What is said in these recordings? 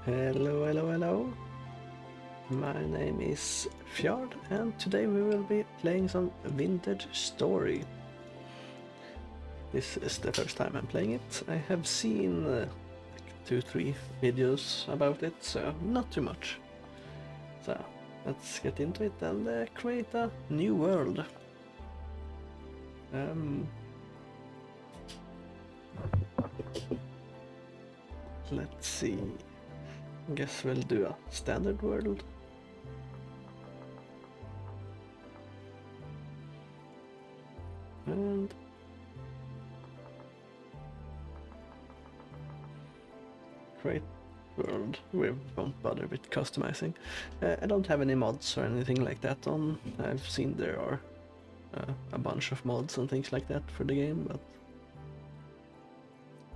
Hello, hello, hello. My name is Fjord, and today we will be playing some Vintage Story. This is the first time I'm playing it. I have seen like 2-3 videos about it, so not too much. So let's get into it and create a new world. Let's see. Guess we'll do a standard world. And create world. We won't bother with customizing. I don't have any mods or anything like that on. I've seen there are a bunch of mods and things like that for the game, but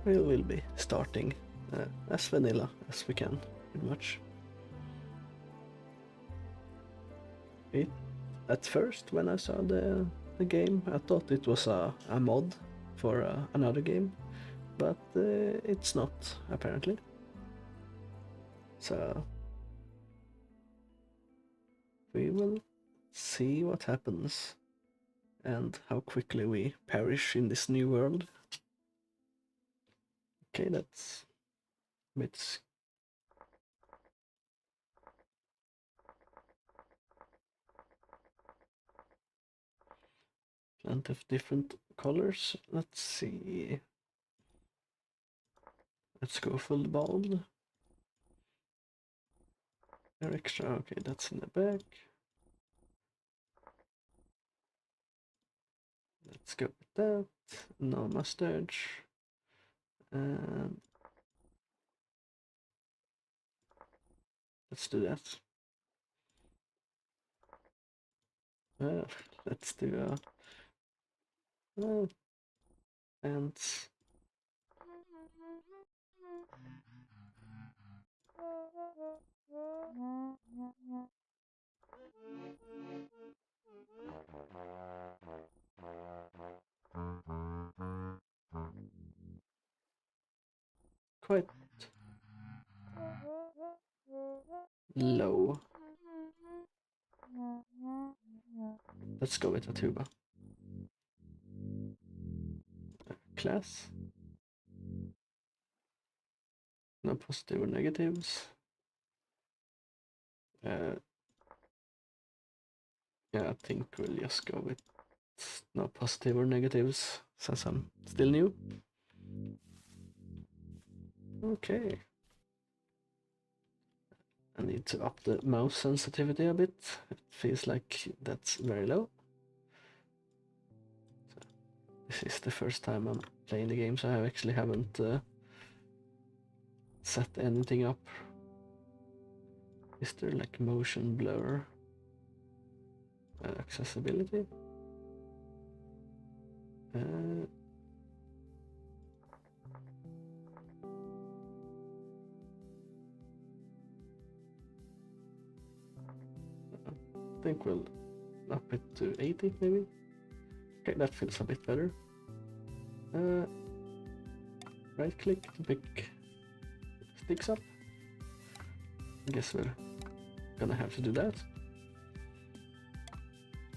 we will be starting as vanilla as we can, pretty much. At first, when I saw the game, I thought it was a mod for another game, but it's not, apparently. So we will see what happens and how quickly we perish in this new world. Okay, that's a bit plenty of different colors. Let's see. Let's go full bald. Extra, okay, that's in the back. Let's go with that. No mustache. And let's do that. Let's do and quite low. Let's go with a tuba. Class. No positive or negatives. Yeah, I think we'll just go with no positive or negatives since I'm still new. Okay. I need to up the mouse sensitivity a bit. It feels like that's very low. So, this is the first time I'm playing the game, so I actually haven't set anything up. Is there like motion blur? Accessibility? I think we'll up it to 80 maybe. Okay, that feels a bit better. Right click to pick sticks up. I guess we're gonna have to do that.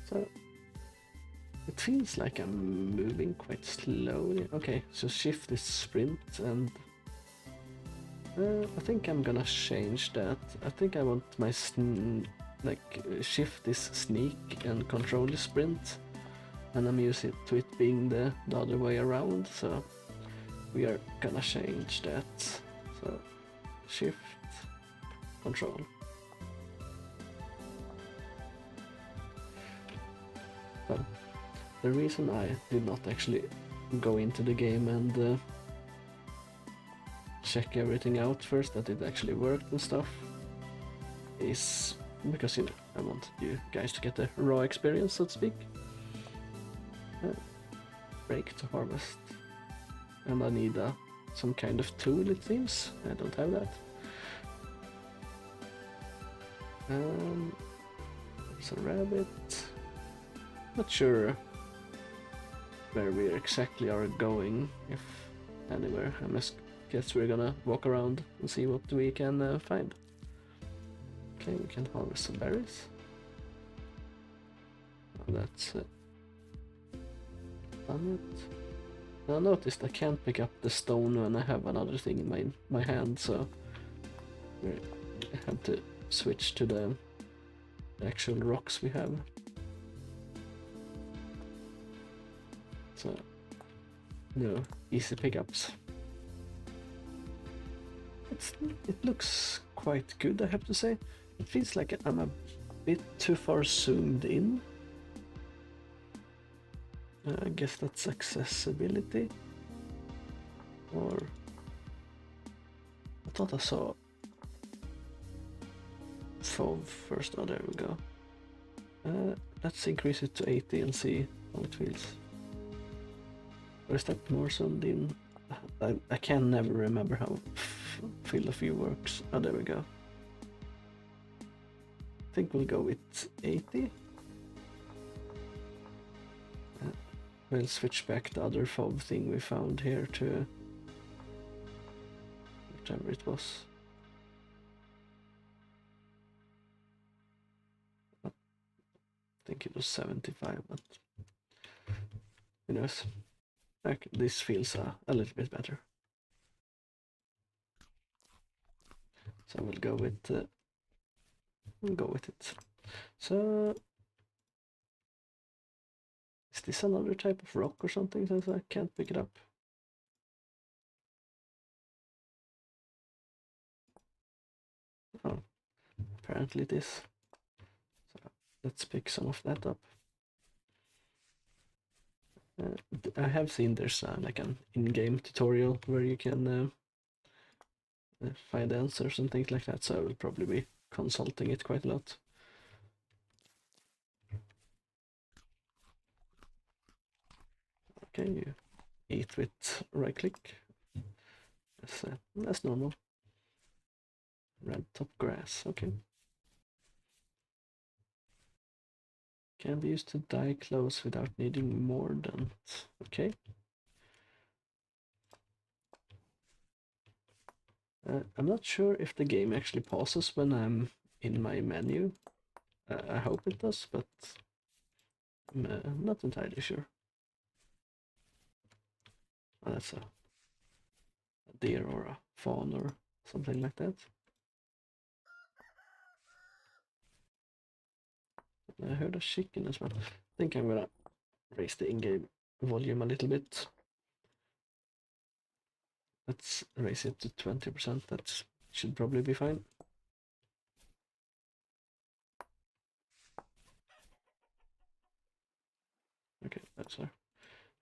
So it feels like I'm moving quite slowly. Okay, so shift is sprint, and I think I'm gonna change that. I think I want my shift is sneak and control is sprint, and I'm used to it being the other way around, so we are gonna change that. So shift, control. So the reason I did not actually go into the game and check everything out first, that it actually worked and stuff, is because, you know, I want you guys to get the raw experience, so to speak. Break to harvest. And I need some kind of tool, it seems. I don't have that. There's a rabbit. Not sure where we exactly are going, if anywhere. I'm just guess we're gonna walk around and see what we can find. Okay, we can harvest some berries. Oh, that's done it. Now I noticed I can't pick up the stone when I have another thing in my hand, so I have to switch to the actual rocks we have. So, no easy pickups. It looks quite good, I have to say. It feels like I'm a bit too far zoomed in. I guess that's accessibility. Or I thought I saw FOV first. Oh, there we go. Let's increase it to 80 and see how it feels. Or is that more zoomed in? I can never remember how field of view works. Oh, there we go. I think we'll go with 80. We'll switch back the other FOV thing we found here to whatever it was. I think it was 75, but who knows? This feels a little bit better. So we'll go with it. So is this another type of rock or something since I can't pick it up? Oh, apparently it is. So let's pick some of that up. I have seen there's like an in-game tutorial where you can find answers and things like that, so I will probably be consulting it quite a lot. Okay, you eat with right click. That's normal. Red top grass, okay. Can be used to dye clothes without needing mordant. Okay. I'm not sure if the game actually pauses when I'm in my menu. I hope it does, but I'm not entirely sure. Oh, that's a deer or a fawn or something like that. I heard a chicken as well. I think I'm gonna raise the in-game volume a little bit. Let's raise it to 20%. That should probably be fine. Okay, that's our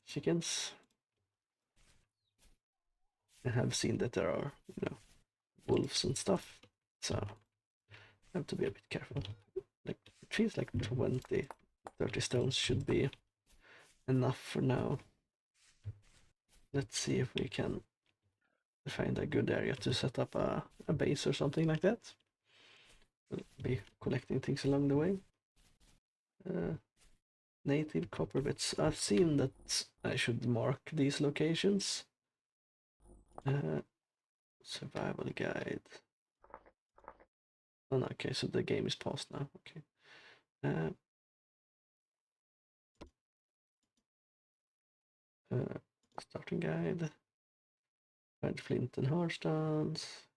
chickens. I have seen that there are, wolves and stuff, so I have to be a bit careful. Like, it feels like 20, 30 stones should be enough for now. Let's see if we can find a good area to set up a base or something like that. We'll be collecting things along the way. Native copper bits. I've seen that I should mark these locations. Survival guide. Oh no, okay, so the game is paused now. Okay. Starting guide. Find flint and hardstones.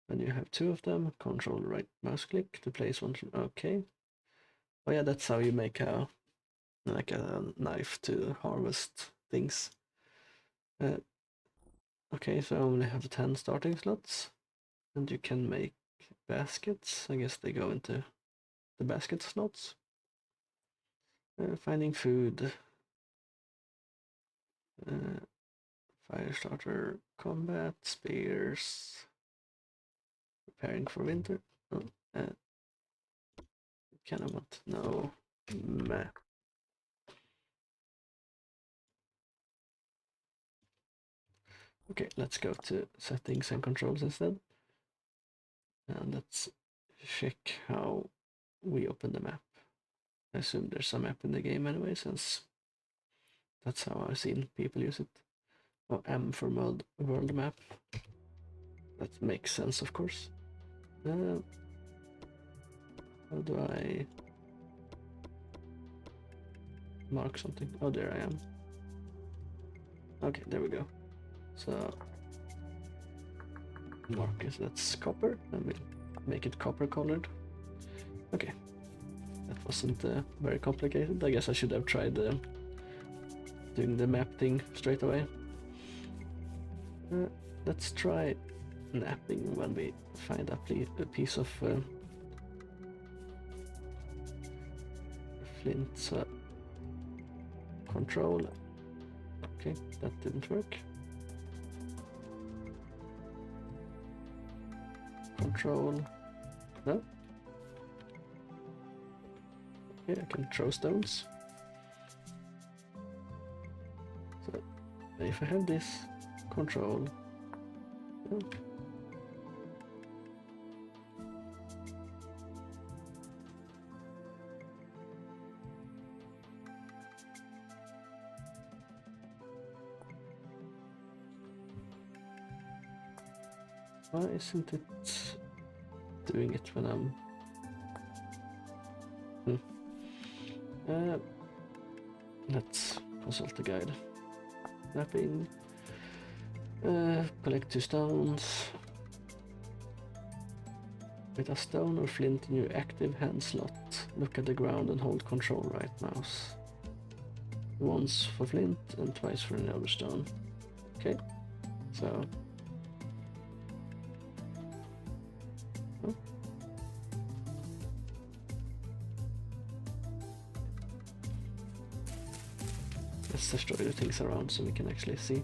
When you have two of them, control right mouse click to place one. Okay. Oh yeah, that's how you make a knife to harvest things. Okay, so I only have 10 starting slots, and you can make baskets. I guess they go into the basket slots. Finding food. Fire starter, combat, spears. Preparing for winter. Oh, kind of want no map. Okay, let's go to settings and controls instead. And let's check how we open the map. I assume there's a map in the game anyway, since that's how I've seen people use it. Oh, M for world map. That makes sense, of course. How do I mark something? Oh, there I am. Okay, there we go. So markers, that's copper, and we'll make it copper colored. Okay, that wasn't very complicated. I guess I should have tried doing the map thing straight away. Let's try napping when we find a piece of flint. So control. Okay, that didn't work. Control. No. Okay, I can throw stones. So if I have this, control. No. Why isn't it doing it when I'm... let's consult the guide. Mapping. Collect 2 stones. With a stone or flint in your active hand slot, look at the ground and hold control right mouse. Once for flint and twice for another stone. Okay, so... Oh. Let's destroy the things around so we can actually see.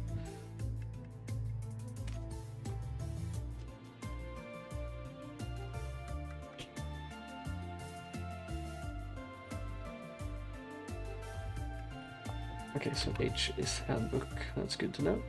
Okay, so H is handbook, that's good to know.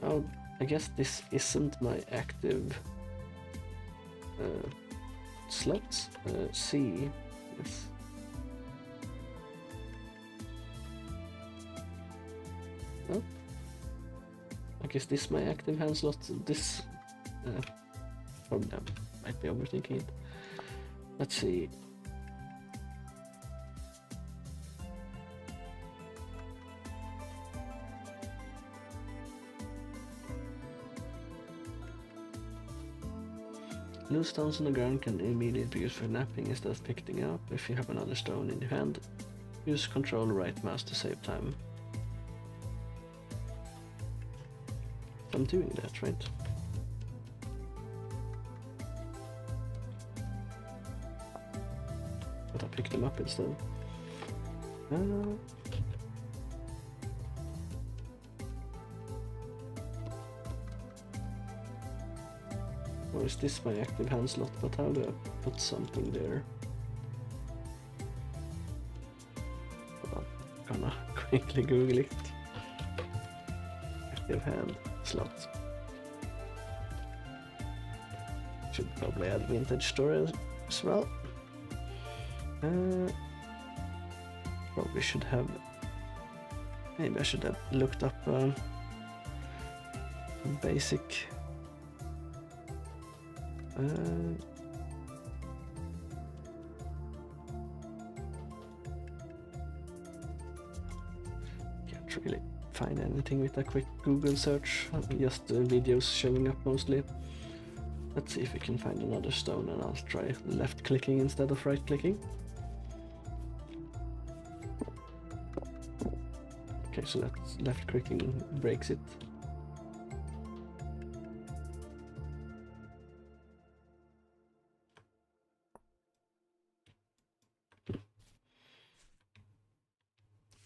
Oh, I guess this isn't my active slots. C is... Oh, I guess this is my active hand slot. This probably I might be overthinking it. Let's see. Loose stones on the ground can immediately be used for napping instead of picking up. If you have another stone in your hand, use control right mouse to save time. I'm doing that, right? But I picked them up instead. Or is this my active hand slot? But how do I put something there? Hold on, I'm gonna quickly Google it. Active hand slot. Should probably add vintage storage as well. Probably should have... Maybe I should have looked up basic... can't really find anything with a quick Google search, just videos showing up mostly. Let's see if we can find another stone, and I'll try left clicking instead of right clicking. Okay, so that's left clicking breaks it.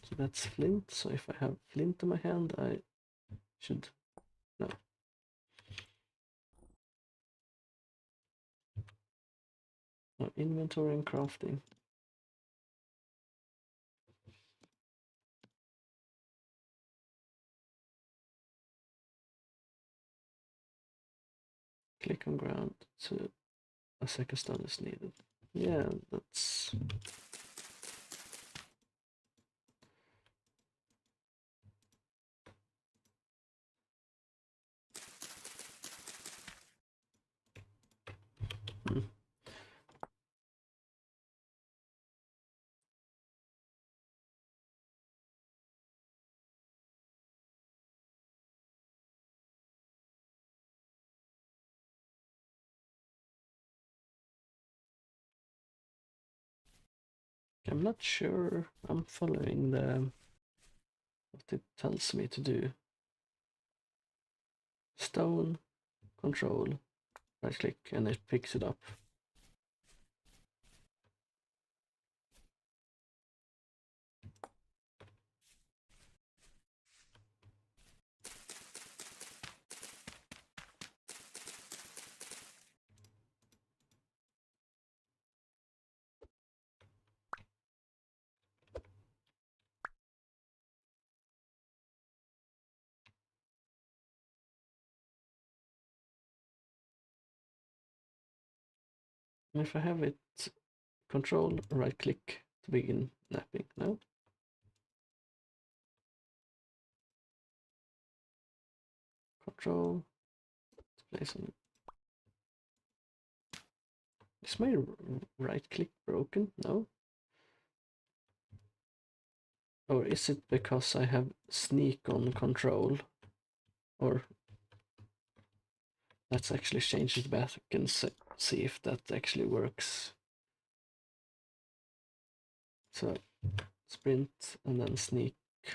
So that's flint, so if I have flint in my hand, I should... No. No, inventory and crafting. click on ground to a second stone is needed. Yeah, that's... Hmm. I'm not sure I'm following the what it tells me to do. Stone, control, right click, and it picks it up. And if I have it control, right click to begin napping. No? Control, place on. Is my right click broken? No? Or is it because I have sneak on control? Or let's actually change it back and see if that actually works. So sprint and then sneak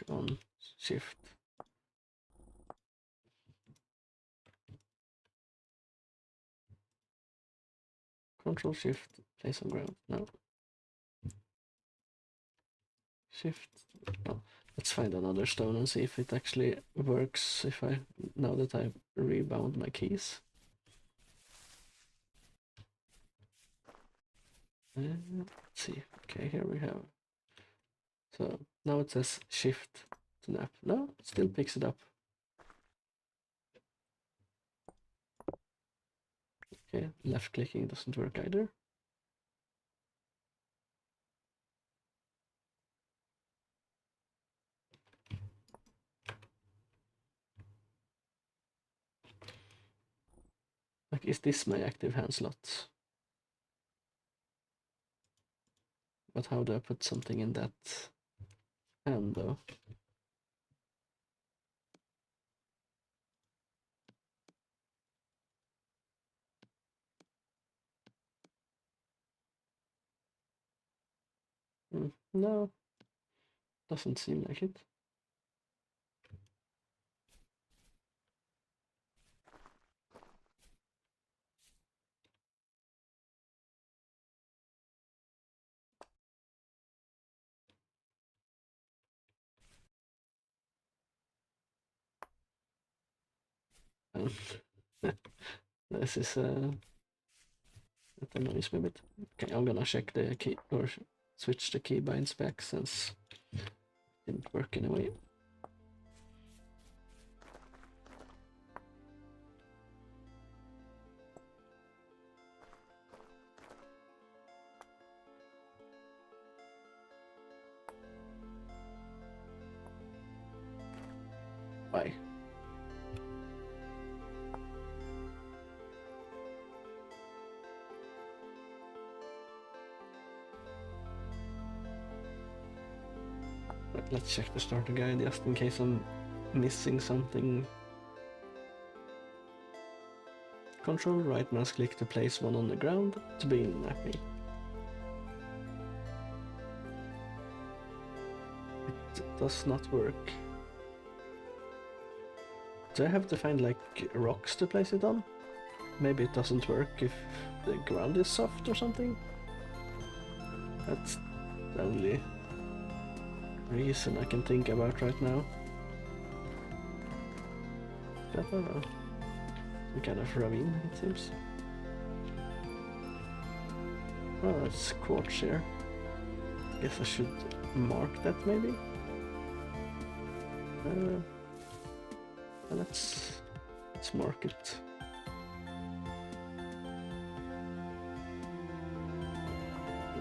on shift. Control shift, place on ground. No. Shift. No. Let's find another stone and see if it actually works if I, now that I've rebound my keys. Let's see. Okay, here we have. So now it says shift to nap. No, it still picks it up. Okay, left clicking doesn't work either. Like, is this my active hand slot? But how do I put something in that hand though? No, doesn't seem like it. This is that annoys me a bit. Okay, I'm gonna check the key or switch the keybinds back since it didn't work anyway. Bye. Let's check the starter guide just in case I'm missing something. Control right mouse click to place one on the ground to begin napping. It does not work. Do I have to find like rocks to place it on? Maybe it doesn't work if the ground is soft or something? That's the only reason I can think about right now. I don't know. Some kind of ravine, it seems. Oh, that's quartz here. Guess I should mark that maybe? Let's mark it.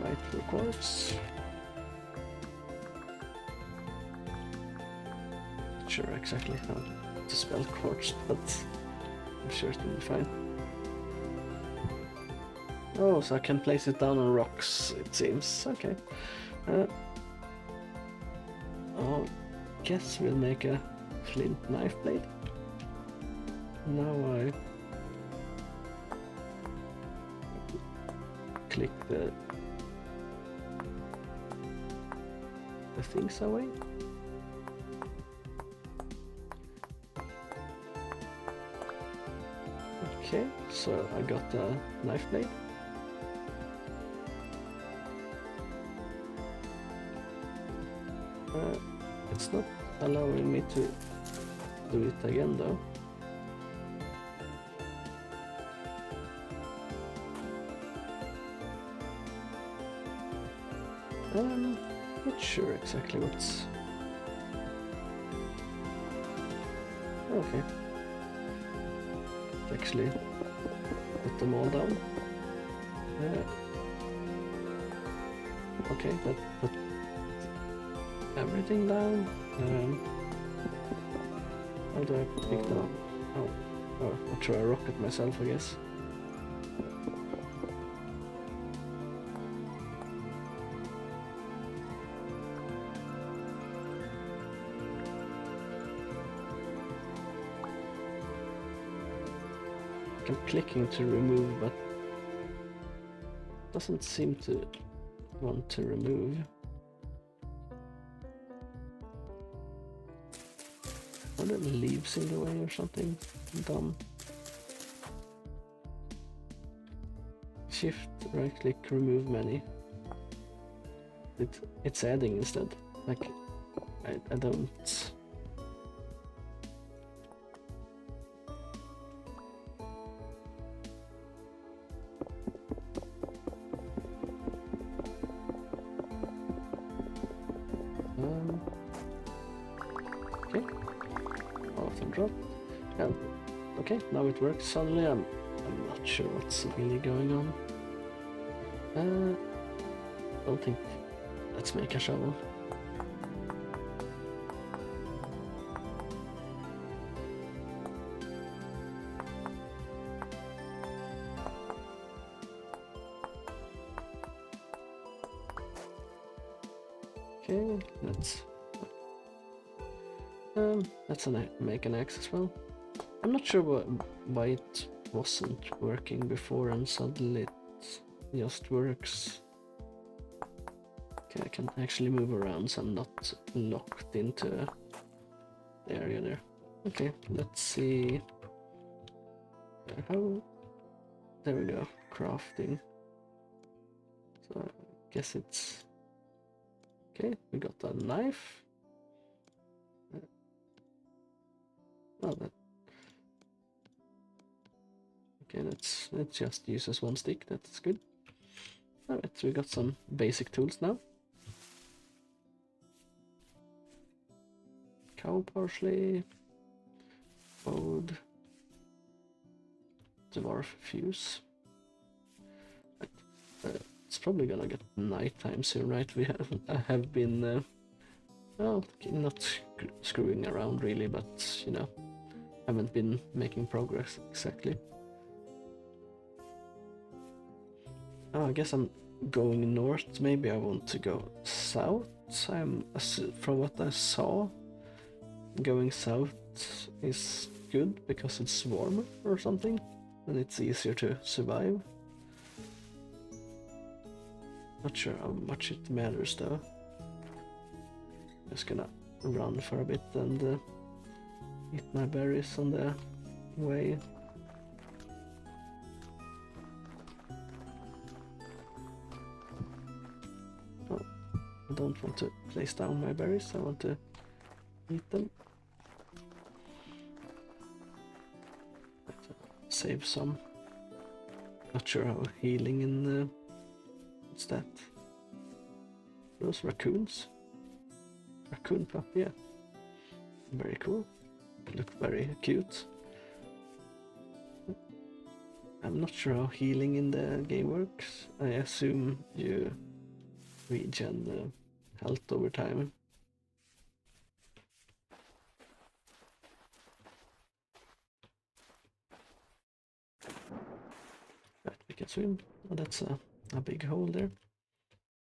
right for quartz. Not sure exactly how to spell quartz, but I'm sure it will be fine. Oh, so I can place it down on rocks, it seems. Okay. I guess we'll make a flint knife blade. Now I click the things away. Okay, so I got a knife blade. It's not allowing me to do it again though. Not sure exactly what's... Okay. Let's actually put them all down. Okay, that put everything down. How do I pick them up? Oh, I'll try a rocket myself, I guess. I'm clicking to remove, but doesn't seem to want to remove. Are there leaves in the way or something? Dumb. Shift, right click, remove many. It's adding instead. Like, I don't... Okay, all of them dropped. And okay, now it works suddenly. I'm not sure what's really going on. Don't think. Let's make a shovel. Okay, let's make an axe as well. I'm not sure why it wasn't working before and suddenly it just works. Okay, I can actually move around so I'm not locked into the area there. Okay, let's see how... There we go, crafting. So I guess it's... Okay, we got a knife. Oh, that... Okay, let's just use as one stick, that's good. Alright, so we got some basic tools now. Cow parsley, wood, dwarf fuse. It's probably gonna get nighttime soon, right? I have been well, not screwing around really, but you know, haven't been making progress exactly. Oh, I guess I'm going north. Maybe I want to go south. From what I saw, going south is good because it's warmer or something, and it's easier to survive. Not sure how much it matters though. Just gonna run for a bit and eat my berries on the way. Oh, I don't want to place down my berries, I want to eat them. Save some. Not sure how healing in what's that? Those raccoons? Raccoon pup, yeah. Very cool. Look very cute. I'm not sure how healing in the game works. I assume you regen health over time. Right, we can swim. Oh, that's a big hole there.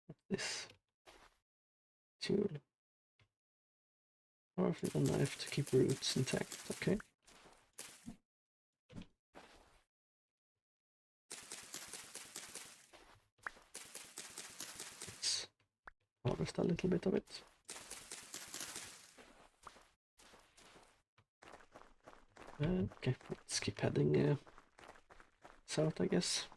What's this? Tool. Or with a knife to keep roots intact. Okay. Let's harvest a little bit of it. Okay, let's keep heading south, I guess.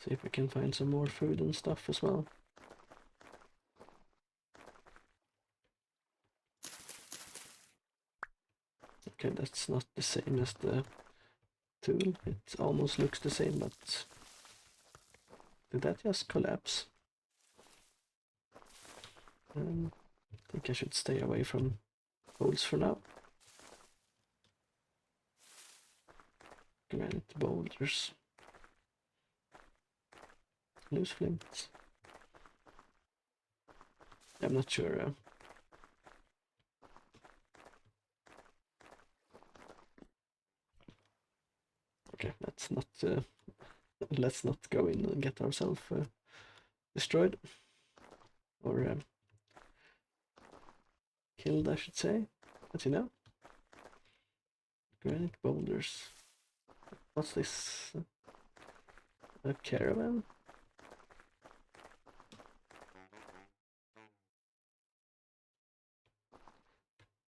See if we can find some more food and stuff as well. Okay, that's not the same as the tool. It almost looks the same, but did that just collapse? I think I should stay away from holes for now. Granite boulders. Loose flints. I'm not sure. Okay, let's not go in and get ourselves destroyed or killed, I should say. But you know, granite boulders. What's this? A caravan?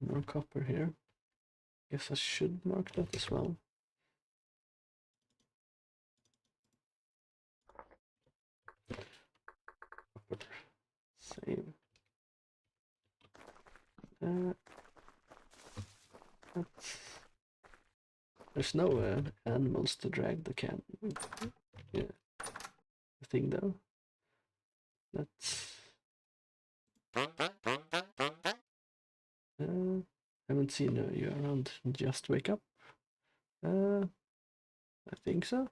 More copper here. Guess I should mark that as well. Copper. Save. There's no animals to drag the can. Yeah, the thing though. That's. Haven't seen you around. Just wake up. I think so.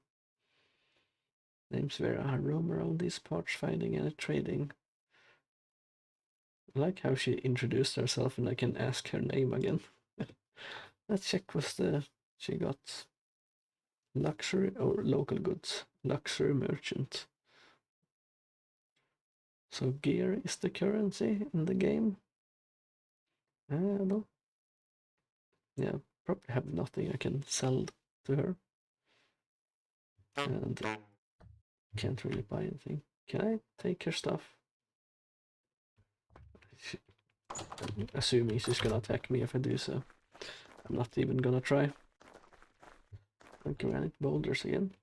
Names where I roam around these parts, finding and trading. I like how she introduced herself, and I can ask her name again. Let's check what she got. Luxury or local goods. Luxury merchant. So gear is the currency in the game. No. Yeah, probably have nothing I can sell to her. And can't really buy anything. Can I take her stuff? Assuming she's gonna attack me if I do so. I'm not even gonna try. Granite boulders again.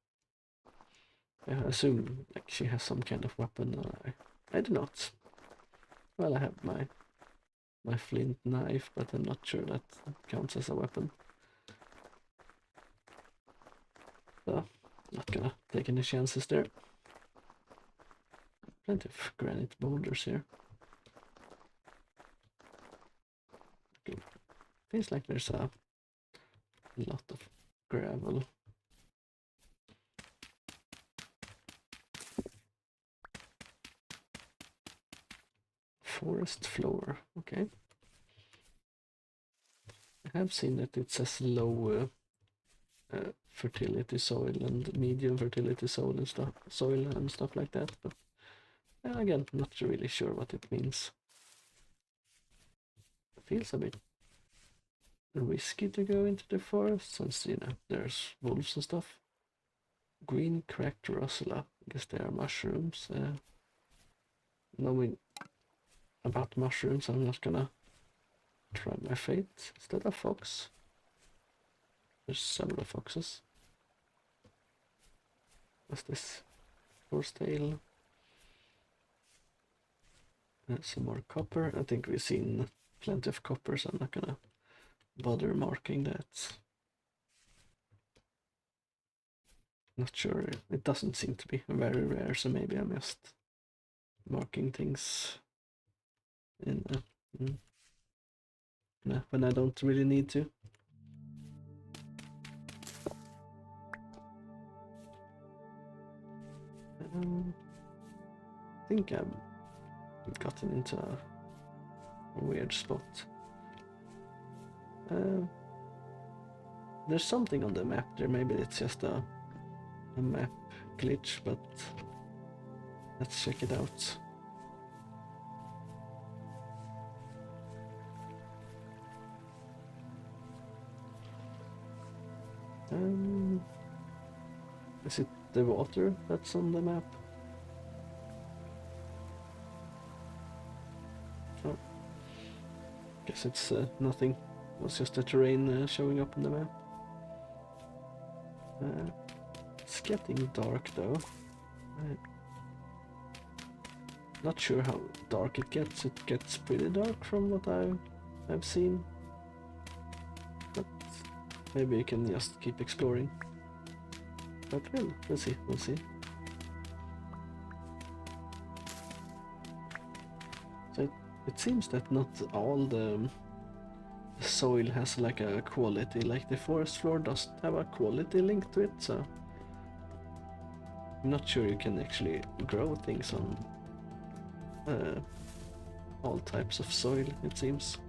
I assume like she has some kind of weapon. I do not. Well, I have my flint knife, but I'm not sure that counts as a weapon. So, not gonna take any chances there. Plenty of granite boulders here. Okay. Feels like there's a lot of gravel. Forest floor, okay. I have seen that it says low fertility soil and medium fertility soil and stuff like that, but again, not really sure what it means. It feels a bit risky to go into the forest since, you know, there's wolves and stuff. Green cracked rossula. I guess they are mushrooms. Knowing about mushrooms, I'm not gonna try my fate. Is that a fox? There's several foxes. What's this? Horse tail. Some more copper. I think we've seen plenty of copper, so I'm not gonna bother marking that. Not sure. It doesn't seem to be very rare, so maybe I'm just marking things in when I don't really need to. I think I've gotten into a weird spot. There's something on the map there, maybe it's just a map glitch, but let's check it out. Is it the water that's on the map? Oh, guess it's nothing. It was just the terrain showing up on the map. It's getting dark though. I'm not sure how dark it gets. It gets pretty dark from what I've seen. But maybe you can just keep exploring. But we'll see, we'll see. So it seems that not all the soil has like a quality, like the forest floor doesn't have a quality link to it, so I'm not sure you can actually grow things on all types of soil, it seems.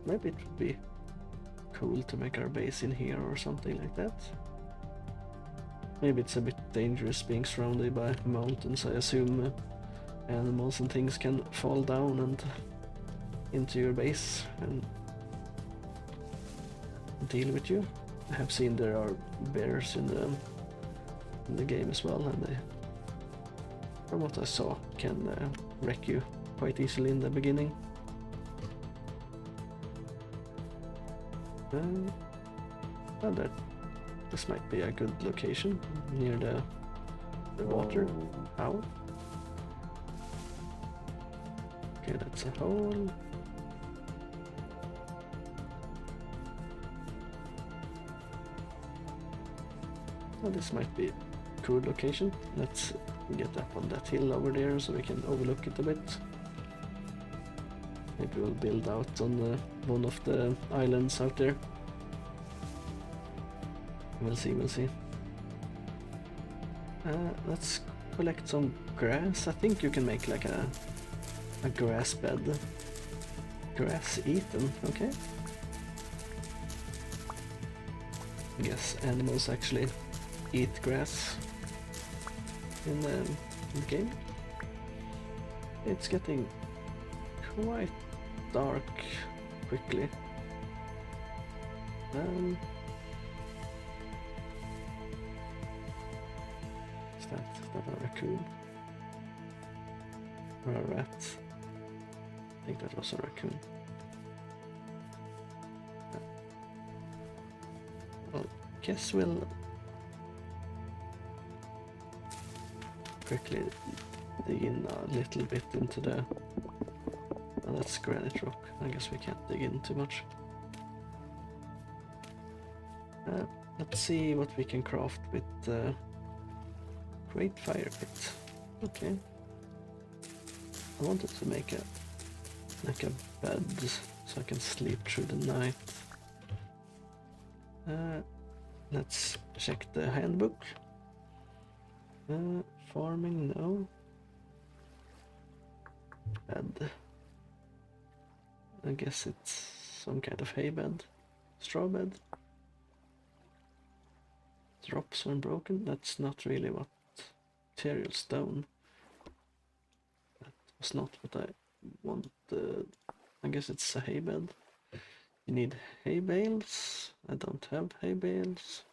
Maybe it would be cool to make our base in here or something like that. Maybe it's a bit dangerous being surrounded by mountains. I assume animals and things can fall down and into your base and deal with you. I have seen there are bears in the game as well, and they, from what I saw, can wreck you quite easily in the beginning. Well, this might be a good location near the water. Ow. Okay, that's a hole. Well, this might be a cool location. Let's get up on that hill over there so we can overlook it a bit. Maybe we'll build out on one of the islands out there. We'll see, we'll see. Let's collect some grass. I think you can make like a grass bed. Grass eaten, okay. I guess animals actually eat grass in the game. It's getting quite dark quickly. Is that a raccoon? Or a rat? I think that was a raccoon. Well, guess we'll quickly dig in a little bit into the... Oh, that's granite rock. I guess we can't dig in too much. Let's see what we can craft with great fire pit. Okay. I wanted to make a bed so I can sleep through the night. Let's check the handbook. Farming, no. Bed. I guess it's some kind of hay bed. Straw bed. Drops when broken. That's not really what material stone. That was not what I wanted. I guess it's a hay bed. You need hay bales. I don't have hay bales.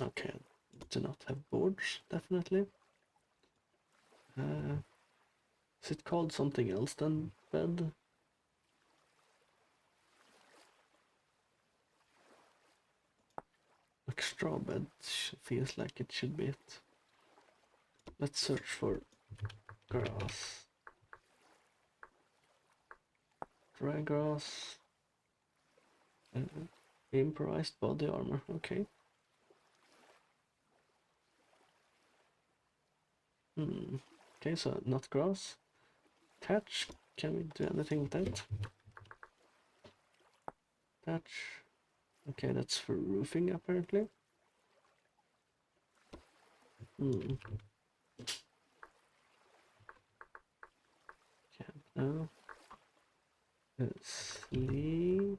Okay, do not have boards, definitely. Is it called something else than bed? Like straw bed feels like it should be it. Let's search for grass. Dry grass. Improvised body armor, okay. Okay, so not grass. Thatch Can we do anything with that? Thatch. Okay, that's for roofing apparently. Okay, now sleeping.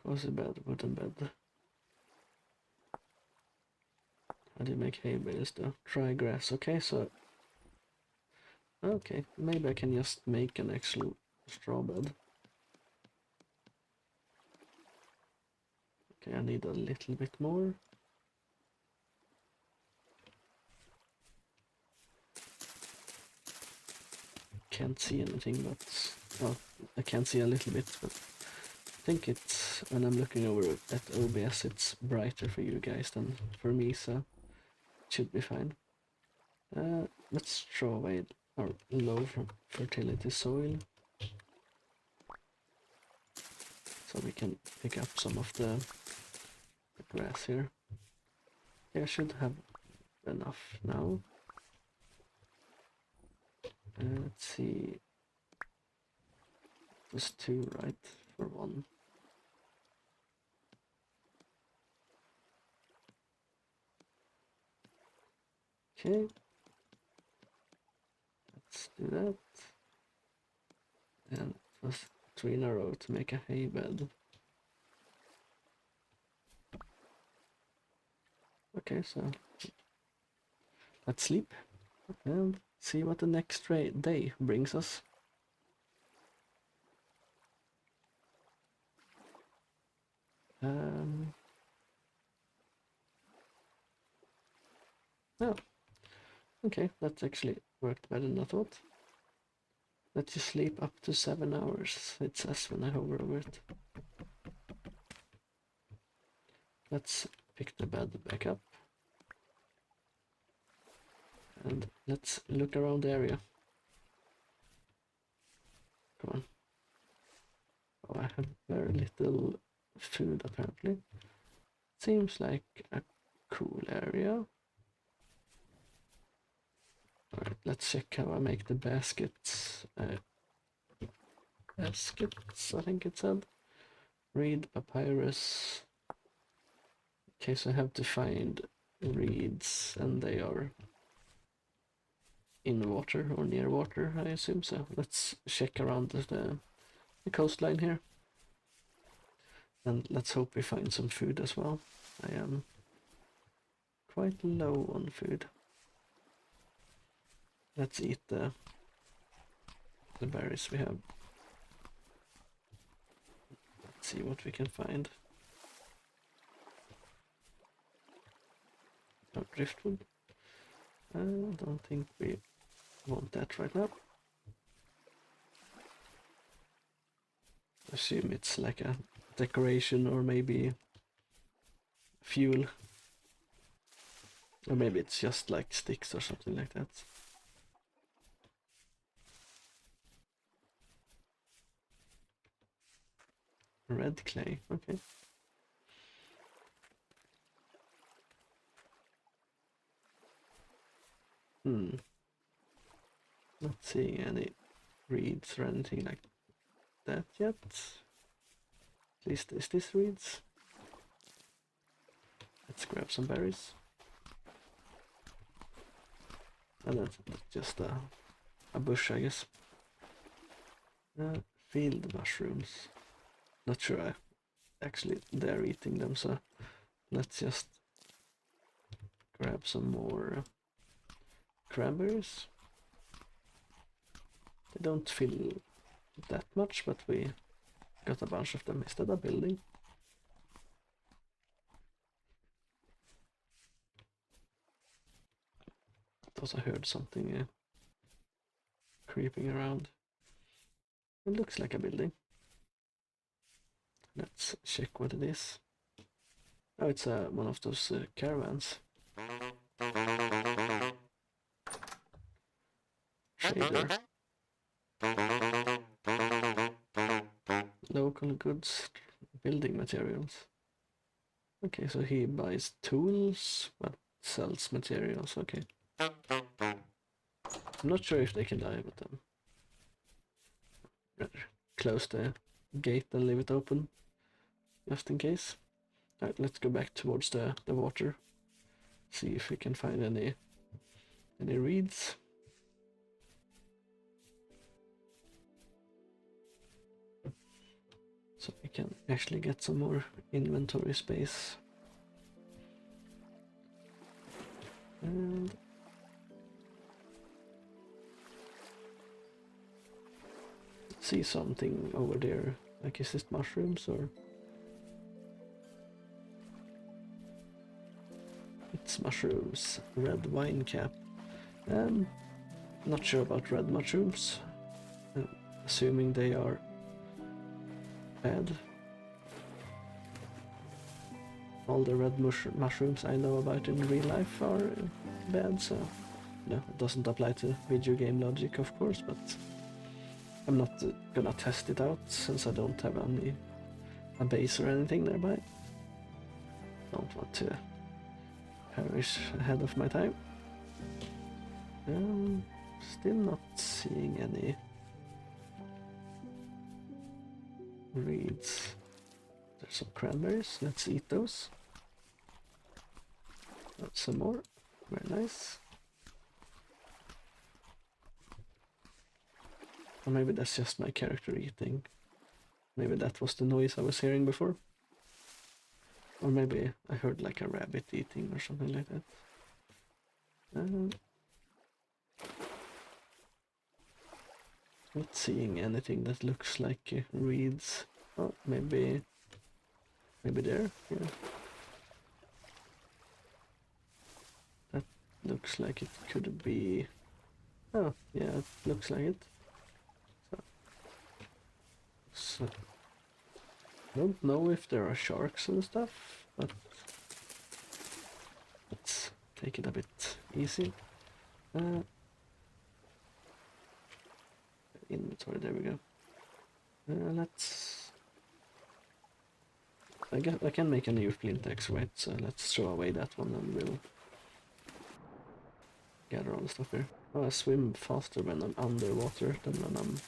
Cozy bed, wooden bed. How do you make hay bales though? Dry grass. Okay, so okay, maybe I can just make an actual straw bed. Okay, I need a little bit more. Can't see anything, but well, I can see a little bit, but I think it's, when I'm looking over at OBS, it's brighter for you guys than for me, so it should be fine. Let's throw away our low fertility soil, so we can pick up some of the grass here. Okay, I should have enough now. Let's see. There's 2, right? For 1. Okay. Let's do that. And it was 3 in a row to make a hay bed. Okay, so let's sleep and see what the next day brings us. Oh, okay, that actually worked better than I thought. Let you sleep up to 7 hours, it says when I hover over it. Let's pick the bed back up. And let's look around the area. Come on. Oh, I have very little food apparently. Seems like a cool area. Alright, let's check how I make the baskets. Baskets, I think it said. Reed, papyrus. Okay, so I have to find reeds, and they are in water or near water, I assume. So let's check around the coastline here. And let's hope we find some food as well. I am quite low on food. Let's eat the berries we have. Let's see what we can find. Oh, driftwood. I don't think we want that right now. I assume it's like a decoration or maybe fuel. Or maybe it's just like sticks or something like that. Red clay, okay. Not seeing any reeds or anything like that yet. At least is this reeds? Let's grab some berries. And that's just a bush, I guess. Field mushrooms. Not sure I actually dare eating them, so let's just grab some more cranberries. They don't feel that much, but we got a bunch of them. Is that a building? I thought I heard something creeping around. It looks like a building. Let's check what it is. Oh, it's one of those caravans. Shader. Local goods, building materials. Okay, so he buys tools. Well, sells materials, okay. I'm not sure if they can die, but rather close the gate and leave it open, just in case. Alright, let's go back towards the water. See if we can find any reeds. So we can actually get some more inventory space. And see something over there. Like, is this mushrooms or? It's mushrooms. Red wine cap. Not sure about red mushrooms. Assuming they are bad. All the red mushrooms I know about in real life are bad, so no, it doesn't apply to video game logic, of course, but I'm not gonna test it out since I don't have a base or anything nearby. Don't want to perish ahead of my time. Still not seeing any reeds. There's some cranberries, let's eat those. Got some more, very nice. Or maybe that's just my character eating. Maybe that was the noise I was hearing before. Or maybe I heard like a rabbit eating or something like that. Not seeing anything that looks like reeds. Oh, maybe there, yeah. That looks like it could be... Oh, yeah, it looks like it. So I don't know if there are sharks and stuff, but let's take it a bit easy. Inventory, there we go. Let's... I can make a new flint axe, right? So let's throw away that one and we'll gather all the stuff here. Oh, I swim faster when I'm underwater than when I'm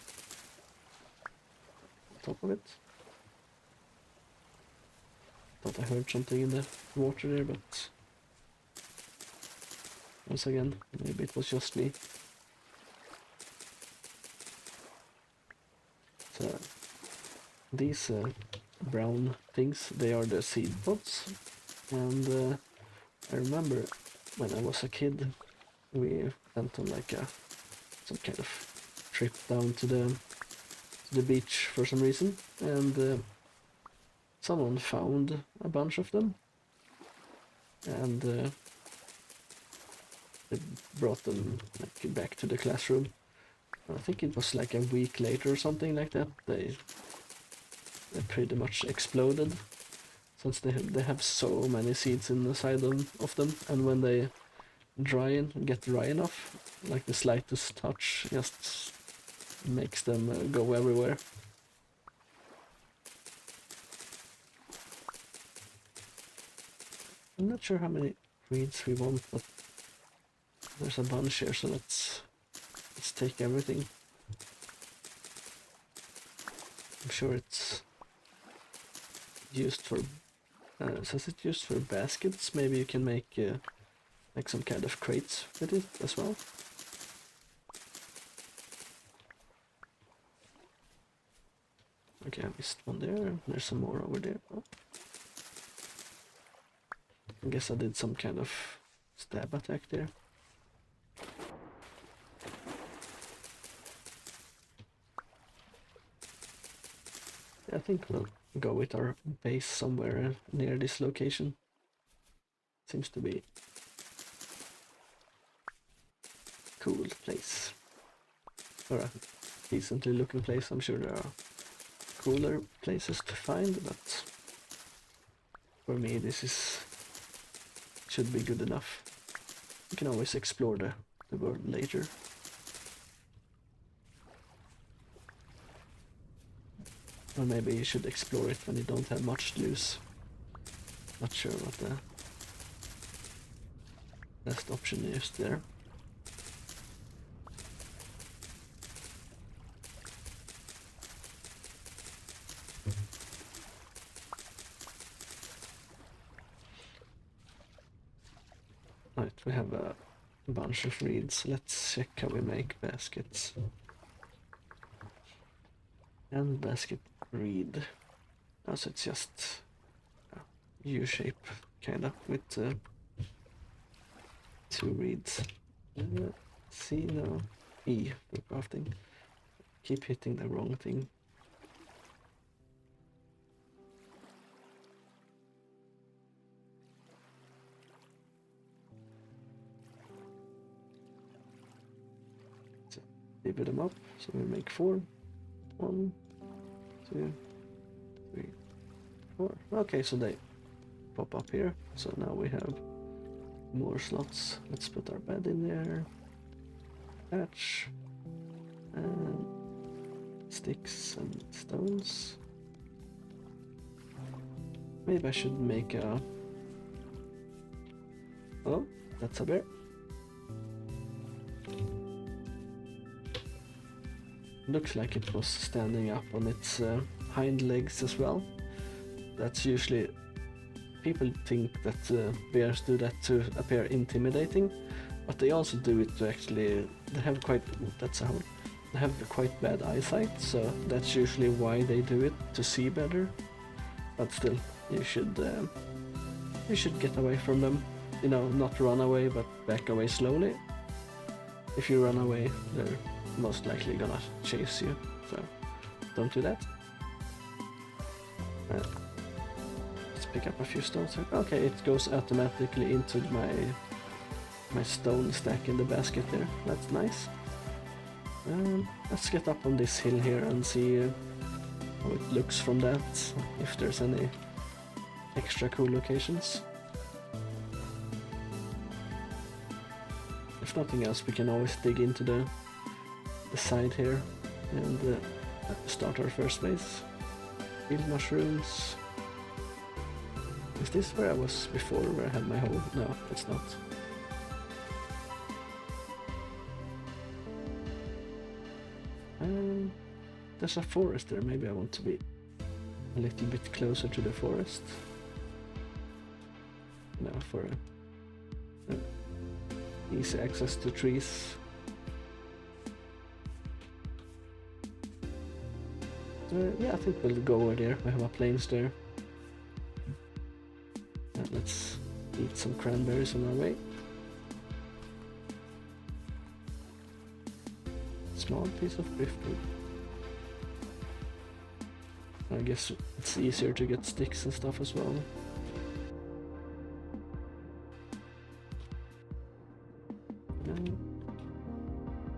on top of it. Thought I heard something in the water there, but once again, maybe it was just me. So these brown things, they are the seed pods, and I remember when I was a kid, we went on like some kind of trip down to the beach for some reason, and someone found a bunch of them, and they brought them like back to the classroom. I think it was like a week later or something like that. They pretty much exploded, since they have so many seeds inside of them, and when they get dry enough, like the slightest touch just makes them go everywhere. I'm not sure how many reeds we want, but there's a bunch here, so let's take everything. I'm sure it's used for... says it's used for baskets. Maybe you can make like some kind of crates with it as well. Okay, I missed one there. There's some more over there. Oh. I guess I did some kind of stab attack there. I think we'll go with our base somewhere near this location. Seems to be a cool place. Or a decently looking place. I'm sure there are cooler places to find, but for me this should be good enough. You can always explore the world later. Or maybe you should explore it when you don't have much to lose. Not sure what best option is there. Right, we have a bunch of reeds. Let's check how we make baskets. And basket reed. Oh, so it's just U-shape, kinda, with 2 reeds. C, no. E for crafting. Keep hitting the wrong thing. So, divvy them up, so we make 4. 1, 2, 3, 4. Okay, so they pop up here. So now we have more slots. Let's put our bed in there. Hatch. And sticks and stones. Maybe I should make a... Oh, that's a bear. Looks like it was standing up on its hind legs as well. That's usually... People think that bears do that to appear intimidating, but they also do it to actually... They have quite... That's a hole. They have quite bad eyesight, so that's usually why they do it, to see better. But still, you should get away from them. You know, not run away, but back away slowly. If you run away, they're most likely gonna chase you, so don't do that. Let's pick up a few stones here. Okay, it goes automatically into my stone stack in the basket there. That's nice. Let's get up on this hill here and see how it looks from that, if there's any extra cool locations. If nothing else, we can always dig into the side here and start our first base. Field mushrooms. Is this where I was before, where I had my hole? No, it's not. There's a forest there. Maybe I want to be a little bit closer to the forest. No, for easy access to trees. Yeah, I think we'll go over there. We have our plains there. Let's eat some cranberries on our way. Small piece of driftwood. I guess it's easier to get sticks and stuff as well.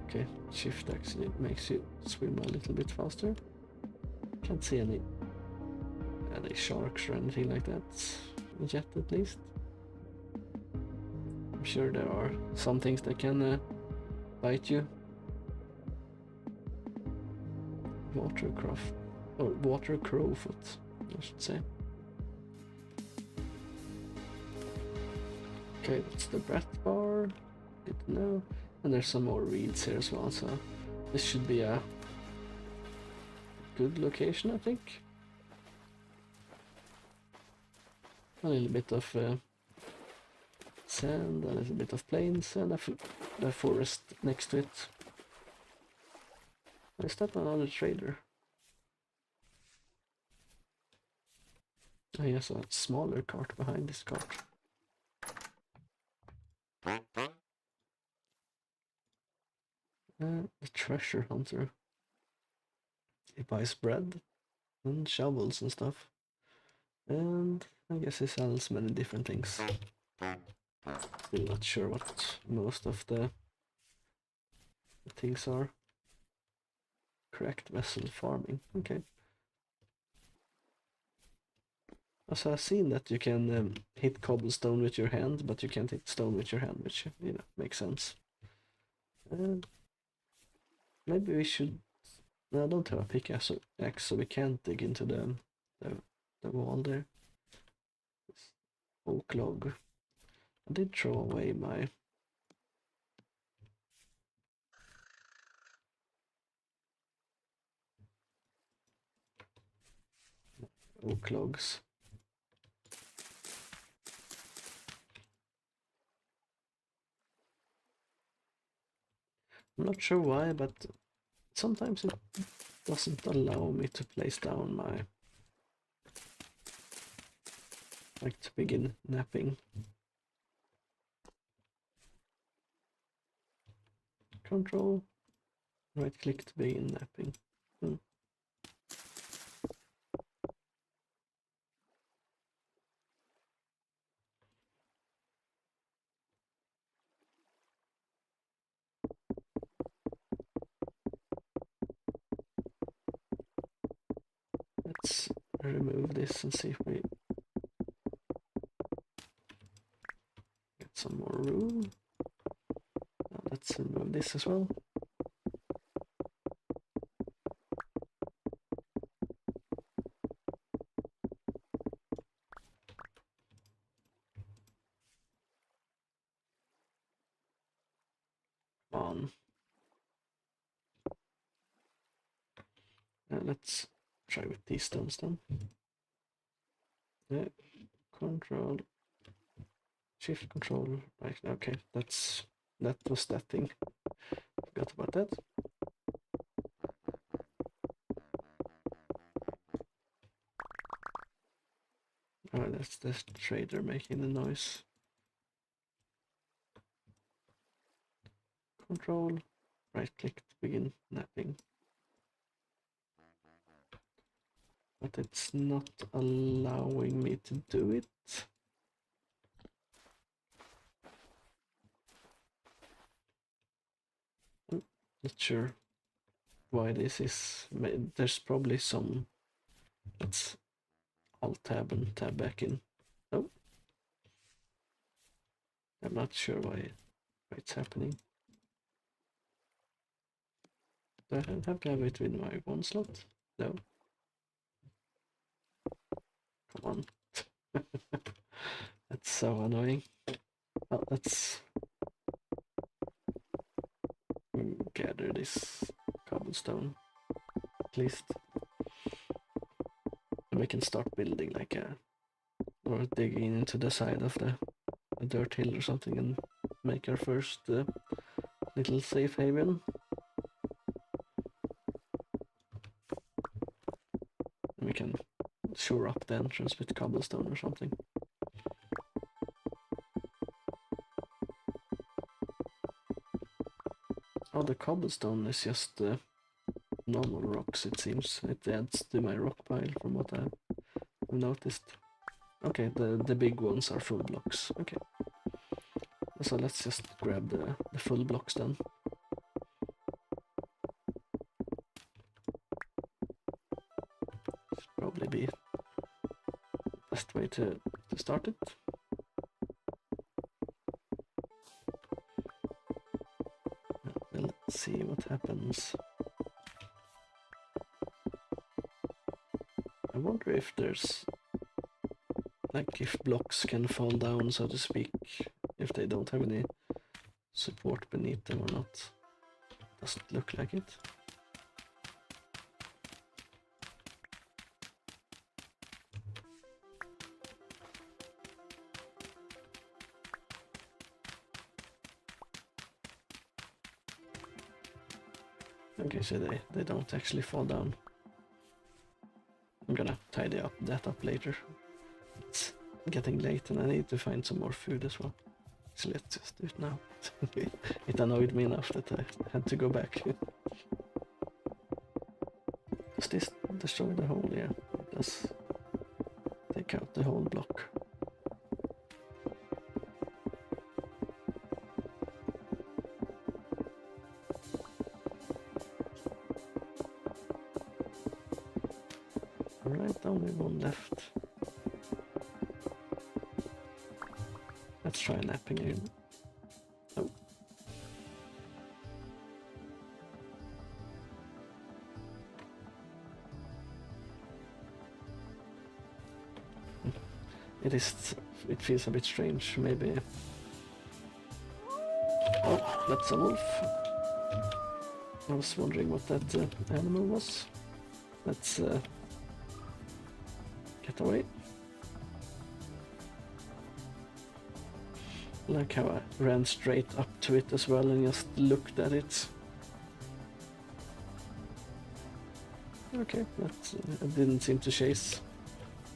Okay, shift actually makes you swim a little bit faster. Can't see any sharks or anything like that yet, at least. I'm sure there are some things that can bite you. Water crowfoot, I should say. Okay, that's the breath bar. Good to know. And there's some more reeds here as well, so this should be a good location, I think. A little bit of sand, a little bit of plains, and the forest next to it. Is that another trader? Oh yes, a smaller cart behind this cart. The treasure hunter. He buys bread and shovels and stuff. And I guess he sells many different things. Still not sure what most of the things are. Cracked vessel farming, okay. Also, I've seen that you can hit cobblestone with your hand, but you can't hit stone with your hand, which, you know, makes sense. Maybe we should... No, I don't have a pickaxe, so we can't dig into the wall there. Oak log. I did throw away my oak logs. I'm not sure why, but sometimes it doesn't allow me to place down my, like, to begin napping. Control, right click to begin napping. Let's remove this and see if we get some more room. Now let's remove this as well. On. Let's try with these stones then. Control, shift control, right, okay, that was that thing. Forgot about that. Oh, that's the trader making the noise. Control, right click to begin napping. But it's not allowing me to do it. I'm not sure why this is. There's probably some. Let's alt tab and tab back in. Oh, I'm not sure why it's happening. Do I have to have it with my one slot? No. Come on. That's so annoying. Well, let's gather this cobblestone at least. And we can start building like a, or digging into the side of the dirt hill or something and make our first little safe haven. And we can shore up the entrance with cobblestone or something. Oh, the cobblestone is just normal rocks, it seems. It adds to my rock pile from what I've noticed. Okay, the big ones are full blocks. Okay. So let's just grab the full blocks then. Should probably be the best way to start it. We'll see what happens. I wonder if there's, like, if blocks can fall down, so to speak, if they don't have any support beneath them or not. Doesn't look like it. Okay, so they don't actually fall down. I'm gonna tidy that up later. It's getting late and I need to find some more food as well. So let's just do it now. It annoyed me enough that I had to go back. Does this destroy the hole? Yeah, it does. Take out the whole block. Alright, only one left. Let's try napping again. Oh. It feels a bit strange. Maybe That's a wolf. I was wondering what that animal was. Let's get away. Like how I ran straight up to it as well and just looked at it. Okay, that didn't seem to chase.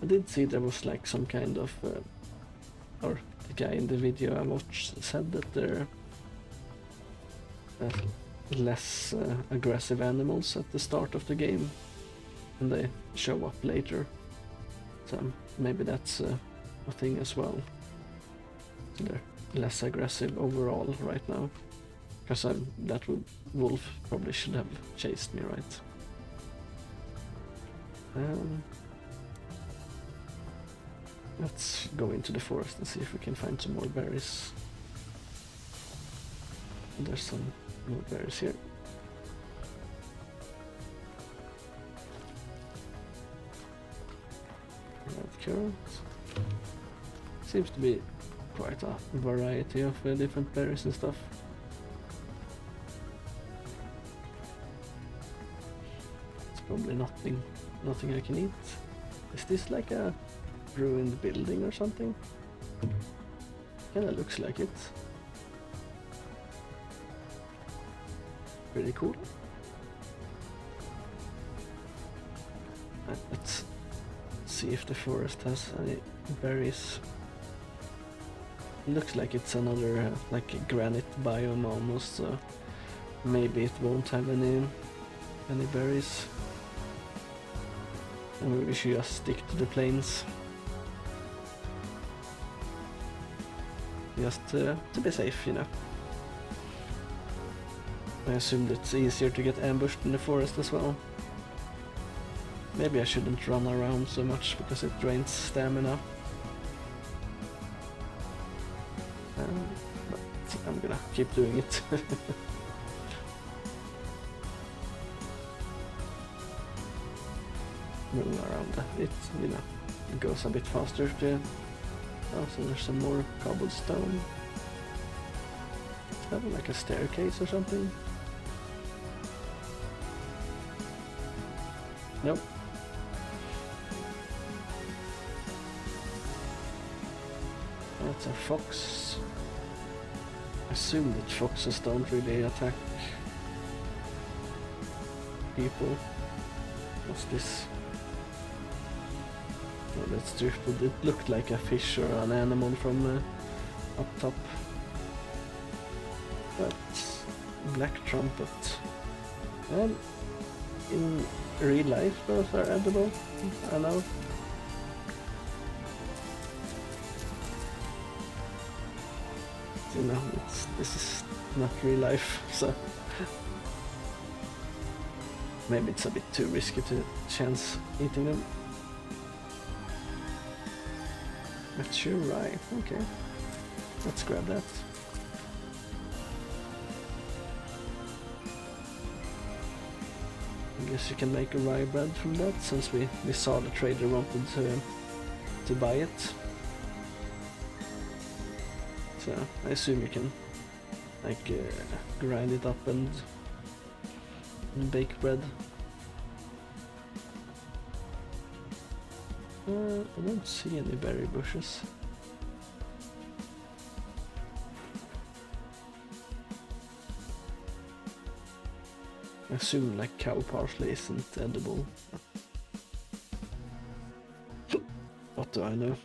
I did see there was like some kind of, or the guy in the video I watched said that they're less aggressive animals at the start of the game, and they show up later. So maybe that's a thing as well. So they're less aggressive overall right now, because that wolf probably should have chased me, right? Let's go into the forest and see if we can find some more berries. There's some more berries here. Red carrot. Seems to be quite a variety of different berries and stuff. It's probably nothing I can eat. Is this like a ruined building or something? Kinda looks like it. Pretty cool. Let's see if the forest has any berries. It looks like it's another like a granite biome almost, so maybe it won't have any berries. And maybe we should just stick to the plains. Just to be safe, you know. I assumed it's easier to get ambushed in the forest as well. Maybe I shouldn't run around so much because it drains stamina. But I'm gonna keep doing it. Moving around it, you know, it goes a bit faster to... Oh, so there's some more cobblestone. Is that like a staircase or something? Nope. That's a fox. I assume that foxes don't really attack people. What's this? Oh, that's drifted. It looked like a fish or an animal from up top. That's black trumpet. And in real life those are edible, I know. You know, this is not real life, so maybe it's a bit too risky to chance eating them. Mature rye, okay. Let's grab that. I guess you can make a rye bread from that, since we saw the trader wanted to buy it. So I assume you can like grind it up and bake bread. I don't see any berry bushes. I assume like cow parsley isn't edible. What do I know?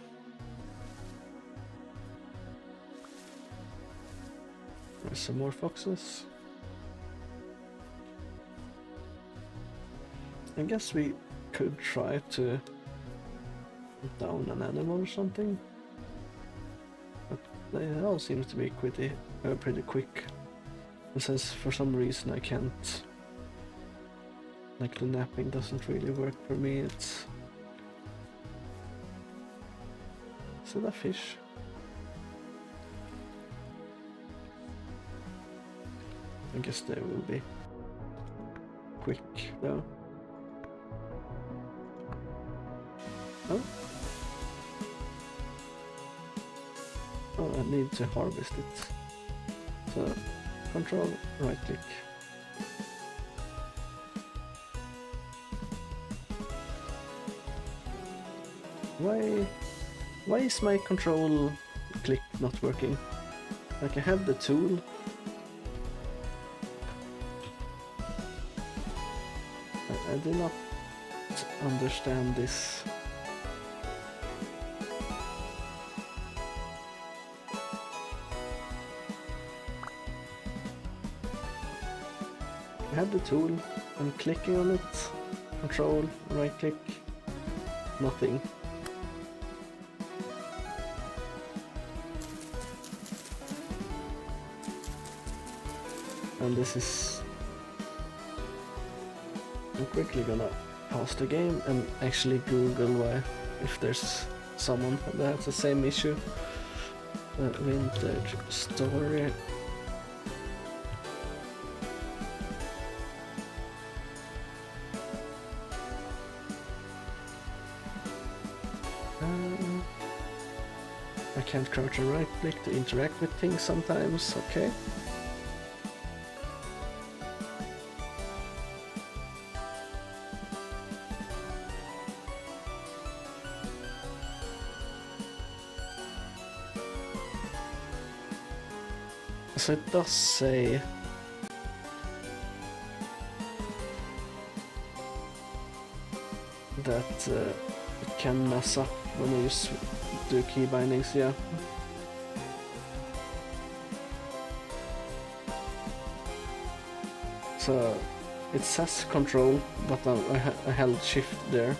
There's some more foxes. I guess we could try to down an animal or something, but they all seem to be pretty quick. And since for some reason I can't, like the napping doesn't really work for me, is it a fish? I guess they will be quick though. Oh. Oh, I need to harvest it. So control, right click. Why is my control click not working? Like I have the tool. I do not understand this. I have the tool, I'm clicking on it, control, right click, nothing. And this is... I'm quickly gonna pause the game and actually Google if there's someone that has the same issue. Vintage story. I can't crouch and right click to interact with things sometimes, okay. So it does say that it can mess up when you do key bindings, yeah. So it says control, but I held shift there.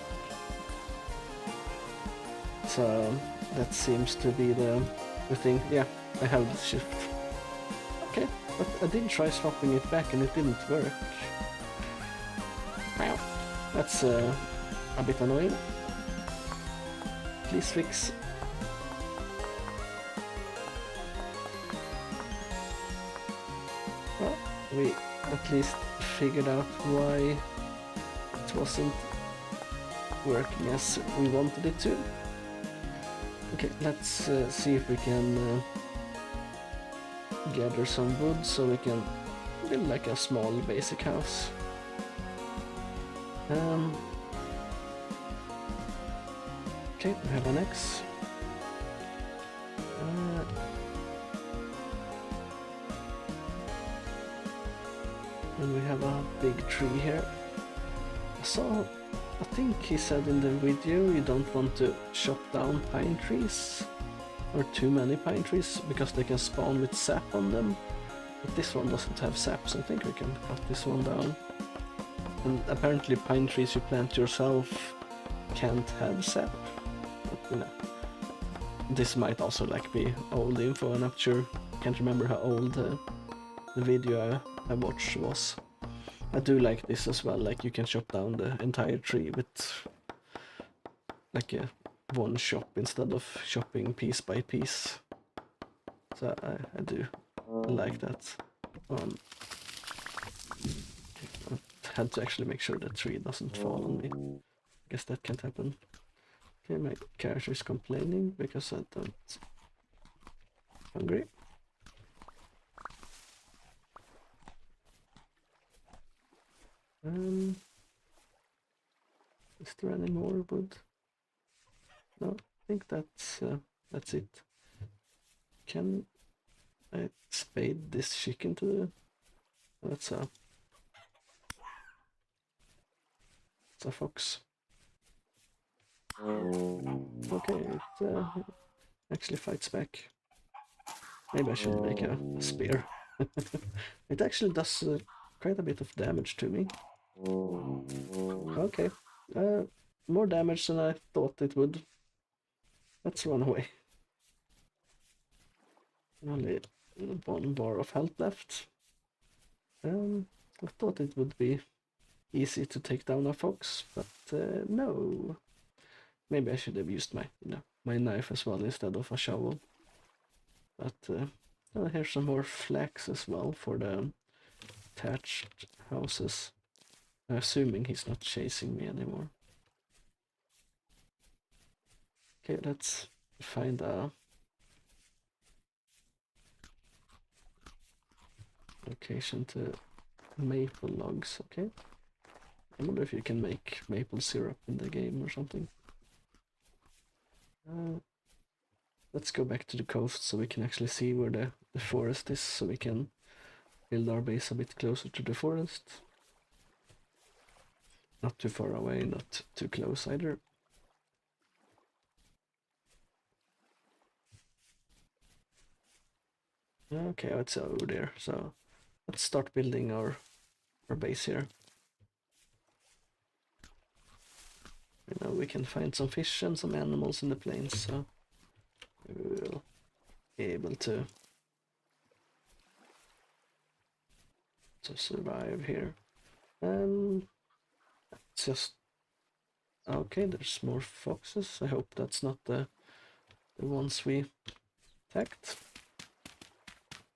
So that seems to be the thing. Yeah, I held shift. Okay, but I did try swapping it back and it didn't work. Wow, that's a bit annoying. Please fix. Well, we at least figured out why it wasn't working as we wanted it to. Okay, let's see if we can gather some wood so we can build like a small basic house. Okay, we have an X. And we have a big tree here. So, I think he said in the video you don't want to chop down pine trees, or too many pine trees, because they can spawn with sap on them. But this one doesn't have sap, so I think we can cut this one down. And apparently pine trees you plant yourself can't have sap. But, you know, this might also like be old info, I'm not sure. Can't remember how old the video I watched was. I do like this as well, like you can chop down the entire tree with like a one chop instead of chopping piece by piece. So I do like that. I had to actually make sure the tree doesn't fall on me. Guess that can't happen. Okay, my character is complaining because I don't hungry. Is there any more wood? No, I think that's it. Can I spade this chicken to the... That's a fox. Okay, it actually fights back. Maybe I should make a spear. It actually does quite a bit of damage to me. Okay, more damage than I thought it would. Let's run away. Only one bar of health left. I thought it would be easy to take down a fox, but no. Maybe I should have used my knife as well instead of a shovel. But here's some more flax as well for the thatched houses. I'm assuming he's not chasing me anymore. Okay, let's find a Application to maple logs, okay. I wonder if you can make maple syrup in the game or something. Let's go back to the coast so we can actually see where the forest is, so we can build our base a bit closer to the forest. Not too far away, not too close either. Okay, it's over there, so let's start building our base here. You know, we can find some fish and some animals in the plains, so we will be able to survive here. And it's just okay. There's more foxes. I hope that's not the ones we attacked.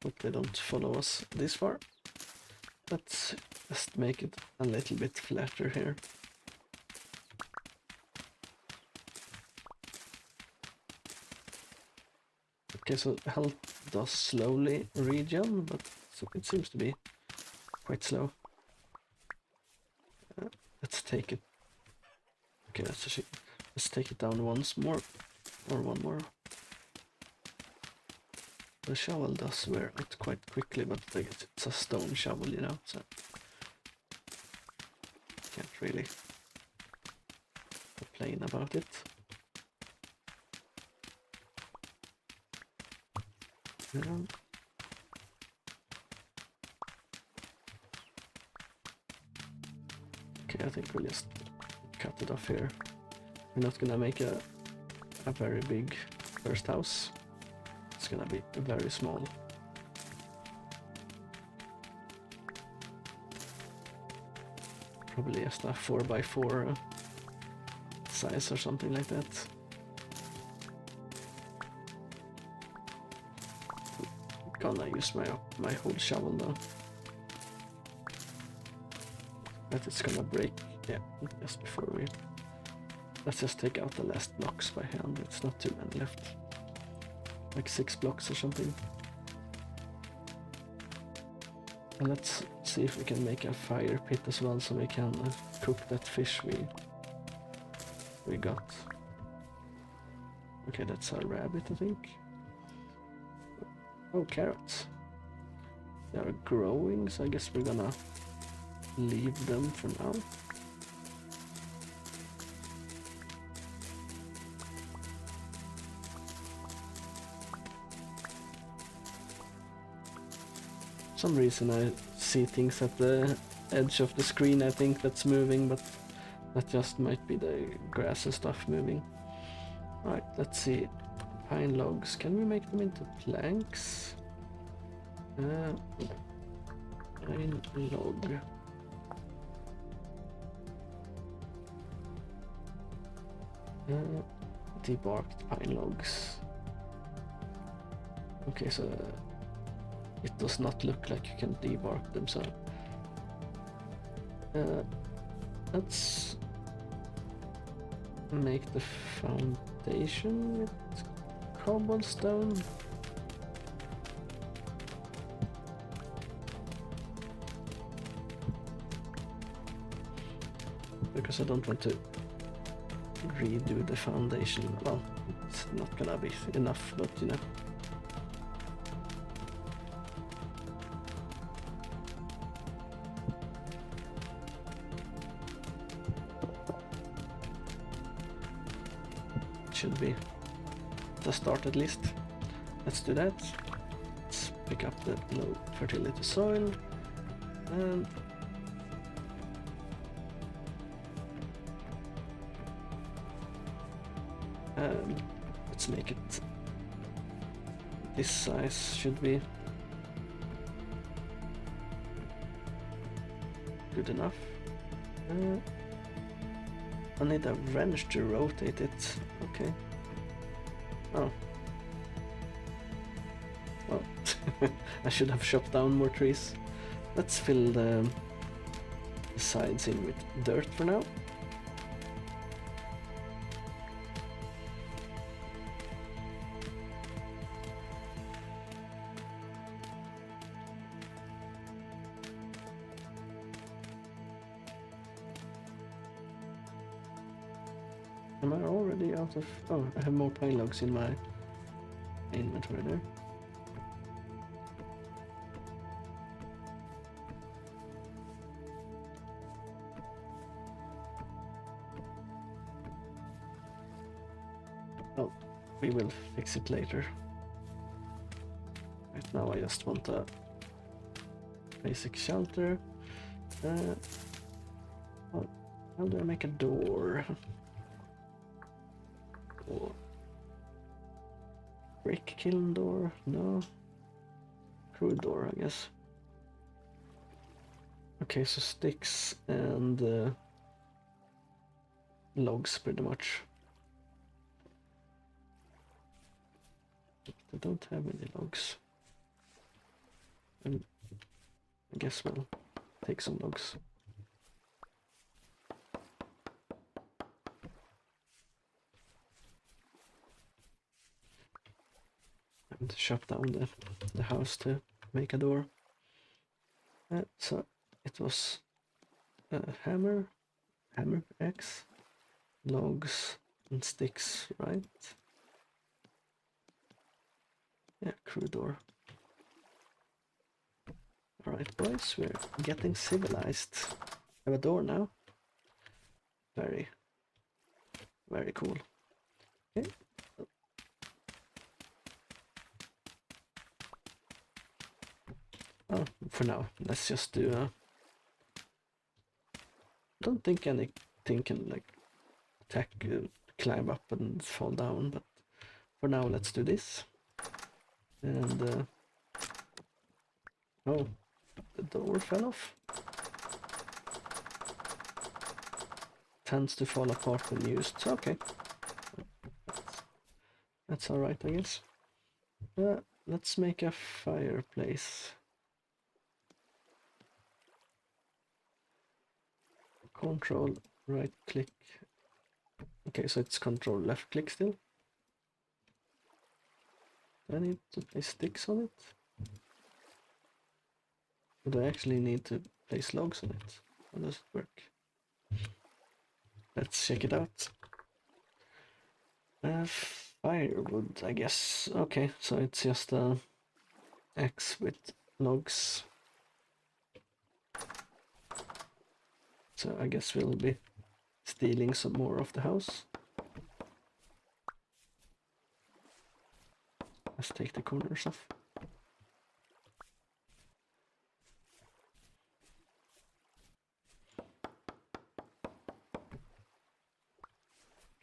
Hope they don't follow us this far. Let's just make it a little bit flatter here. Okay, so health does slowly regen, but it seems to be quite slow. Let's take it. Okay, let's take it down once more, or one more. The shovel does wear out quite quickly, but it's a stone shovel, you know, so can't really complain about it. Okay, I think we'll just cut it off here. We're not gonna make a very big first house. It's gonna be very small. Probably just a 4x4 size or something like that. Gonna use my whole shovel though. But it's gonna break, yeah, just before we... Let's just take out the last blocks by hand. It's not too many left. Like 6 blocks or something. And let's see if we can make a fire pit as well, so we can cook that fish we got. Okay, that's a rabbit, I think. Oh, carrots. They are growing, so I guess we're gonna leave them for now. For some reason I see things at the edge of the screen. I think that's moving, but that just might be the grass and stuff moving. Alright, let's see. Pine logs, can we make them into planks? Pine log. Debarked pine logs. Okay, so it does not look like you can debark them, so let's make the foundation with cobblestone. Because I don't want to redo the foundation. Well, it's not gonna be enough, but you know. Should be the start at least. Let's do that. Let's pick up the low fertility soil and let's make it this size. Should be good enough. I need a wrench to rotate it. Okay. Oh. Well, I should have chopped down more trees. Let's fill the sides in with dirt for now. Am I already out of... Oh, I have more pine logs in my inventory there. Oh, we will fix it later. Right now I just want a basic shelter. Oh, how do I make a door? Oh. Brick kiln door? No. Crude door, I guess. Okay, so sticks and logs pretty much. I don't have any logs. I guess we'll take some logs. And chop down the house to make a door. So it was hammer, axe, logs, and sticks, right? Yeah, crew door. Alright, boys, we're getting civilized. Have a door now. Very, very cool. Okay. Oh, for now, let's just do don't think anything can like attack, climb up and fall down, but for now let's do this. And oh, the door fell off. Tends to fall apart when used. Okay, that's all right, I guess. Let's make a fireplace. Control right click. Okay, so it's control left click still. Do I need to place sticks on it? Or do I actually need to place logs on it? How does it work? Let's check it out. Firewood, I guess. Okay, so it's just a axe with logs. So I guess we'll be stealing some more of the house. Let's take the corners off.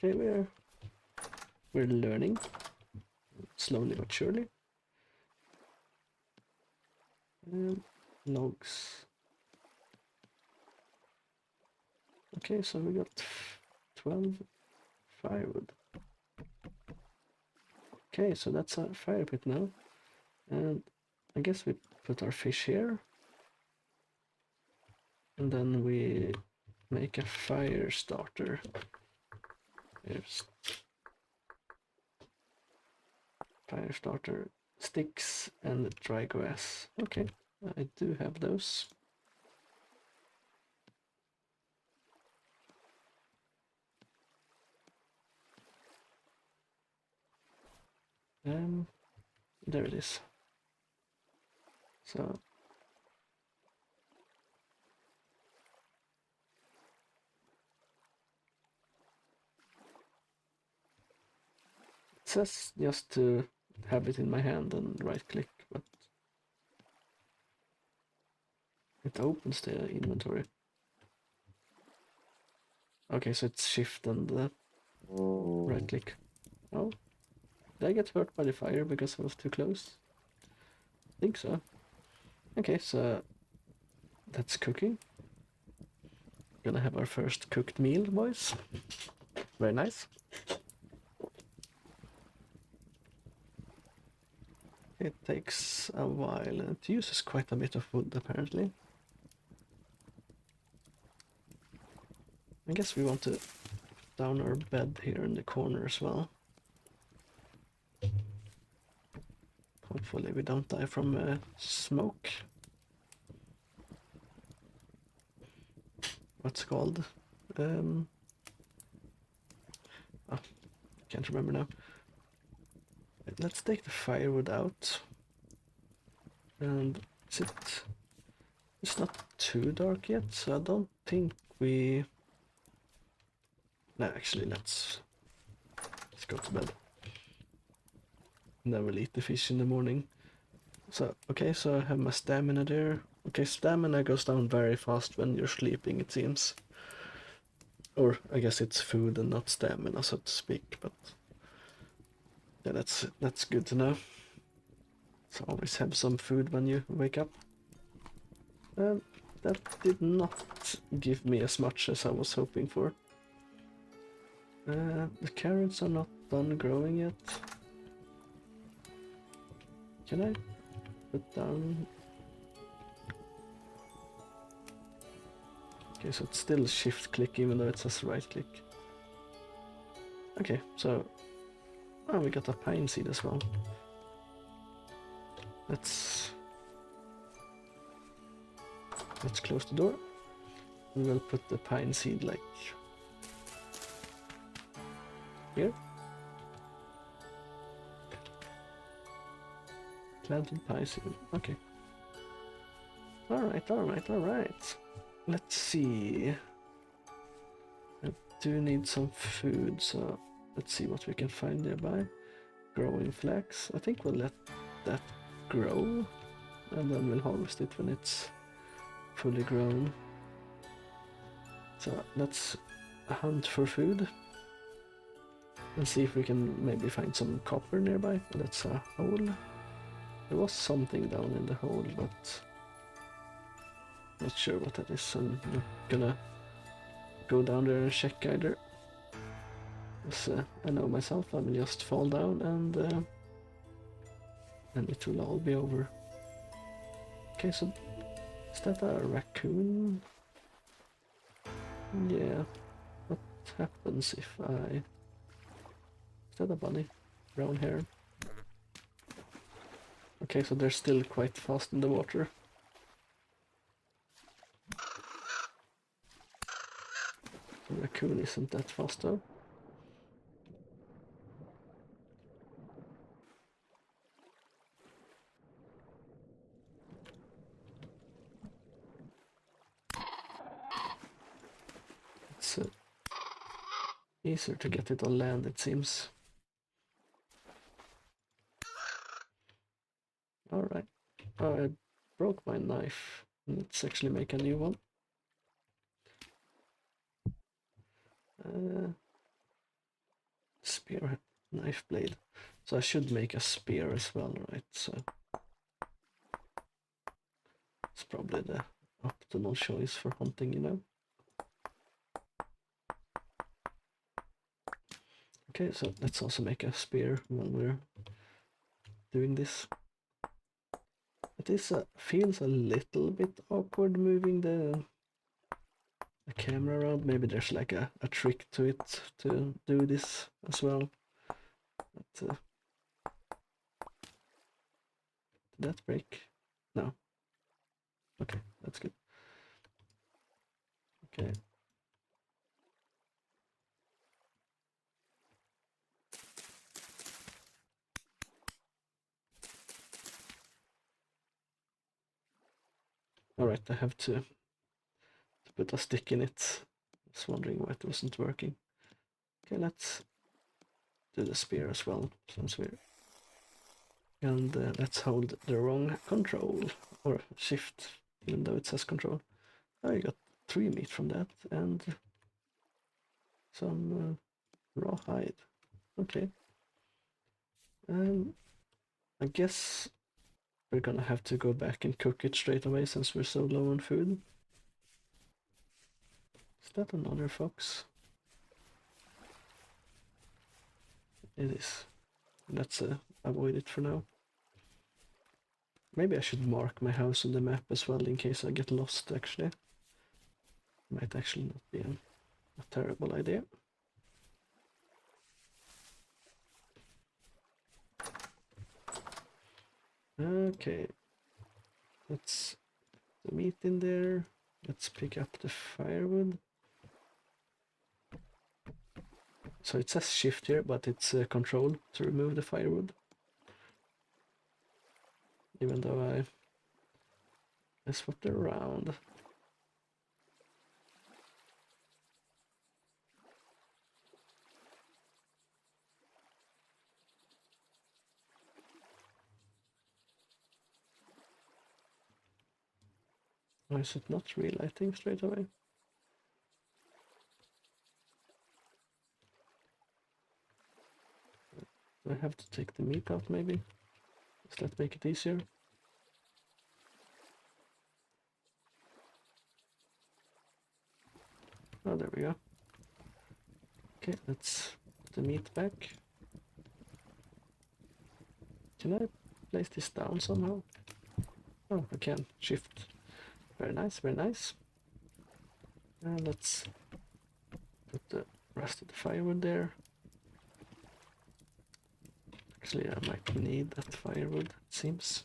Okay, we're learning slowly but surely. Logs. Okay, so we got 12 firewood. Okay, so that's a fire pit now. And I guess we put our fish here. And then we make a fire starter. Here's fire starter, sticks and dry grass. Okay, I do have those. There it is. So it says just to have it in my hand and right click, but it opens the inventory. Okay, so it's shift and right click. Oh, did I get hurt by the fire because I was too close? I think so. Okay, so that's cooking. Gonna have our first cooked meal, boys. Very nice. It takes a while and it uses quite a bit of wood apparently. I guess we want to put down our bed here in the corner as well. Hopefully we don't die from smoke. What's it called? can't remember now. Let's take the firewood out. And it's not too dark yet, so I don't think we... No, actually, let's go to bed. And then we'll eat the fish in the morning. So, okay, so I have my stamina there. Okay, stamina goes down very fast when you're sleeping, it seems. Or, I guess it's food and not stamina, so to speak, but... Yeah, that's good to know. So always have some food when you wake up. That did not give me as much as I was hoping for. The carrots are not done growing yet. Can I put down... Okay, so it's still shift click even though it says right click. Okay, so... Oh, we got a pine seed as well. Let's close the door. And we'll put the pine seed like... here. Planted pine seed, okay. Alright. Let's see. I do need some food, so let's see what we can find nearby. Growing flax. I think we'll let that grow, and then we'll harvest it when it's fully grown. So let's hunt for food and see if we can maybe find some copper nearby. That's a hole. There was something down in the hole, but not sure what that is. I'm not gonna go down there and check either. Because I know myself, I will just fall down and it will all be over. Okay, so is that a raccoon? Yeah. What happens if I... Is that a bunny? Brown hair. Okay, so they're still quite fast in the water. The raccoon isn't that fast though. It's easier to get it on land, it seems. Alright. Oh, I broke my knife. Let's actually make a new one. Spear, knife blade. So I should make a spear as well, right? So it's probably the optimal choice for hunting, you know. Okay, so let's also make a spear when we're doing this. It is feels a little bit awkward moving the camera around. Maybe there's like a trick to it to do this as well. But, did that break? No. Okay, that's good. Okay. Alright, I have to put a stick in it. I was wondering why it wasn't working. Okay, let's do the spear as well. Sounds weird. And let's hold the wrong control, or shift, even though it says control. I got 3 meat from that, and some raw hide. Okay. I guess we're gonna have to go back and cook it straight away since we're so low on food. Is that another fox? It is. Let's avoid it for now. Maybe I should mark my house on the map as well in case I get lost, actually. Might actually not be a terrible idea. Okay. Let's put the meat in there. Let's pick up the firewood. So it says shift here, but it's control to remove the firewood. Even though I swapped it around. Or is it not relighting straight away? I have to take the meat out maybe. Does that make it easier? Oh, there we go. Okay, let's put the meat back. Can I place this down somehow? Oh, I can. Shift. Very nice, very nice. And let's put the rest of the firewood there. Actually, I might need that firewood, it seems.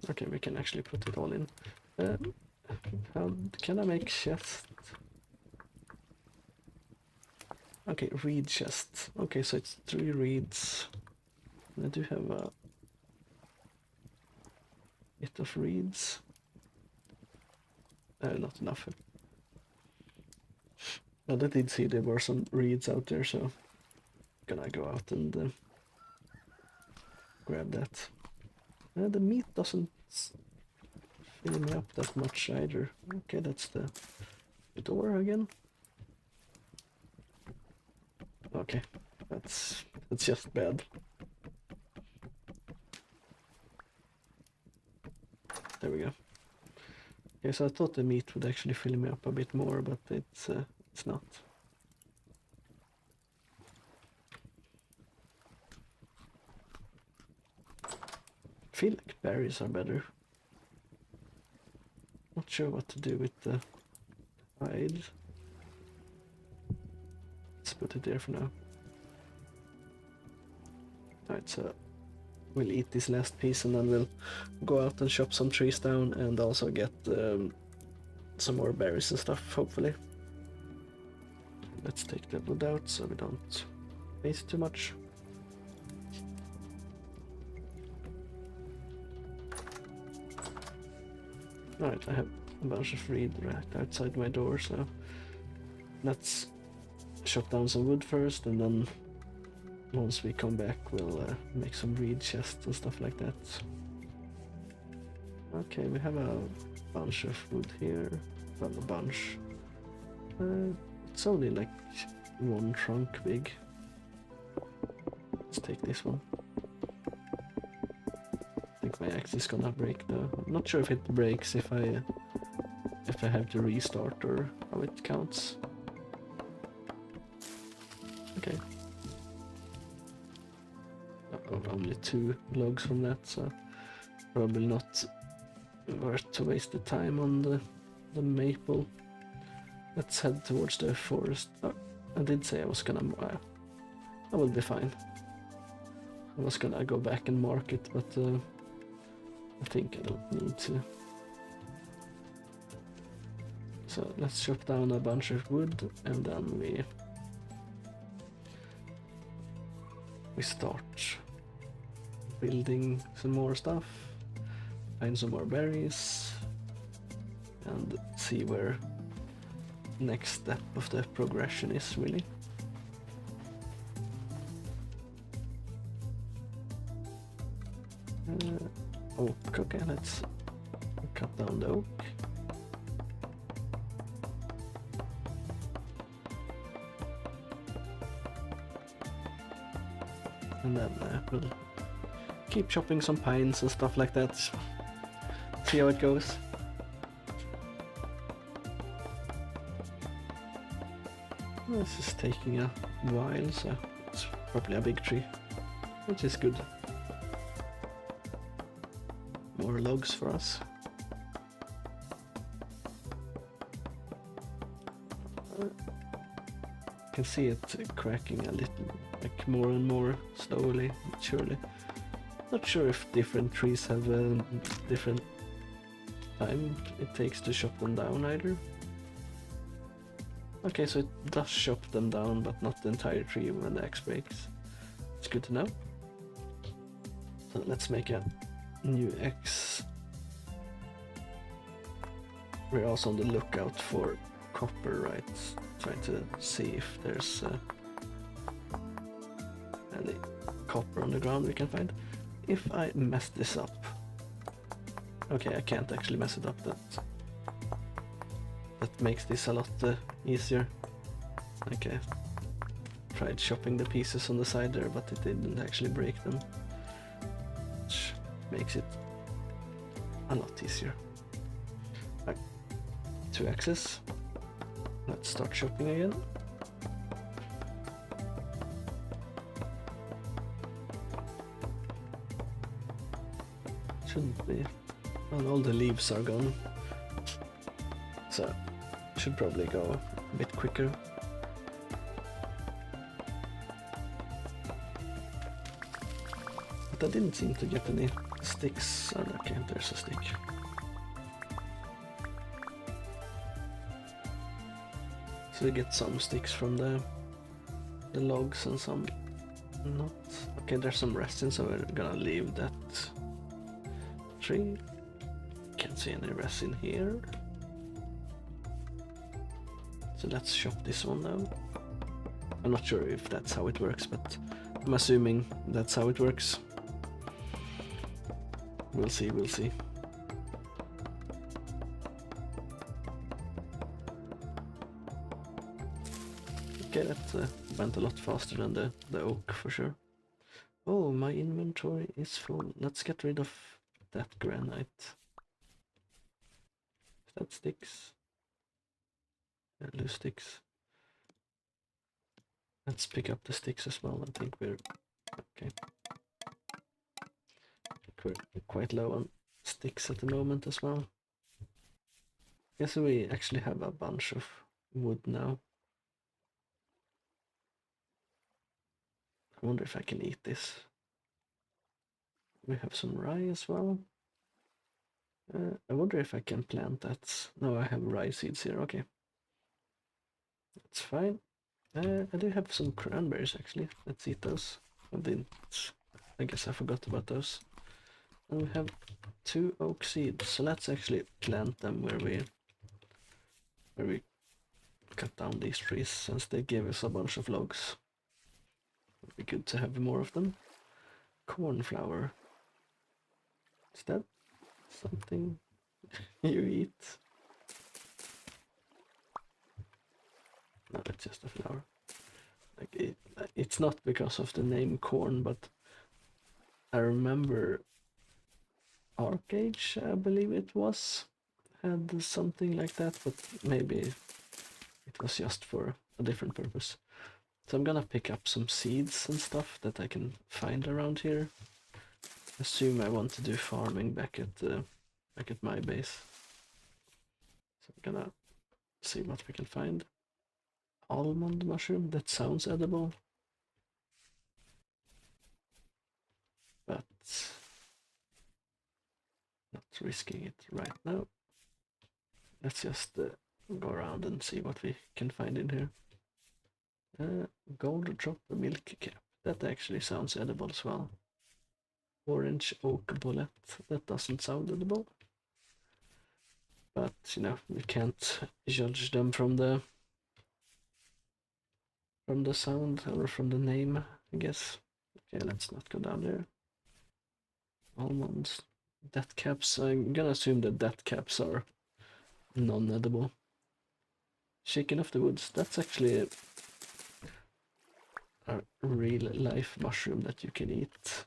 Okay, we can actually put it all in. How can I make chest? Okay, reed chest. Okay, so it's 3 reeds. I do have a bit of reeds. Not enough. But I did see there were some reeds out there, so I'm gonna go out and grab that. The meat doesn't fill me up that much either. Okay, that's the door again. Okay, that's just bad. There we go. Okay, so I thought the meat would actually fill me up a bit more, but it's not. I feel like berries are better. Not sure what to do with the hide. Let's put it there for now. Alright, so we'll eat this last piece and then we'll go out and chop some trees down and also get some more berries and stuff, hopefully. Let's take the wood out so we don't waste too much. Alright, I have a bunch of reed right outside my door, so let's chop down some wood first, and then once we come back we'll make some reed chests and stuff like that. Okay, we have a bunch of wood here. Well, a bunch. It's only like 1 trunk big. Let's take this one. I think my axe is gonna break though. I'm not sure if it breaks if I have to restart or how it counts. Okay. Oh, only 2 logs from that, so probably not worth to waste the time on the maple. Let's head towards the forest. Oh, I did say I was gonna... I will be fine. I was gonna go back and mark it, but I think I don't need to. So let's chop down a bunch of wood and then we start building some more stuff, find some more berries, and see where next step of the progression is really. Oak, okay, let's cut down the oak. And then we'll keep chopping some pines and stuff like that. See how it goes. This is taking a while, so it's probably a big tree, which is good. More logs for us. I can see it cracking a little, like more and more slowly, surely. Not sure if different trees have different time it takes to chop them down either. Okay, so it does chop them down, but not the entire tree when the axe breaks. It's good to know. So let's make a new axe. We're also on the lookout for copper, right? Trying to see if there's any copper on the ground we can find. If I mess this up... Okay, I can't actually mess it up. That makes this a lot easier. Okay. Tried chopping the pieces on the side there, but it didn't actually break them. Which makes it a lot easier. Right. 2 axes. Let's start chopping again. Shouldn't be. Well, all the leaves are gone. So, should probably go a bit quicker. But I didn't seem to get any sticks. Oh, okay, there's a stick. So we get some sticks from the logs and some not. Okay, there's some resin, so we're gonna leave that tree. Can't see any resin here. So let's chop this one now. I'm not sure if that's how it works, but I'm assuming that's how it works. We'll see, we'll see. Okay, that went a lot faster than the oak for sure. Oh, my inventory is full. Let's get rid of that granite. That sticks. Loose sticks. Let's pick up the sticks as well. I think we're okay. We're quite low on sticks at the moment as well. Yes, we actually have a bunch of wood now. I wonder if I can eat this. We have some rye as well. I wonder if I can plant that. No, I have rye seeds here. Okay. That's fine. I do have some cranberries actually. Let's eat those. I guess I forgot about those. And we have 2 oak seeds, so let's actually plant them where we cut down these trees, since they gave us a bunch of logs. It'd be good to have more of them. Cornflower. Is that something you eat? No, it's just a flower. Like it's not because of the name corn, but I remember Arcage, I believe it was, had something like that, but maybe it was just for a different purpose. So I'm gonna pick up some seeds and stuff that I can find around here. Assume I want to do farming back at my base. So I'm gonna see what we can find. Almond mushroom, that sounds edible. But not risking it right now. Let's just go around and see what we can find in here. Gold drop milk cap. That actually sounds edible as well. Orange oak bullet. That doesn't sound edible. But, you know, we can't judge them from the sound or from the name, I guess. Okay, let's not go down there. Almonds. Death caps. I'm gonna assume that death caps are non-edible. Chicken of the woods. That's actually a real life mushroom that you can eat.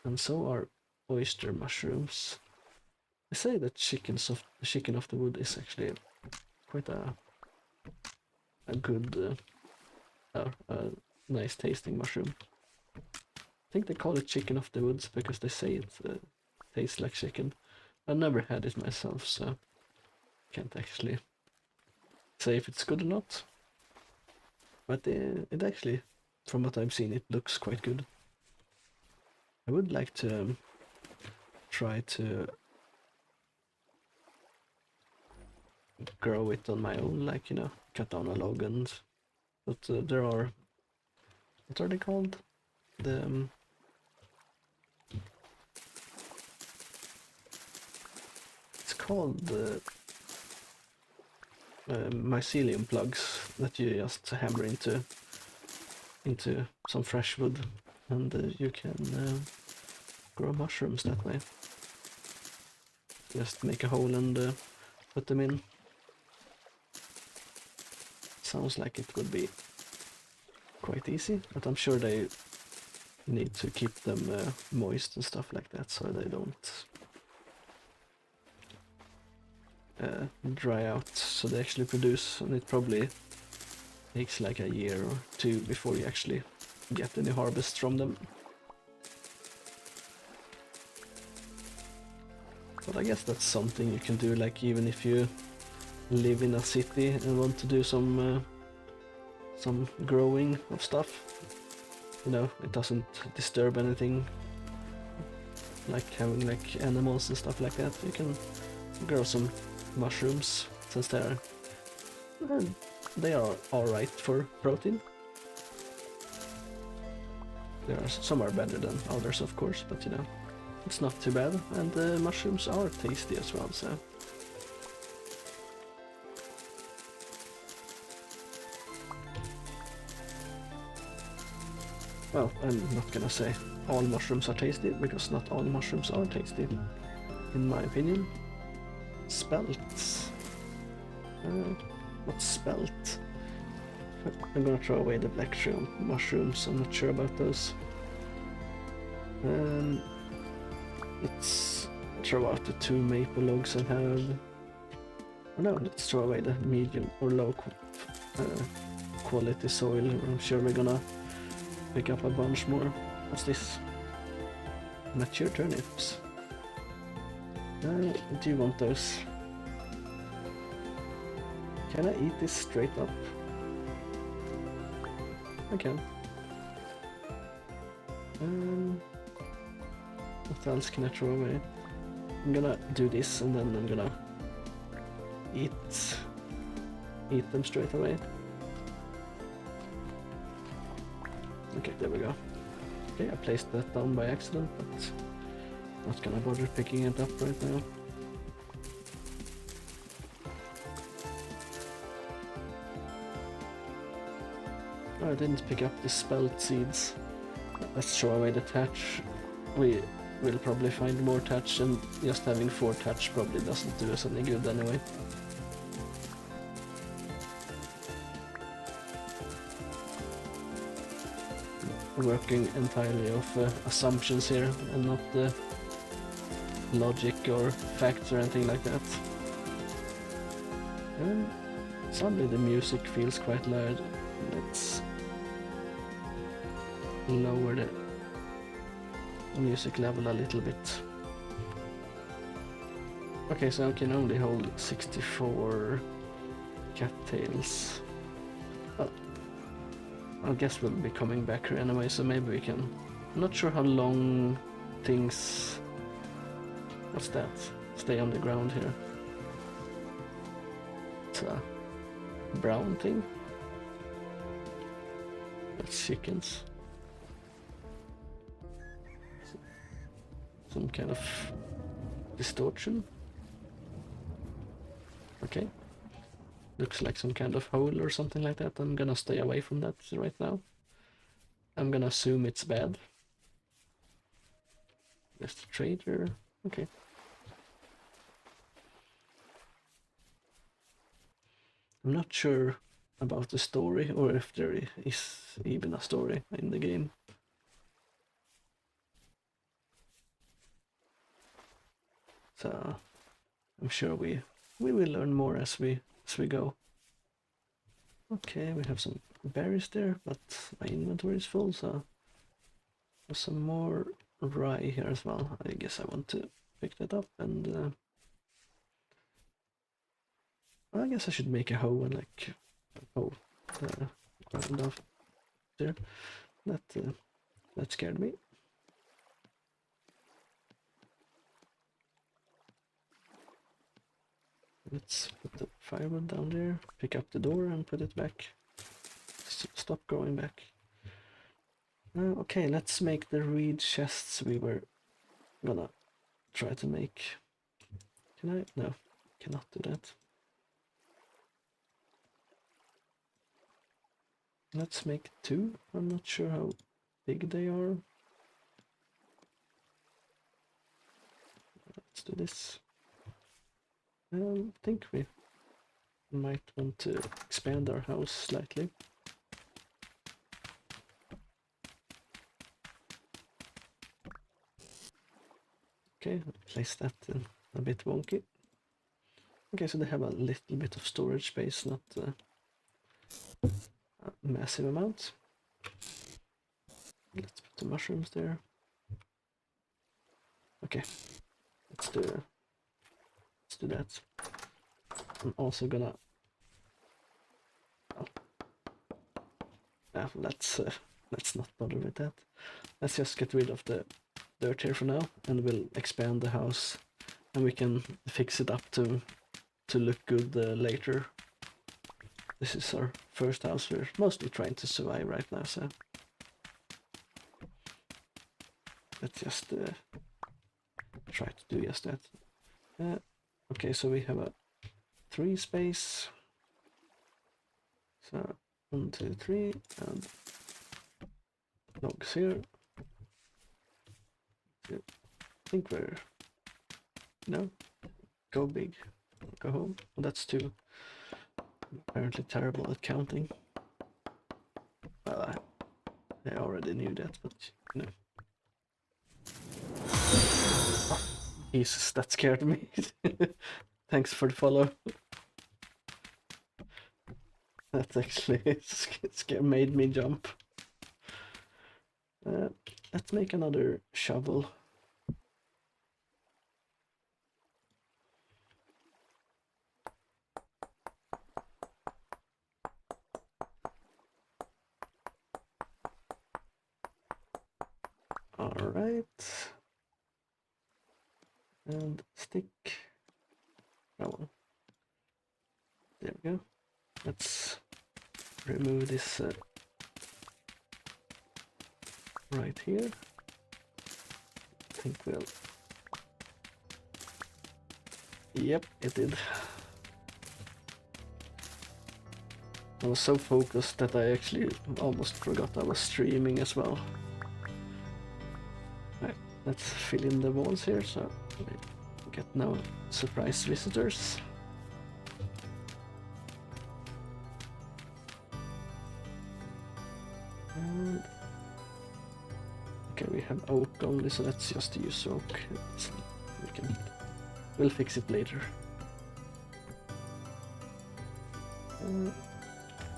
And so are oyster mushrooms. They say that chicken of the wood is actually quite a good, nice tasting mushroom. I think they call it chicken of the woods because they say it tastes like chicken. I've never had it myself, so can't actually say if it's good or not. But it actually, from what I've seen, it looks quite good. I would like to try to grow it on my own, like, you know, cut down a log and... But there are... What are they called? The... it's called mycelium plugs that you just hammer into some fresh wood, and you can grow mushrooms that way. Just make a hole and put them in. Sounds like it would be quite easy, but I'm sure they need to keep them moist and stuff like that, so they don't dry out, so they actually produce, and it probably takes like a year or two before you actually get any harvest from them. But I guess that's something you can do, like even if you live in a city and want to do some growing of stuff. You know, it doesn't disturb anything, like having like animals and stuff like that. You can grow some mushrooms, since they are alright for protein. Some are better than others, of course, but you know, it's not too bad, and mushrooms are tasty as well, so... Well, I'm not gonna say all mushrooms are tasty, because not all mushrooms are tasty, in my opinion. Spelts. What's spelt? I'm gonna throw away the black mushrooms, I'm not sure about those. Let's throw out the 2 maple logs I have. Oh no, let's throw away the medium or low quality soil. I'm sure we're gonna pick up a bunch more. What's this? Mature turnips. Do you want those? Can I eat this straight up? I can. What else can I throw away? I'm gonna do this and then I'm gonna eat them straight away. Okay, there we go. Okay, I placed that down by accident, but not gonna bother picking it up right now. Oh, I didn't pick up the spelt seeds. Let's throw away the thatch. We will probably find more thatch, and just having 4 thatch probably doesn't do us any good anyway. Working entirely off assumptions here and not the logic or facts or anything like that. And suddenly the music feels quite loud. Let's lower the music level a little bit. Okay, so I can only hold 64 cattails. I guess we'll be coming back here anyway, so maybe we can... I'm not sure how long things... What's that? Stay on the ground here. It's a brown thing. That's chickens. Some kind of distortion. Okay. Looks like some kind of hole or something like that. I'm gonna stay away from that right now. I'm gonna assume it's bad. There's the trader. Okay. I'm not sure about the story, or if there is even a story in the game. So I'm sure we will learn more as we go. Okay, we have some berries there, but my inventory is full, so there's some more rye here as well. I guess I want to pick that up, and I guess I should make a hoe and like ground off there. That scared me. Let's put the firewood down there, pick up the door and put it back. Stop going back. Okay, let's make the reed chests we were gonna try to make. Can I? No, cannot do that. Let's make 2. I'm not sure how big they are. Let's do this. I think we might want to expand our house slightly. Okay, place that in a bit wonky. Okay, so they have a little bit of storage space, not a massive amount. Let's put the mushrooms there. Okay, let's do that. I'm also gonna. Let's not bother with that. Let's just get rid of the dirt here for now, and we'll expand the house, and we can fix it up to look good later. This is our first house. We're mostly trying to survive right now, so let's just try to do just that. Okay, so we have a 3 space. So 1, 2, 3, and logs here. I think we're go big, go home. Well, that's 2. I'm apparently terrible at counting. Well, I already knew that, but you know. Oh, Jesus, that scared me. Thanks for the follow. That actually made me jump. Let's make another shovel. All right. And stick. That one. There we go. Let's remove this right here. I think we'll. Yep, it did. I was so focused that I actually almost forgot I was streaming as well. Right, let's fill in the walls here so we get no surprise visitors. And okay, we have oak only, so let's just use oak. We'll fix it later.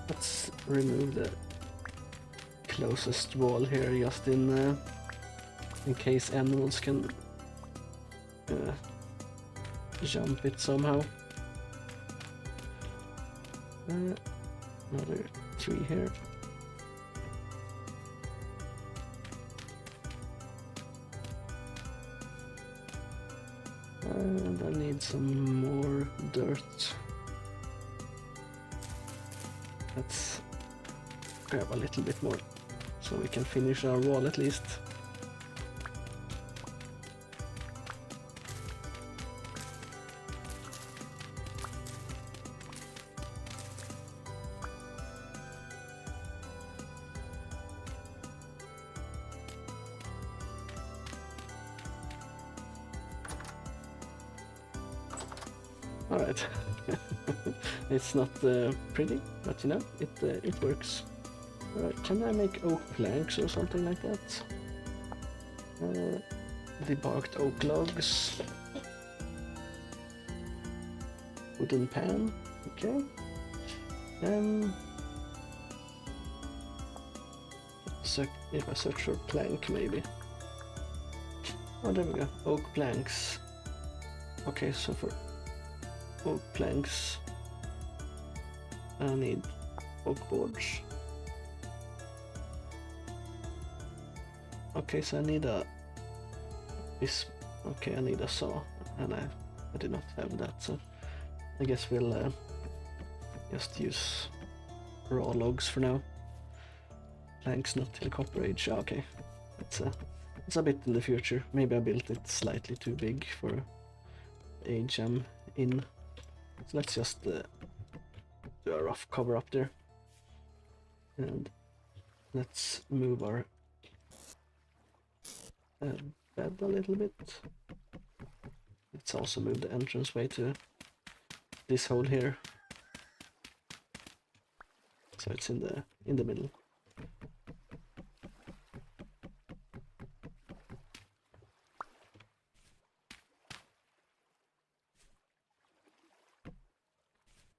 Let's remove the closest wall here, just in case animals can jump it somehow. Another tree here. And I need some more dirt. Let's grab a little bit more so we can finish our wall at least. Alright. It's not pretty, but you know, it works. Can I make oak planks or something like that? Debarked oak logs. Wooden pan, okay. If I search for plank, maybe. Oh, there we go. Oak planks. Okay, so for oak planks I need oak boards. Okay, so I need I need a saw, and I do not have that, so I guess we'll just use raw logs for now. Planks not till Copper Age. Okay, it's a bit in the future. Maybe I built it slightly too big for age I'm in. So let's just do a rough cover up there, and let's move our bed a little bit. Let's also move the entranceway to this hole here, so it's in the middle.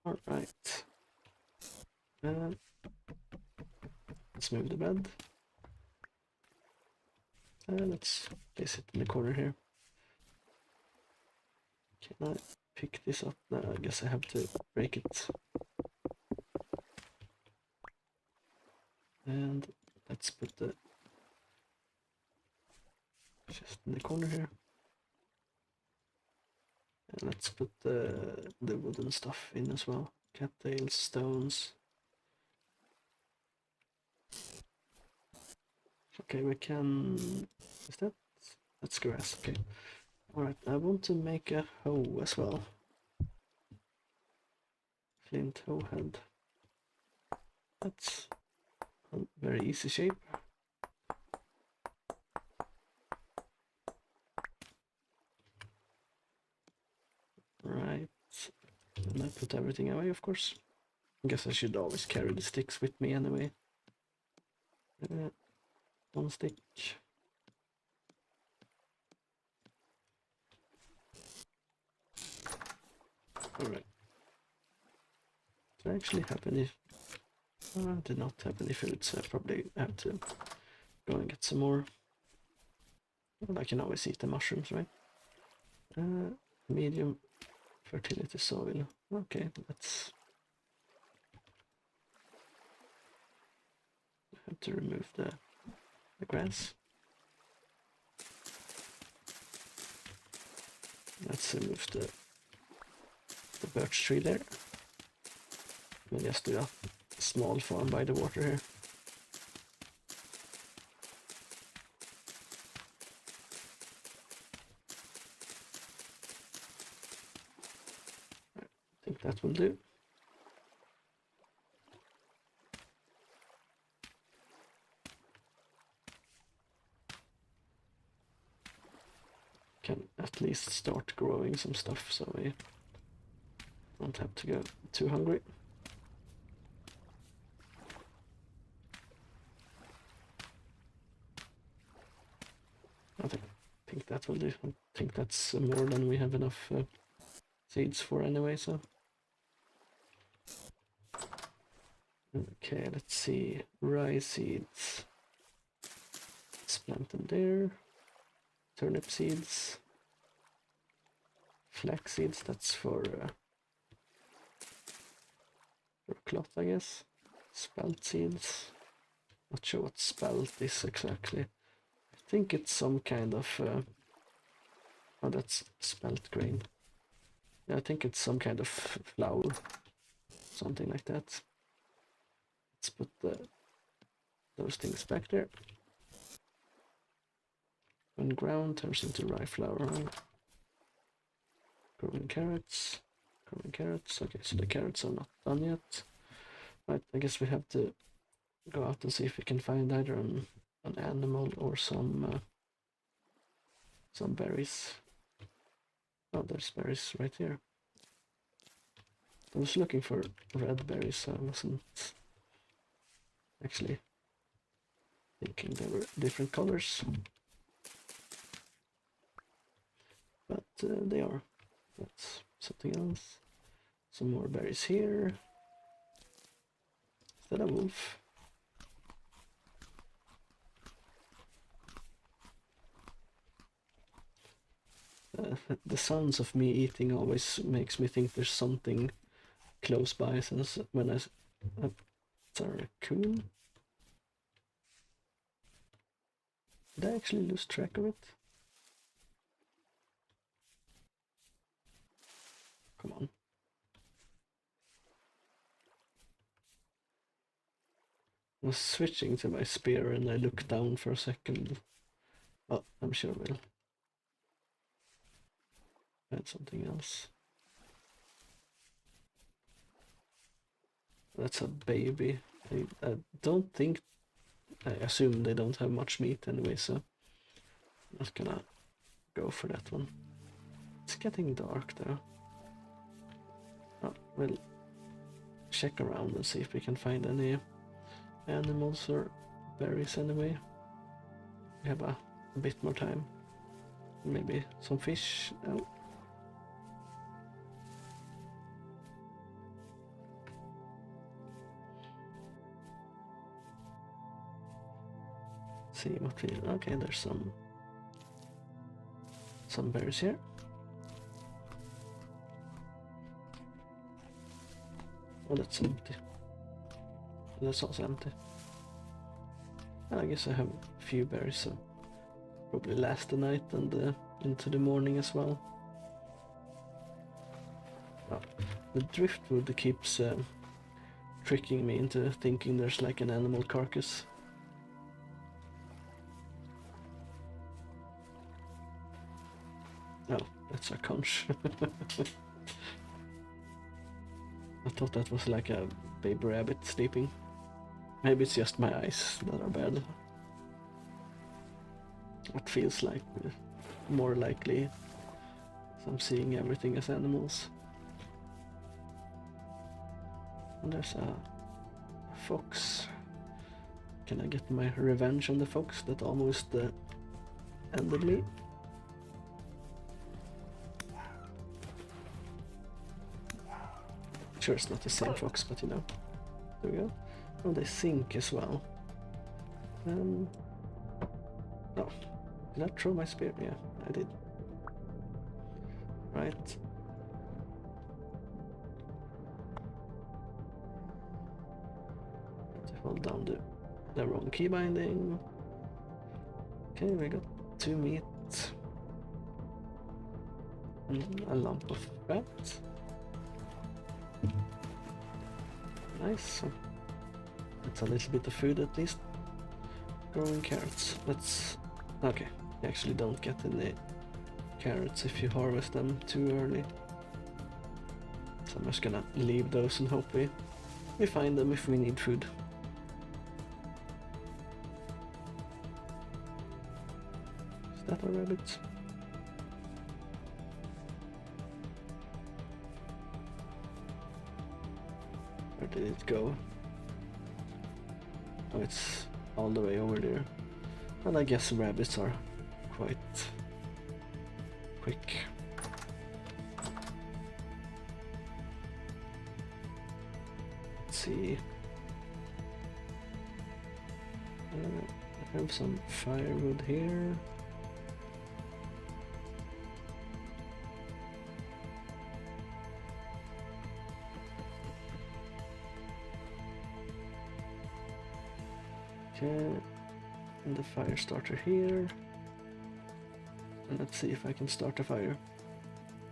All right. Let's move the bed. Let's place it in the corner here. Can I pick this up? No, I guess I have to break it. And let's put the chest in the corner here. And let's put the wooden stuff in as well. Cattails, stones. Okay, we can... Is that? That's grass, okay. Alright, I want to make a hoe as well. Flint hoe head. That's a very easy shape. Right, and I put everything away, of course. I guess I should always carry the sticks with me anyway. One stick. Alright. Did I actually have any... I did not have any food, so I probably have to go and get some more. Well, I can always eat the mushrooms, right? Medium fertility soil. Okay, let's... I have to remove the grass. Let's remove the birch tree there. We'll just do a small farm by the water here. I think that will do. Can at least start growing some stuff so we don't have to go too hungry. I think that will do. I think that's more than we have enough seeds for anyway, so. Okay, let's see. Rye seeds. Let's plant them there. Turnip seeds. Flax seeds, that's for cloth, I guess. Spelt seeds. Not sure what spelt is exactly. I think it's some kind of... oh, that's spelt grain. Yeah, I think it's some kind of flour. Something like that. Let's put those things back there. When ground turns into rye flour. Growing carrots. Growing carrots. Okay, so the carrots are not done yet. Right, I guess we have to go out and see if we can find either an animal or some berries. Oh, there's berries right here. I was looking for red berries, so I wasn't actually thinking they were different colors. But they are. That's something else. Some more berries here. Is that a wolf? The sounds of me eating always makes me think there's something close by, since when it's a raccoon. Did I actually lose track of it? Come on. was switching to my spear and I looked down for a second. Oh, I'm sure we'll find something else. That's a baby. I don't think... I assume they don't have much meat anyway, so I'm not gonna go for that one. It's getting dark though. Oh, we'll check around and see if we can find any animals or berries anyway. We have a bit more time. Maybe some fish. Oh. See what we... Okay, there's some berries here. Oh, that's empty. That's also empty. I guess I have a few berries, so probably last the night and into the morning as well. Oh, the driftwood keeps tricking me into thinking there's like an animal carcass. Oh, that's a conch. I thought that was like a baby rabbit sleeping. Maybe it's just my eyes that are bad. It feels like more likely I'm seeing everything as animals. And there's a fox. Can I get my revenge on the fox that almost ended me? Sure, it's not the same fox, but you know. There we go. Oh, they sink as well. Oh, did I throw my spear? Yeah, I did. Right. Have to hold down the wrong key binding. Okay, we got 2 meat. And a lump of fat. Nice. That's a little bit of food at least. Growing carrots. Let's... Okay, you actually don't get any carrots if you harvest them too early. So I'm just gonna leave those and hope we find them if we need food. Is that a rabbit? Where did it go? Oh, it's all the way over there. And I guess rabbits are quite quick. Let's see. I have some firewood here. Okay, and the fire starter here. And let's see if I can start a fire.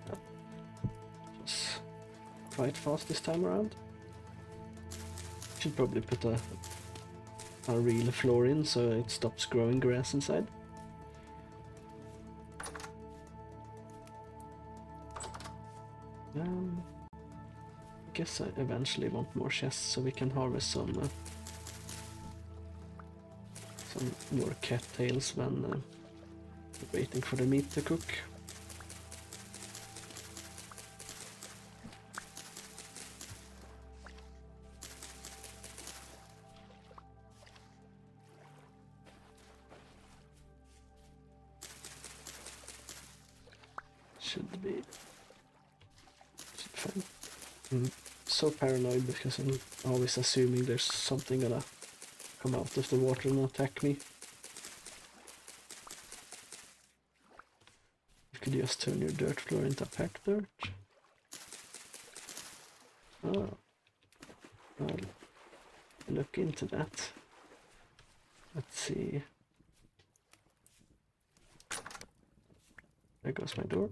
Oh, it was quite fast this time around. Should probably put a real floor in so it stops growing grass inside. I guess I eventually want more chests so we can harvest some more cattails when waiting for the meat to cook. Should be fine. I'm so paranoid because I'm always assuming there's something gonna come out of the water and attack me. You could just turn your dirt floor into packed dirt. Oh, I'll look into that. Let's see. There goes my door.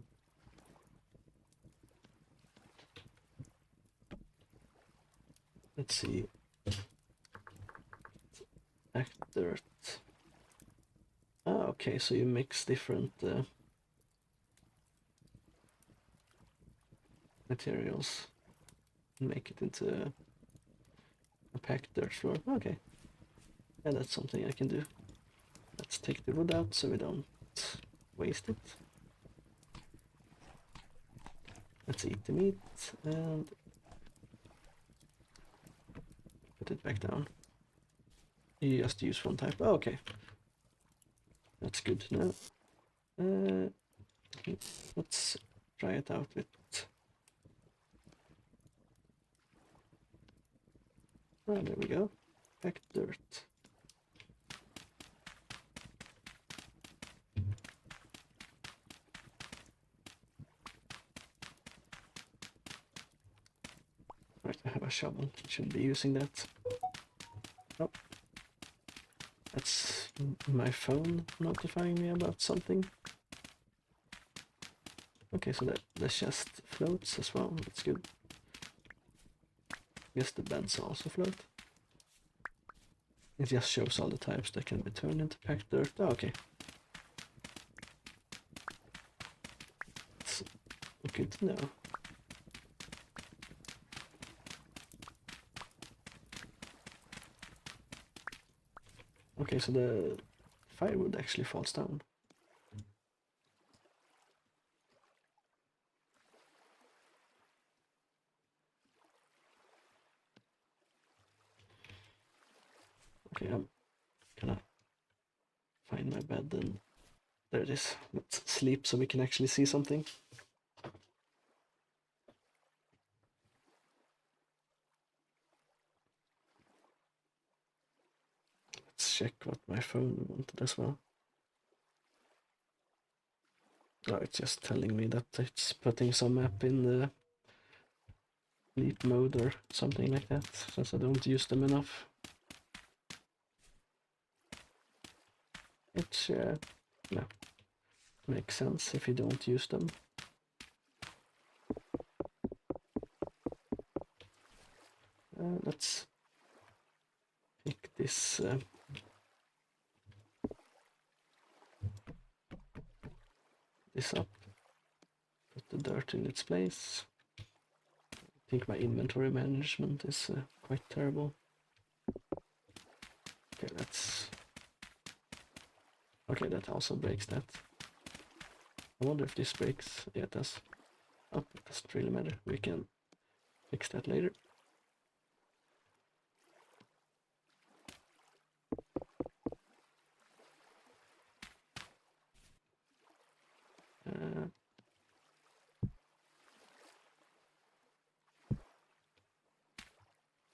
Let's see. dirt. Ah, okay, so you mix different materials and make it into a packed dirt floor. Okay, yeah, that's something I can do. Let's take the wood out so we don't waste it. Let's eat the meat and put it back down. You just use one type. Oh, okay. That's good to know. Let's try it out with... Oh, there we go. Packed dirt. Right, I have a shovel. Should be using that. Oh. That's my phone notifying me about something. Okay, so the chest floats as well. That's good. Guess the beds also float. It just shows all the types that can be turned into packed dirt. Oh, okay. It's good to know. Okay, so the firewood actually falls down. Okay, I'm gonna find my bed and there it is. Let's sleep so we can actually see something. Let's check what my phone wanted as well. Oh, it's just telling me that it's putting some app in the sleep mode or something like that, since I don't use them enough. It's, no, makes sense if you don't use them. Let's pick this this up, put the dirt in its place. I think my inventory management is quite terrible. Okay, okay, that also breaks that. I wonder if this breaks. Yeah, it does. Oh, it doesn't really matter. We can fix that later.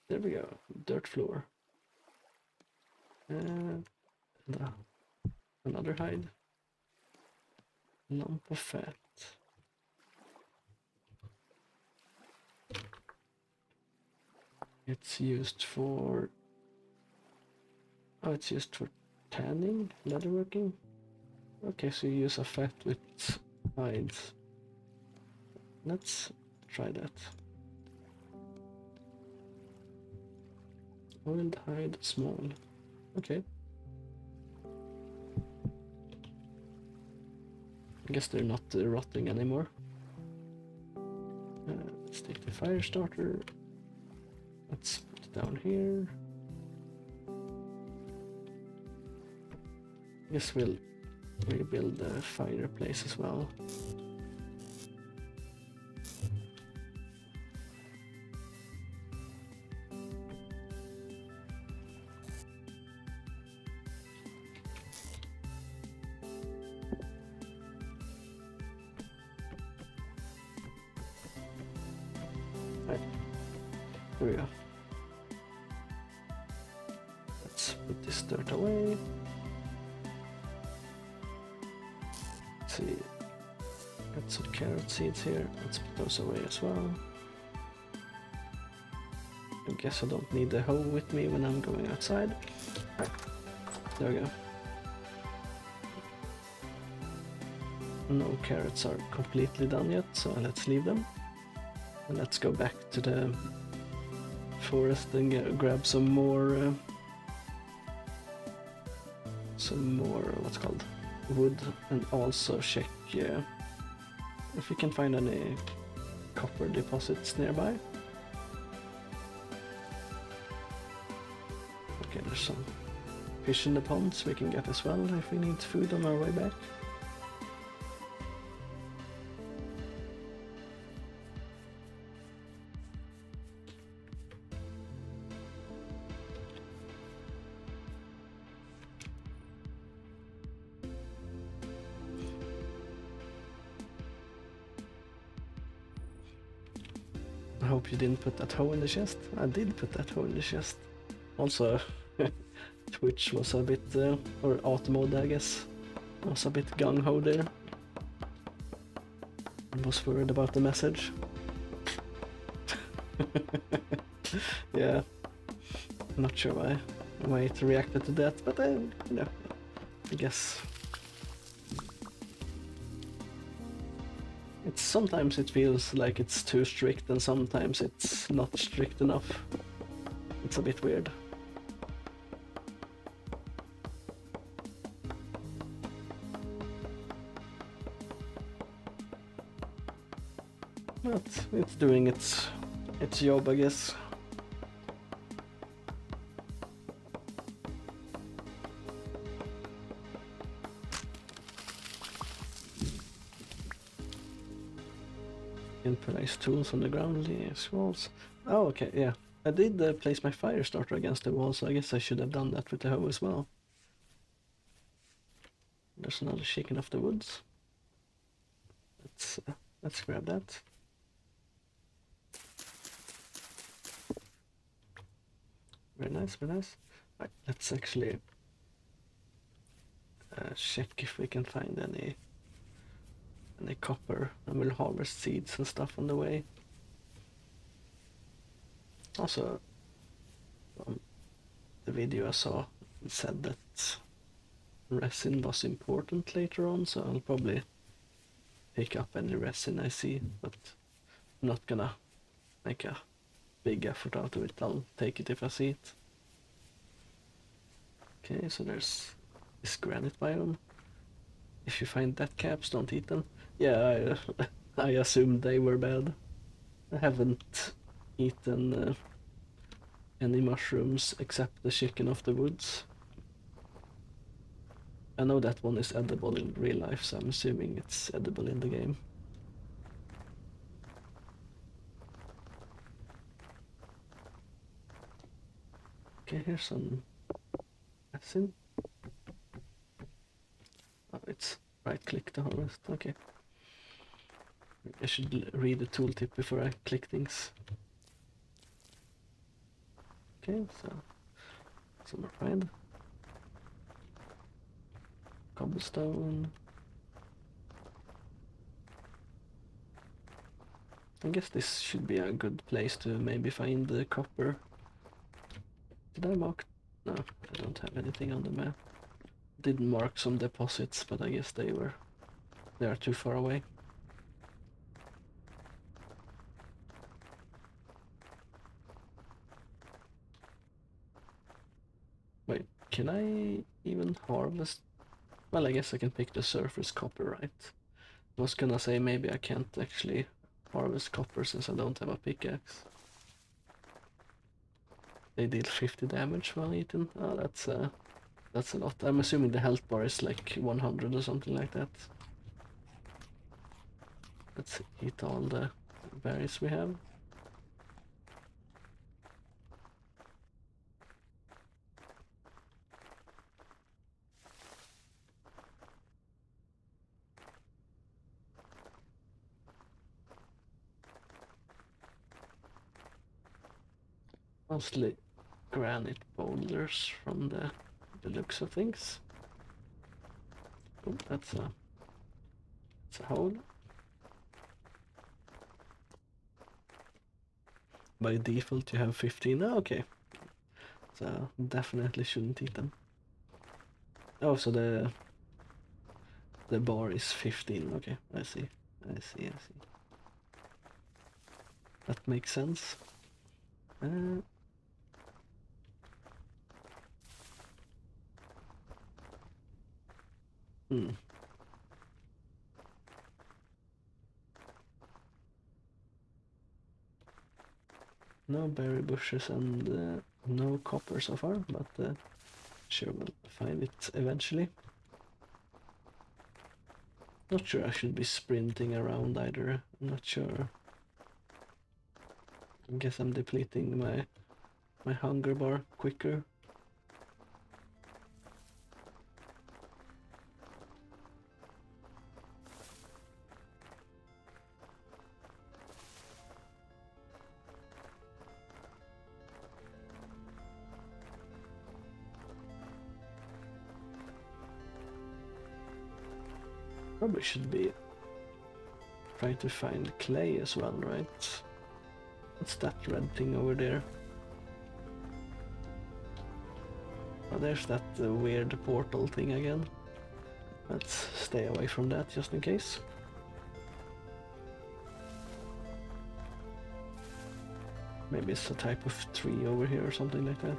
There we go, dirt floor. And another hide. Lump of fat. It's used for... Oh, it's used for tanning, leatherworking. Okay, so you use a fat with hides. Let's try that. Oiled hide, small. Okay. I guess they're not rotting anymore. Let's take the fire starter. Let's put it down here. I guess we'll rebuild the fireplace as well. Right, there we go. Let's put this dirt away. Let's see, got some carrot seeds here. Let's put those away as well. I guess I don't need the hoe with me when I'm going outside. Right, there we go. No carrots are completely done yet, so let's leave them. And let's go back to the forest and grab some more some more, what's called, wood, and also check if we can find any copper deposits nearby. Okay, there's some fish in the ponds we can get as well if we need food on our way back. I hope you didn't put that hoe in the chest. I did put that hoe in the chest. Also, Twitch was a bit, or auto mode I guess, was a bit gung-ho there. I was worried about the message. Yeah, not sure why it reacted to that, but you know, I guess sometimes it feels like it's too strict and sometimes it's not strict enough. It's a bit weird. But it's doing its job, I guess. Can place tools on the ground, yes, walls. Oh, okay, yeah. I did place my fire starter against the wall, so I guess I should have done that with the hoe as well. There's another chicken of the woods. Let's grab that. Very nice, very nice. Right, let's actually check if we can find any copper, and we'll harvest seeds and stuff on the way. Also, the video I saw, it said that resin was important later on, so I'll probably pick up any resin I see, but I'm not gonna make a big effort out of it. I'll take it if I see it. Okay, so there's this granite biome. If you find dead caps, don't eat them. Yeah, I assumed they were bad. I haven't eaten any mushrooms except the chicken of the woods. I know that one is edible in real life, so I'm assuming it's edible in the game. Okay, here's some resin. Oh, it's right click to harvest, okay. I should read the tooltip before I click things. Okay, so some more pine. Cobblestone. I guess this should be a good place to maybe find the copper. Did I mark? No, I don't have anything on the map. Did mark some deposits, but I guess they are too far away. Wait, can I even harvest? Well, I guess I can pick the surface copper, right? I was gonna say maybe I can't actually harvest copper since I don't have a pickaxe. They deal 50 damage while eaten. Oh, that's a lot. I'm assuming the health bar is like 100 or something like that. Let's eat all the berries we have. Mostly granite boulders from the looks of things. Oh, that's a hole. By default you have 15. Oh, okay. So definitely shouldn't eat them. Oh, so the bar is 15. Okay, I see. That makes sense. Hmm. No berry bushes and no copper so far, but sure we'll find it eventually. Not sure I should be sprinting around either. I'm not sure. I guess I'm depleting my hunger bar quicker. Probably should be trying to find clay as well, right? What's that red thing over there? Oh, there's that weird portal thing again. Let's stay away from that just in case. Maybe it's a type of tree over here or something like that.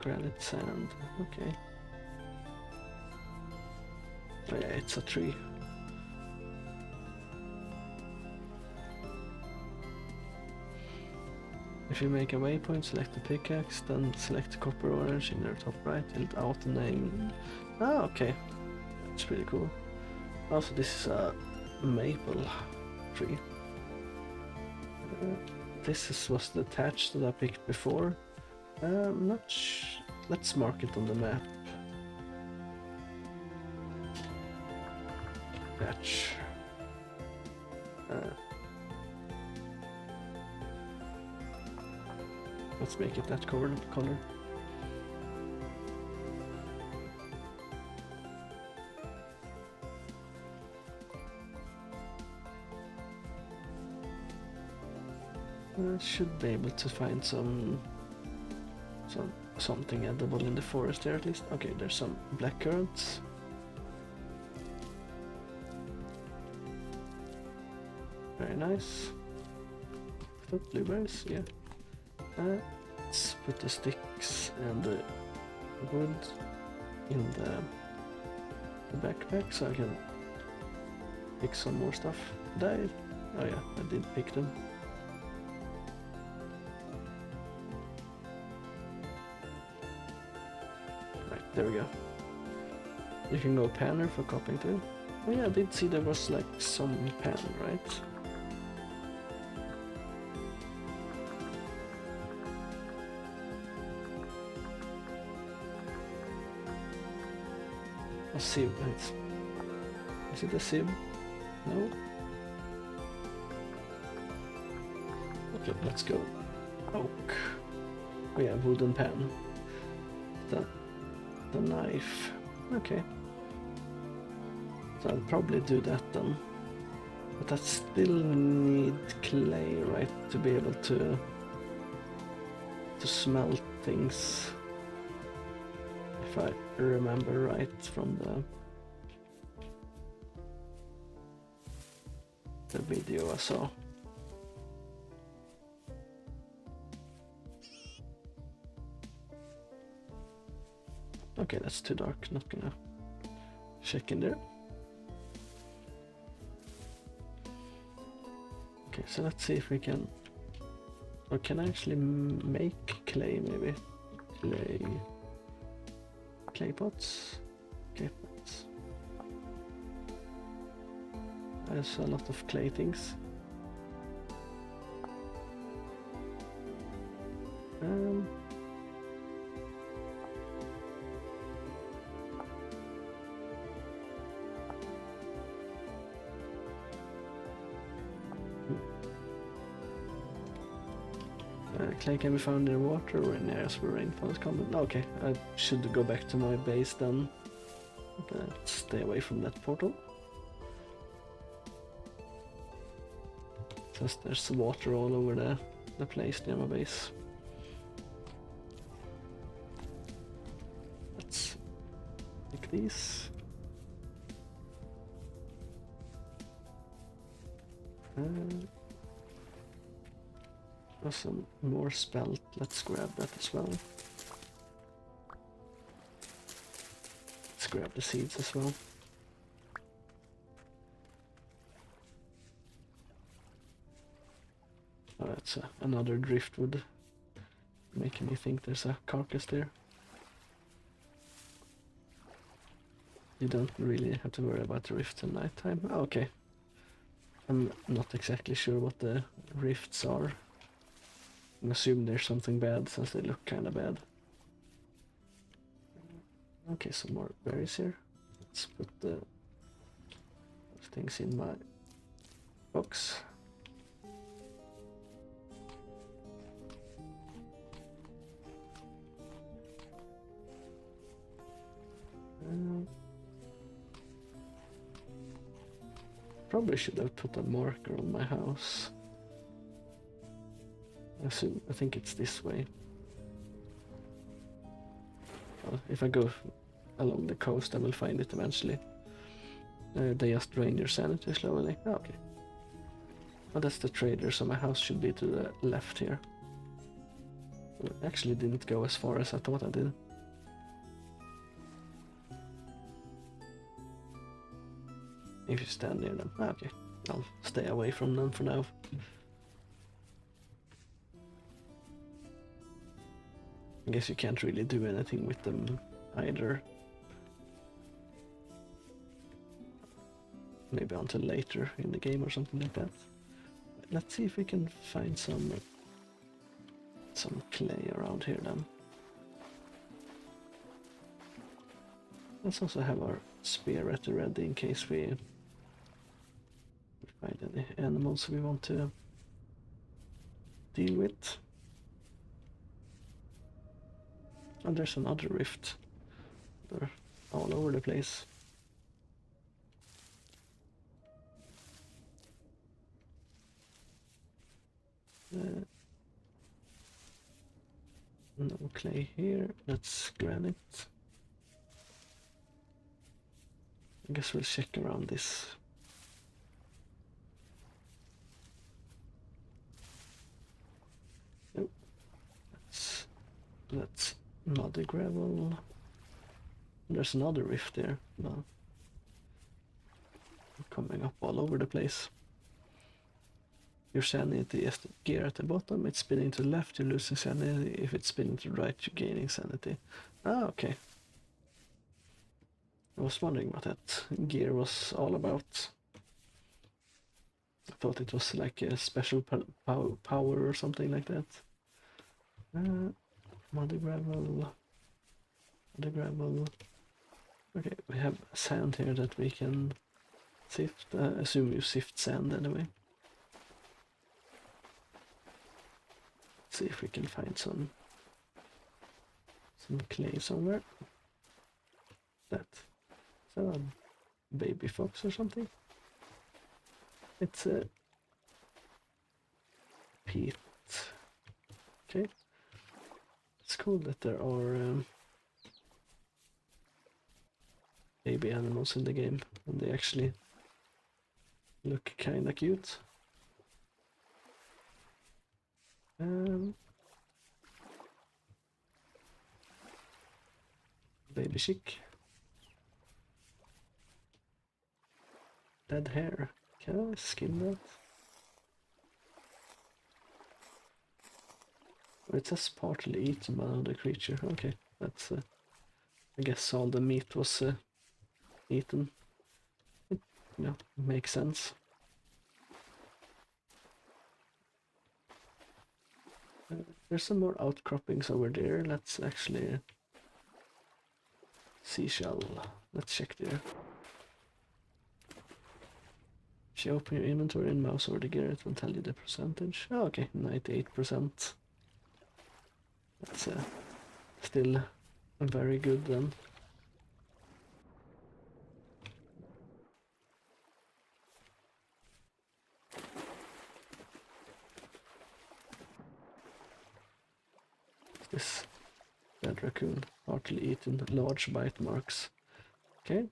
Granite sand, okay. Oh yeah, it's a tree. If you make a waypoint, select the pickaxe, then select copper orange in the top right, and auto name. Ah, okay. That's pretty cool. Also, this is a maple tree. Was the thatch that I picked before. Let's mark it on the map. Thatch. Let's make it that color. Should be able to find something edible in the forest here at least. Okay, there's some black currants. Very nice. Is that blueberries? Yeah. Let's put the sticks and the wood in the backpack so I can pick some more stuff. Oh yeah, I did pick them. Right, there we go. You can go panner for copying too. Oh yeah, I did see there was like some pan, right? A sieve. Is it a sieve? No? Okay, let's go. Oak. Oh yeah, wooden pan. The knife. Okay. So I'll probably do that then. But I still need clay, right, to be able to smelt things. If I remember right from the video I saw. Okay, that's too dark, not gonna check in there. Okay, so let's see if we can, or can I actually make clay maybe? Clay pots? Clay pots. There's a lot of clay things. Clay can be found in water or in areas where rainfall is common. Okay, I should go back to my base then. Stay away from that portal. Since there's water all over the place near my base. Let's take these. some more spelt. Let's grab that as well. Let's grab the seeds as well. Oh, that's another driftwood, making me think there's a carcass there. You don't really have to worry about the rifts at night time. Oh, okay. I'm not exactly sure what the rifts are. I assume there's something bad since they look kind of bad. Okay, some more berries here. Let's put the things in my box. Probably should have put a marker on my house. I think it's this way. Well, if I go along the coast, I will find it eventually. They just drain your sanity slowly. Oh, okay. Oh, that's the trader, so my house should be to the left here. Well, it actually didn't go as far as I thought I did. If you stand near them. Ah, okay. I'll stay away from them for now. I guess you can't really do anything with them either. Maybe until later in the game or something like that. Let's see if we can find some clay around here then. Let's also have our spear at the ready in case we find any animals we want to deal with. And there's another rift. They're all over the place. No clay here, that's granite. I guess we'll check around this. Nope. That's muddy gravel. There's another rift there. No. Coming up all over the place. Your sanity is the gear at the bottom. It's spinning to the left, you're losing sanity. If it's spinning to the right, you're gaining sanity. Ah, okay. I was wondering what that gear was all about. I thought it was like a special power or something like that. Muddy gravel. Muddy gravel. Okay, we have sand here that we can sift. I assume you sift sand anyway. Let's see if we can find some clay somewhere. That. Is that a baby fox or something? It's a peat. Okay. It's cool that there are baby animals in the game, and they actually look kinda cute. Baby chick. Dead hair. Can I skin that? It says partly eaten by another creature. Okay, that's I guess all the meat was eaten. It, makes sense. There's some more outcroppings over there. Let's actually seashell. Let's check there. If you open your inventory and mouse over the gear, it will tell you the percentage. Oh, okay, 98%. That's still very good then. This red raccoon, partly eaten, large bite marks. Okay.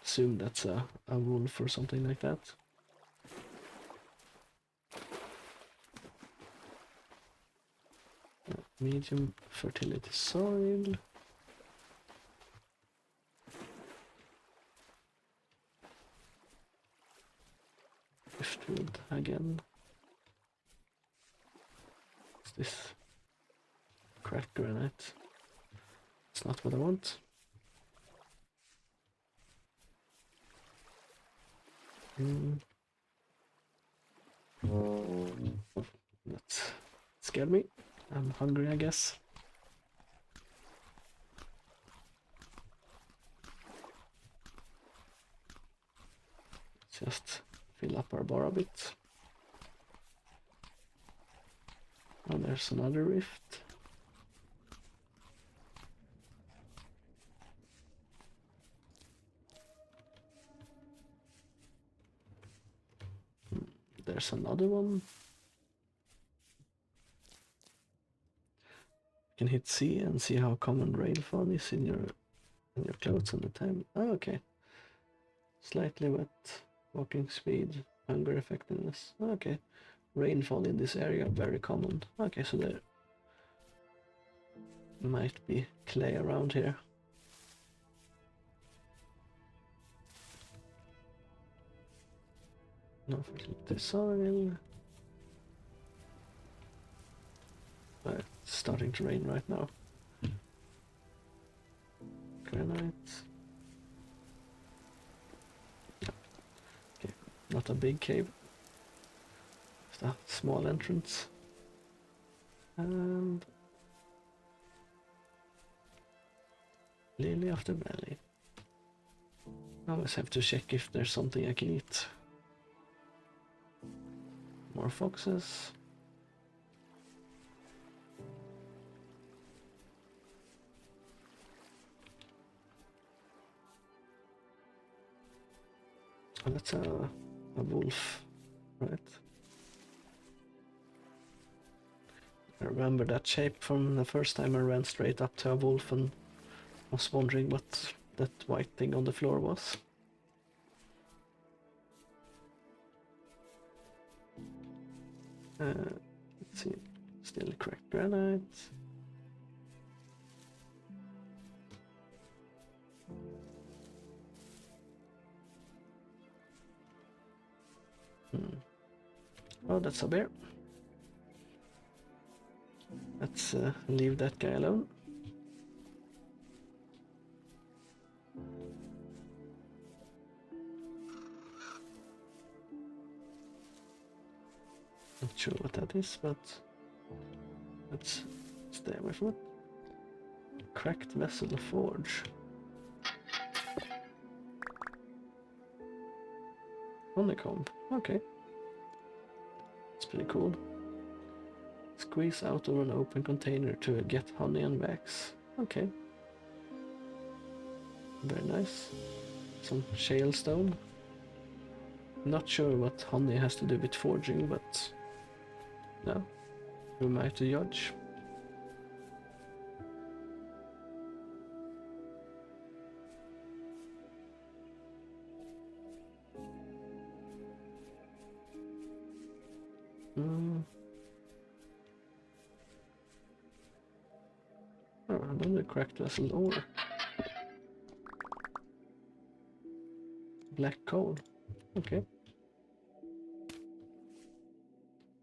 Assume that's a wolf or something like that. Medium fertility soil. Driftwood again. What's this? Cracked granite. It's not what I want. That scared me. I'm hungry, I guess. Just fill up our bar a bit. Oh, there's another rift. There's another one. You can hit C and see how common rainfall is in your clothes on the time. Oh, okay. Slightly wet, walking speed, hunger effectiveness. Okay. Rainfall in this area very common. Okay, so there might be clay around here. No fertility soil. But it's starting to rain right now. Granite. Okay, not a big cave. Just a small entrance. And Lily of the Valley. I always have to check if there's something I can eat. More foxes. Oh, that's a wolf, right? I remember that shape from the first time I ran straight up to a wolf and was wondering what that white thing on the floor was. Let's see, still cracked granite. Oh, that's a bear. Let's leave that guy alone. Not sure what that is, but let's stay away from it. Cracked vessel forge. Honeycomb. Okay. It's pretty cool. Squeeze out of an open container to get honey and wax. Okay. Very nice. Some shale stone. Not sure what honey has to do with forging, but no. Who am I to judge? Oh, another cracked vessel ore. Black coal. Okay.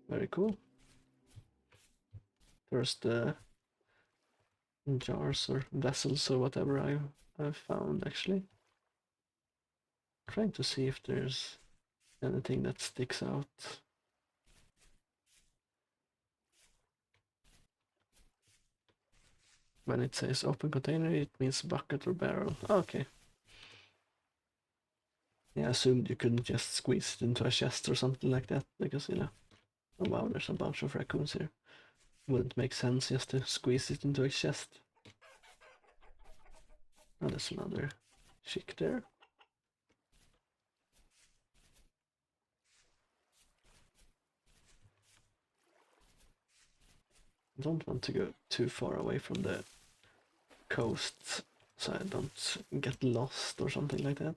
Very cool. First jars or vessels or whatever I've found actually. Trying to see if there's anything that sticks out. When it says open container, it means bucket or barrel. Okay. Yeah, I assumed you couldn't just squeeze it into a chest or something like that, because, you know... Oh wow, there's a bunch of raccoons here. Wouldn't make sense just to squeeze it into a chest. Oh, there's another chick there. I don't want to go too far away from the coast, so I don't get lost or something like that.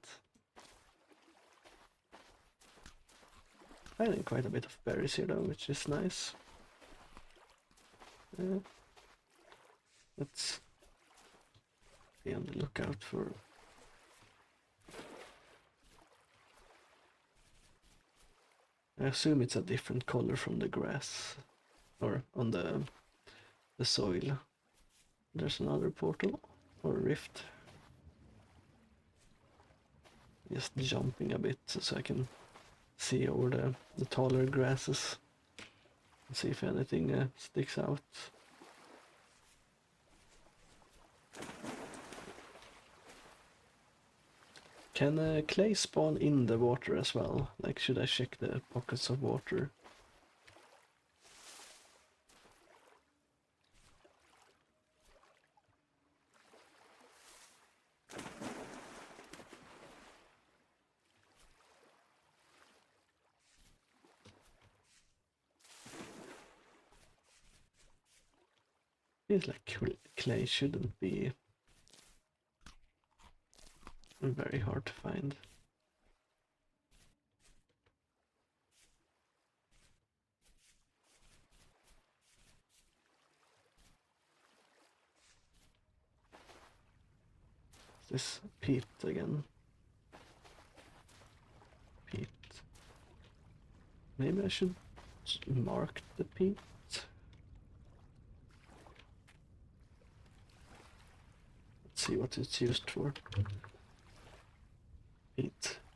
Finding quite a bit of berries here though, which is nice. Let's be on the lookout for... I assume it's a different color from the grass, or on the soil. There's another portal, or rift. Just jumping a bit so I can see over the taller grasses. See if anything sticks out. Can clay spawn in the water as well? Like, should I check the pockets of water? Feels like clay shouldn't be very hard to find. This peat again. Peat. Maybe I should mark the peat. Let's see what it's used for.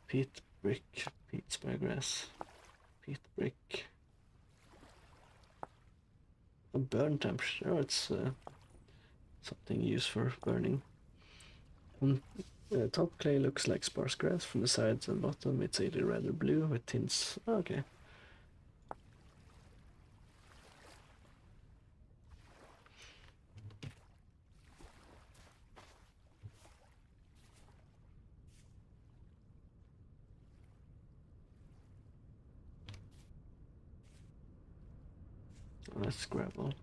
Peat brick, peat spygrass, peat brick. A burn temperature. Oh, it's something used for burning. Top clay looks like sparse grass. From the sides and bottom it's either red or blue with tints. Oh, okay. That's gravel.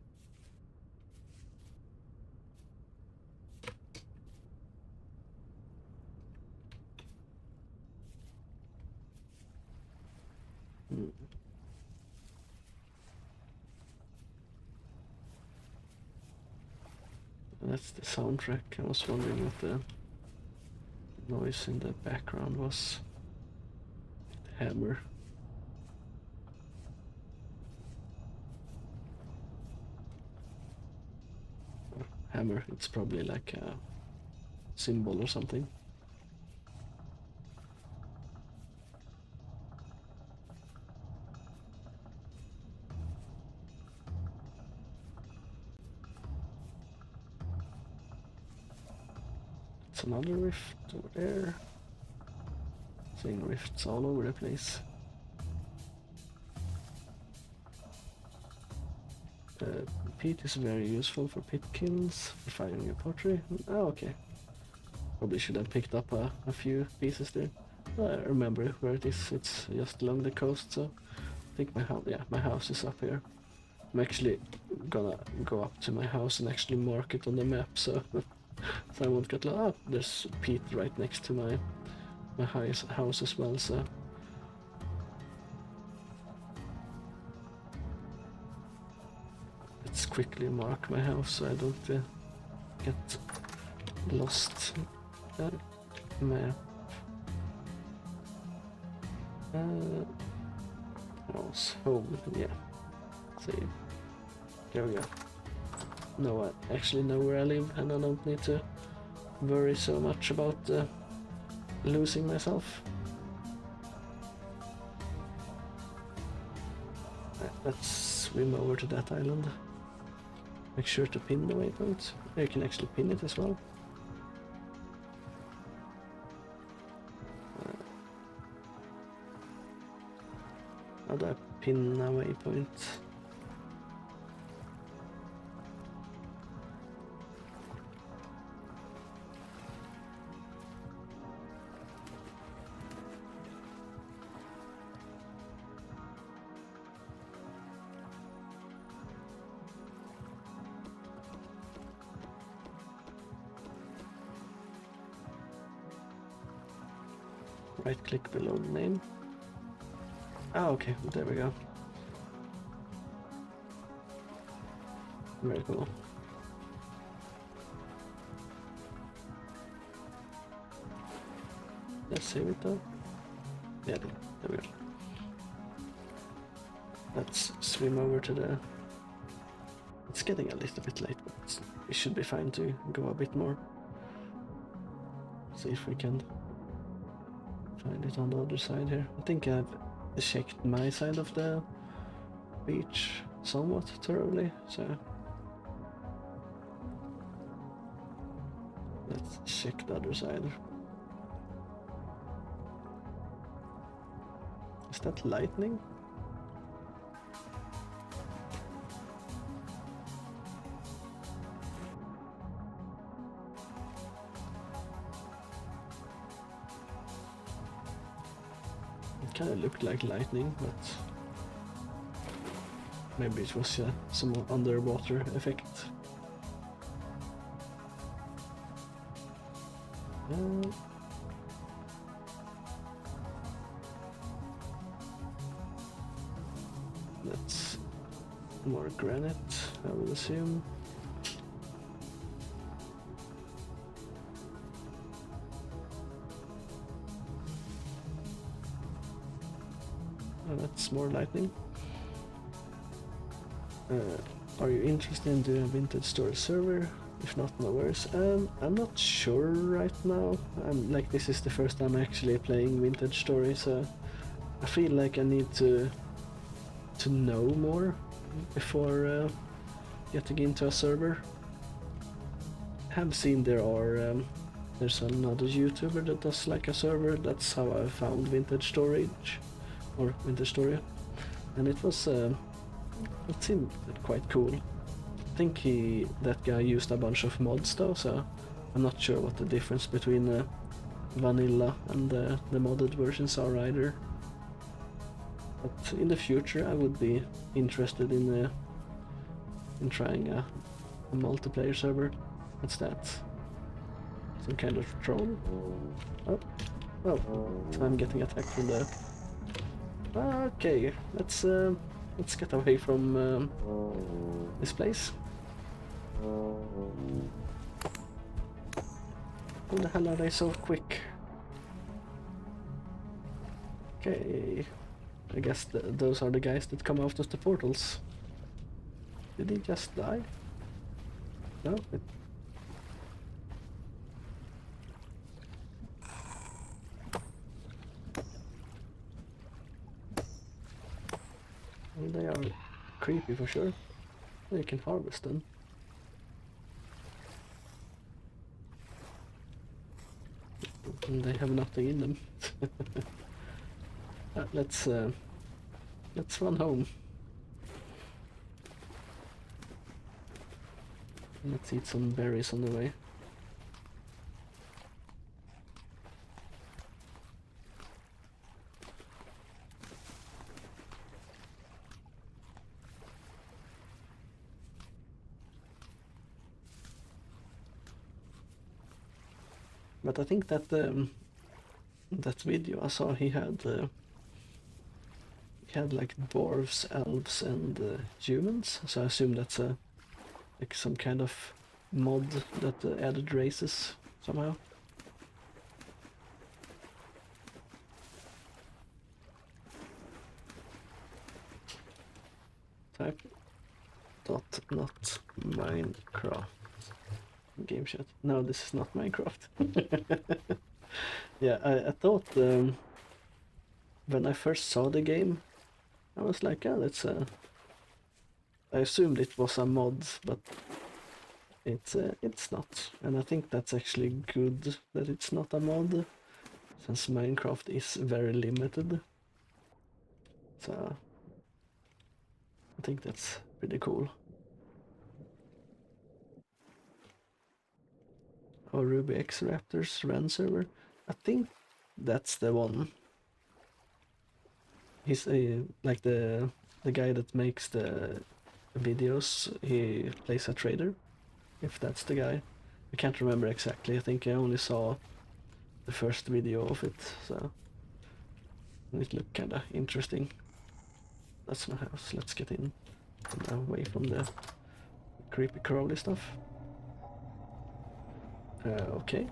That's the soundtrack. I was wondering what the noise in the background was. The hammer. Hammer, it's probably like a symbol or something. It's another rift over there. Seeing rifts all over the place. Peat is very useful for pit kills, for firing your pottery. Oh, okay. Probably should have picked up a few pieces there. I remember where it is. It's just along the coast, so I think my house is up here. I'm actually gonna go up to my house and actually mark it on the map, so so I won't get lost. Ah, there's peat right next to my house as well, so let's quickly mark my house so I don't get lost. Map. House, home, yeah. Save. There we go. No, I actually know where I live and I don't need to worry so much about losing myself. Let's swim over to that island. Make sure to pin the waypoint. You can actually pin it as well. How do I pin a waypoint? Right click below the name. Ah, okay, there we go. Very cool. Let's save it though. Yeah, there we go. Let's swim over to the... It's getting a little bit late, but we should be fine to go a bit more. See if we can find it on the other side here. I think I've checked my side of the beach somewhat thoroughly, so let's check the other side. Is that lightning? It kind of looked like lightning, but maybe it was some underwater effect. That's more granite, I would assume. That's more lightning. Are you interested in doing a vintage story server? If not, no worries. I'm not sure right now. Like, this is the first time actually playing vintage story, so I feel like I need to know more before getting into a server. I have seen there's another YouTuber that does like a server. That's how I found Vintage Storage or Vintage Story, and it seemed quite cool. I think that guy used a bunch of mods though, so I'm not sure what the difference between vanilla and the modded versions are either. But in the future I would be interested in trying a multiplayer server. What's that? Some kind of troll? Oh, so I'm getting attacked from there. Okay, let's get away from this place. How the hell are they so quick? Okay, I guess those are the guys that come out of the portals. Did he just die? No? Well, they are creepy for sure. You can harvest them. And they have nothing in them. Let's run home. Let's eat some berries on the way. But I think that that video I saw, he had like dwarves, elves, and humans. So I assume that's like some kind of mod that added races somehow. Type dot not Minecraft. Game chat. No, this is not Minecraft. Yeah, I thought when I first saw the game, I was like, yeah, that's I assumed it was a mod, but it's not, and I think that's actually good that it's not a mod, since Minecraft is very limited. So I think that's pretty cool. Oh, Ruby X Raptors run server. I think that's the one. He's like the guy that makes the videos. He plays a trader, if that's the guy. I can't remember exactly. I think I only saw the first video of it, so it looked kinda interesting. That's my house. Let's get in away from the creepy crawly stuff. Okay.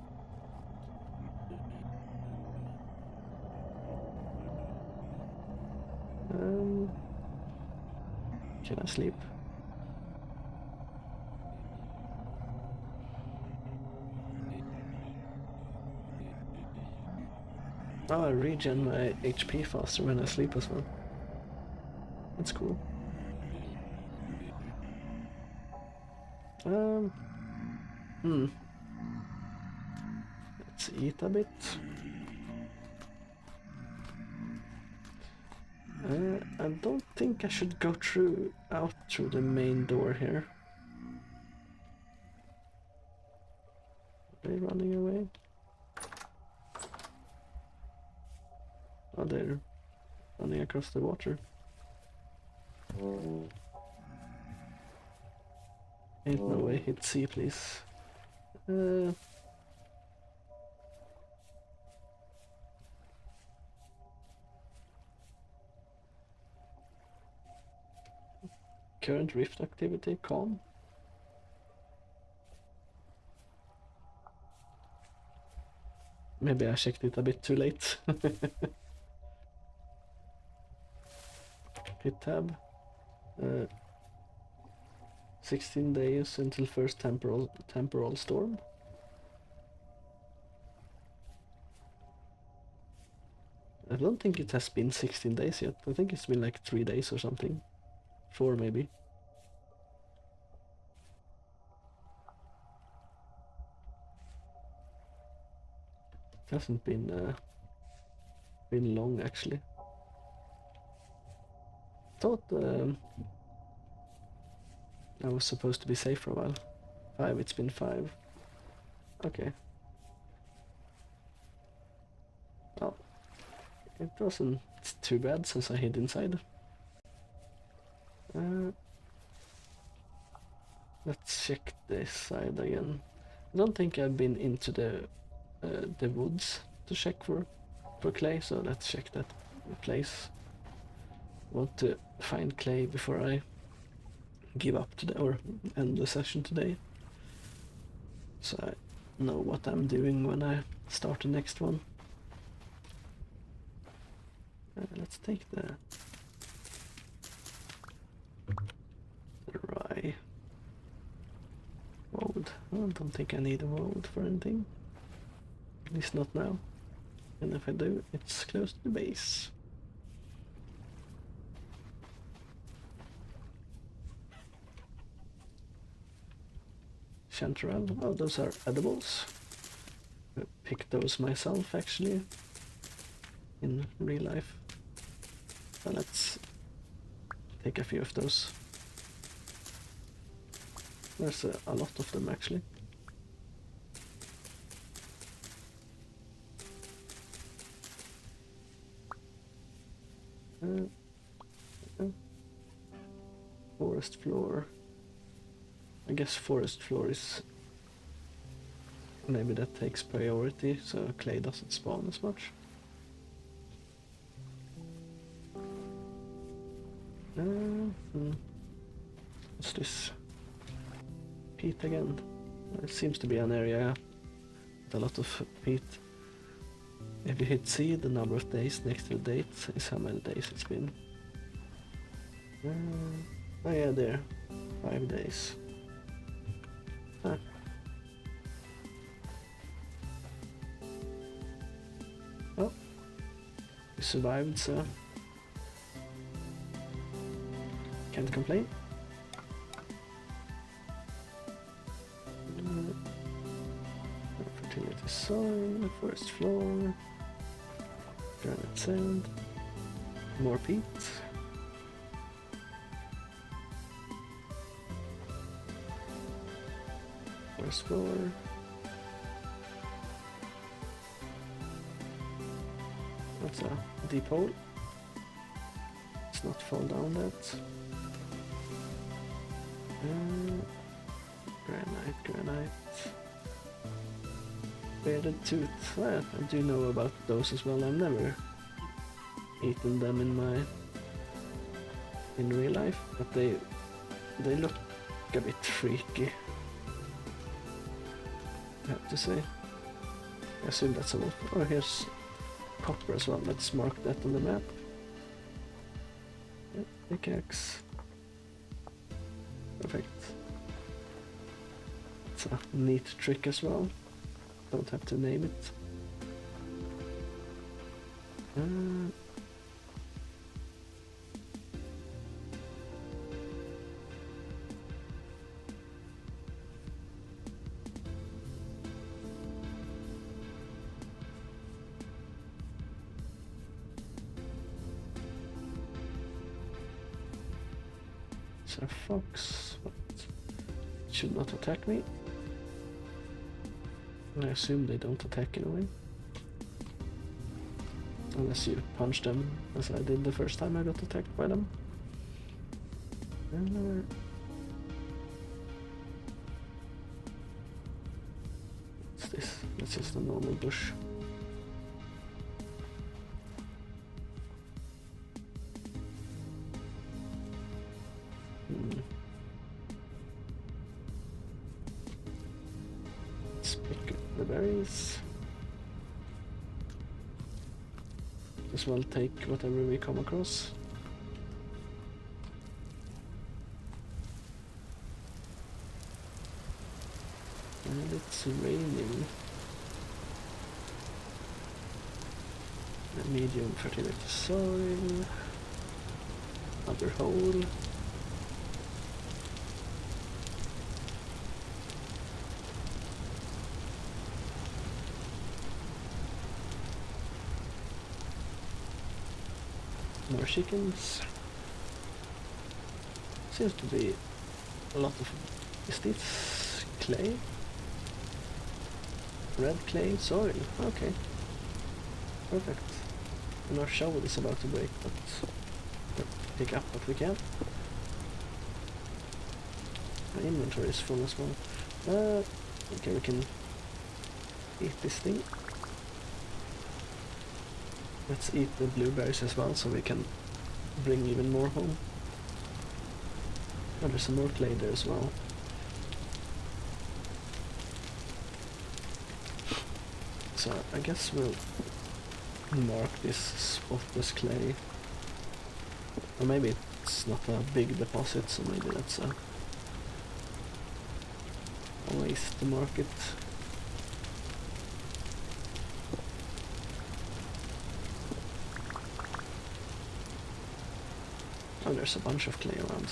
Can I sleep? Oh, I regen my HP faster when I sleep as well. That's cool. Hmm. Let's eat a bit. I don't think I should go out through the main door here. Are they running away? Oh, they're running across the water. Ain't no way, hit C, please. Current rift activity, calm. Maybe I checked it a bit too late. Hit tab. 16 days until first temporal storm. I don't think it has been 16 days yet. I think it's been like 3 days or something. 4 maybe. It hasn't been long actually. Thought I was supposed to be safe for a while. 5, it's been 5. Okay. Well, it wasn't too bad since I hid inside. Let's check this side again. I don't think I've been into the woods to check for clay, so let's check that place. Want to find clay before I give up today or end the session today, so I know what I'm doing when I start the next one. Let's take the rye woad. I don't think I need a woad for anything, at least not now, and if I do, it's close to the base. Chanterelle. Oh, those are edibles. I picked those myself actually in real life. So let's take a few of those. There's a lot of them actually. Forest floor. I guess forest floor is maybe that takes priority, so clay doesn't spawn as much. What's this? Peat again. It seems to be an area with a lot of peat. If you hit C, the number of days next to the date is how many days it's been. Oh yeah, there. 5 days. Huh. Well, we survived, so can't complain. Fertility soil, forest floor, granite sand, more peat. Forest floor. That's a deep hole. Let's not fall down that. Granite. Bearded tooth. Well, I do know about those as well. I've never eaten them in real life, but they look a bit freaky, I have to say. I assume that's a wolf. Oh, here's copper as well. Let's mark that on the map. Yep, pickaxe. Perfect. It's a neat trick as well. Don't have to name it. It's a fox, but it should not attack me. I assume they don't attack anyway. Unless you punch them, as I did the first time I got attacked by them. What's this? That's just a normal bush. Let's pick up the berries. As well take whatever we come across. And it's raining. A medium fertility soil. Another hole. More chickens. Seems to be a lot of... Is this clay? Red clay soil. Okay. Perfect. And our shovel is about to break, but we'll pick up what we can. My inventory is full as well. Okay, we can eat this thing. Let's eat the blueberries as well, so we can bring even more home. Oh, there's some more clay there as well. So I guess we'll mark this spot as clay. Or maybe it's not a big deposit, so maybe that's a waste to mark it. Oh, there's a bunch of clay around.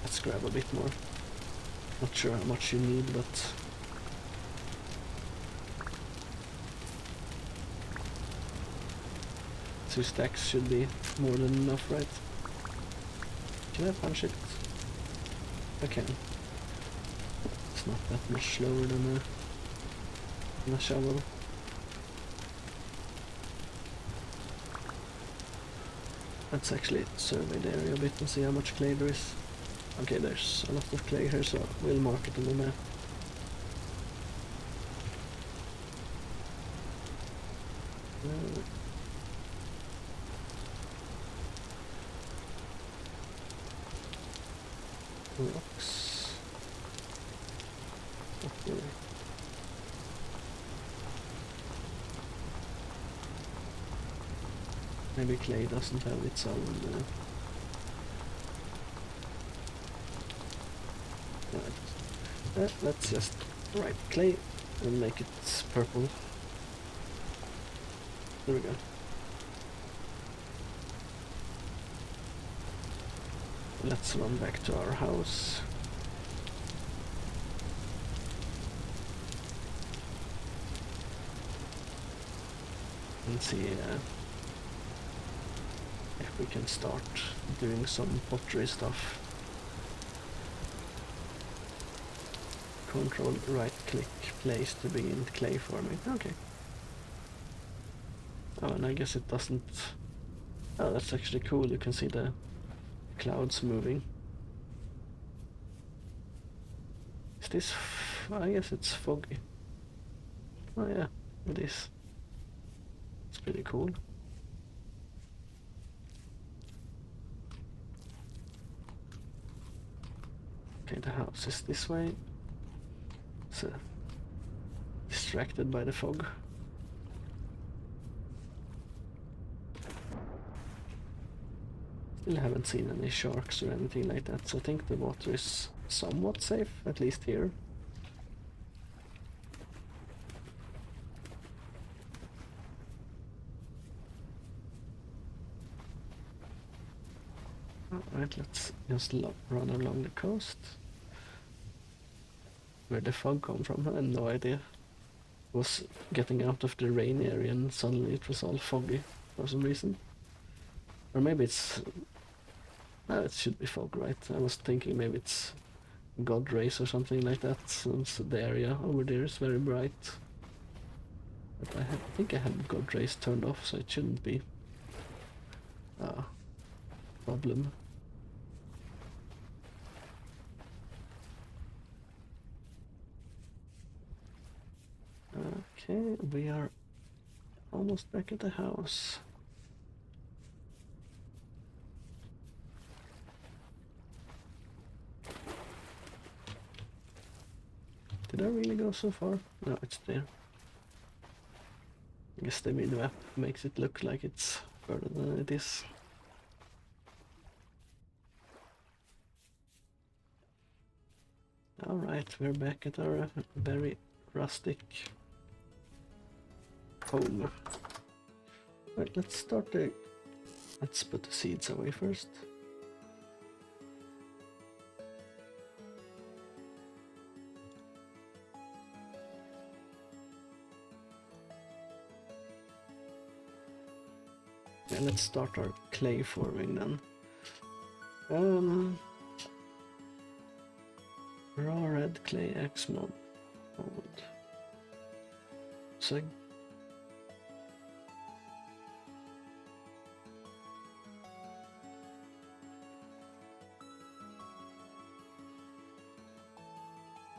Let's grab a bit more. Not sure how much you need, but... two stacks should be more than enough, right? Can I punch it? I can. It's not that much slower than a shovel. Let's actually survey the area a bit and see how much clay there is. Okay, there's a lot of clay here, so we'll mark it on the map. Rocks. Okay. Maybe clay doesn't have its own... let's just write clay and make it purple. There we go. Let's run back to our house. And see if we can start doing some pottery stuff. Control right click place to begin clay forming. Okay. Oh, and I guess it doesn't... Oh, that's actually cool. You can see the clouds moving. Is this... I guess it's foggy. Oh yeah, it is. It's pretty cool. Okay, the house is this way. So, distracted by the fog. still haven't seen any sharks or anything like that, so I think the water is somewhat safe, at least here. Alright, let's just run along the coast. Where the fog come from, I have no idea. I was getting out of the rain area and suddenly it was all foggy for some reason. Or maybe it's... No, it should be fog, right? I was thinking maybe it's God rays or something like that, since the area over there is very bright. But I think I had God rays turned off, so it shouldn't be a problem. Okay, we are almost back at the house. Did I really go so far? No, it's there. I guess the mini-map makes it look like it's further than it is. Alright, we're back at our very rustic home. Right, let's put the seeds away first. Yeah, let's start our clay forming then. Raw red clay X mold. So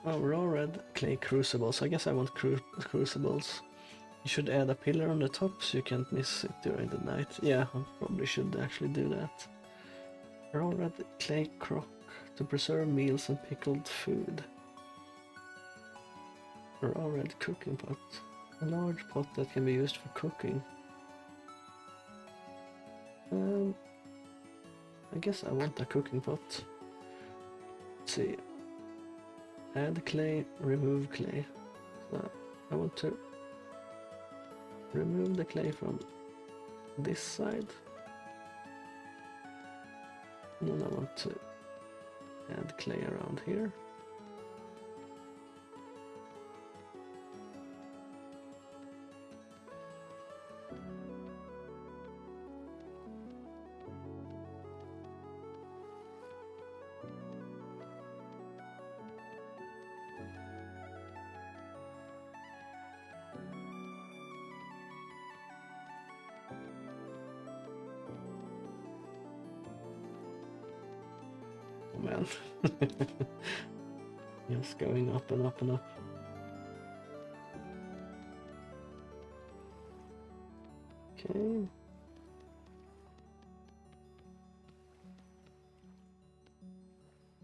raw red clay crucibles. I guess I want crucibles. You should add a pillar on the top so you can't miss it during the night. Yeah, I probably should actually do that. Raw red clay crock to preserve meals and pickled food. Raw red cooking pot. A large pot that can be used for cooking. I guess I want a cooking pot. Let's see. Add clay, remove clay. So I want to remove the clay from this side. And then I want to add clay around here. Oh man. Just going up and up and up. Okay.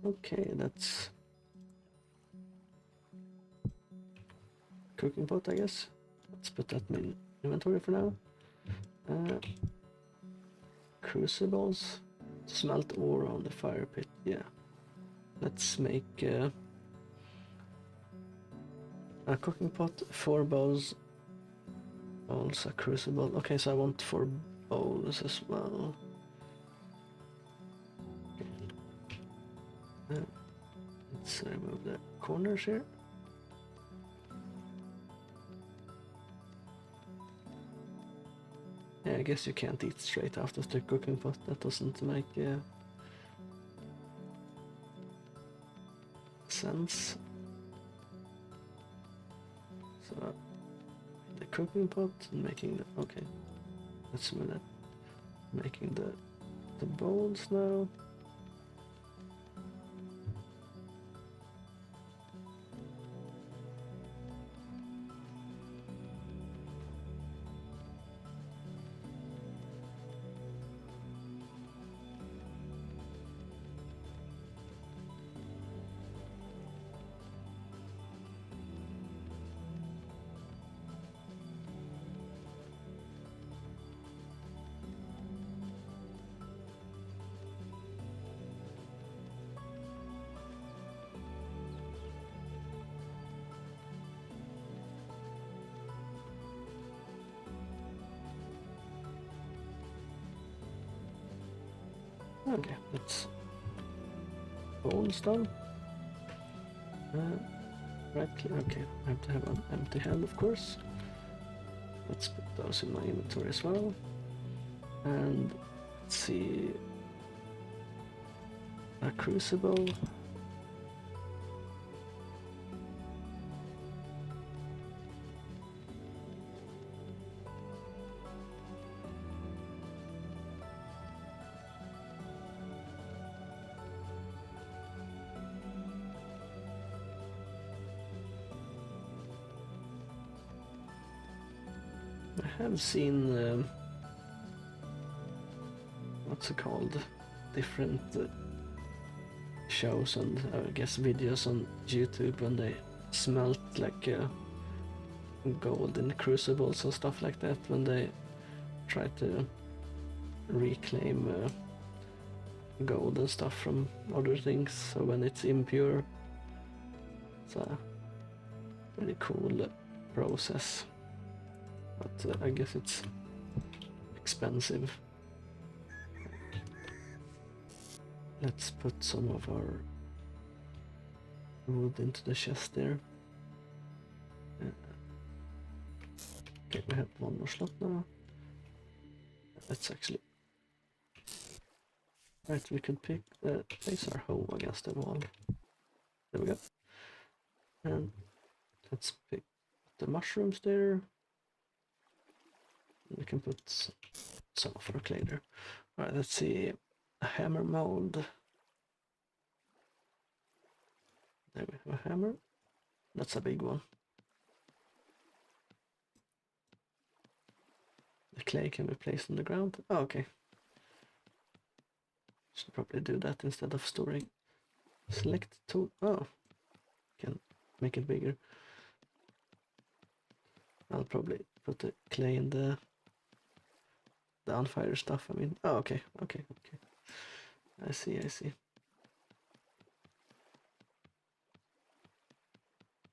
Okay, that's cooking pot, I guess. Let's put that in inventory for now. Crucibles. Smelt ore on the fire pit. Yeah. Let's make a cooking pot, 4 bowls, a crucible. Okay, so I want 4 bowls as well. Let's remove the corners here. Yeah, I guess you can't eat straight out of the cooking pot. That doesn't make sense. So the cooking pot and making the okay. Let's move that. Making the bowls now. Okay, that's bone stone. Right click. Okay, I have to have an empty hand, of course. Let's put those in my inventory as well. And let's see. A crucible. I have seen what's it called? Different shows and I guess videos on YouTube when they smelt like gold in crucibles and stuff like that when they try to reclaim gold and stuff from other things. So when it's impure, it's a really cool process. But I guess it's expensive. Let's put some of our wood into the chest there. Okay, we have one more slot now. Let's actually... Right, we could place our hoe against the wall. There we go. And let's pick the mushrooms there. We can put some of our clay there. Alright, let's see. A hammer mold. There we have a hammer. That's a big one. The clay can be placed on the ground. Oh, okay. Should probably do that instead of storing. Select tool. Oh, can make it bigger. I'll probably put the clay in the on fire stuff. I mean, oh, okay. I see.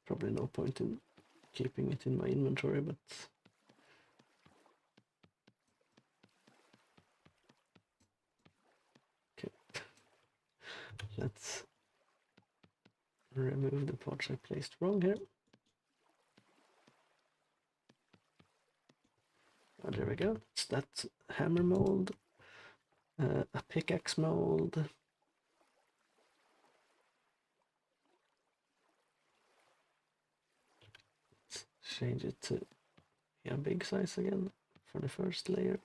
Probably no point in keeping it in my inventory, but okay. Let's remove the parts I placed wrong here. Oh, there we go. It's that hammer mold, a pickaxe mold. Let's change it to a big size again for the first layer.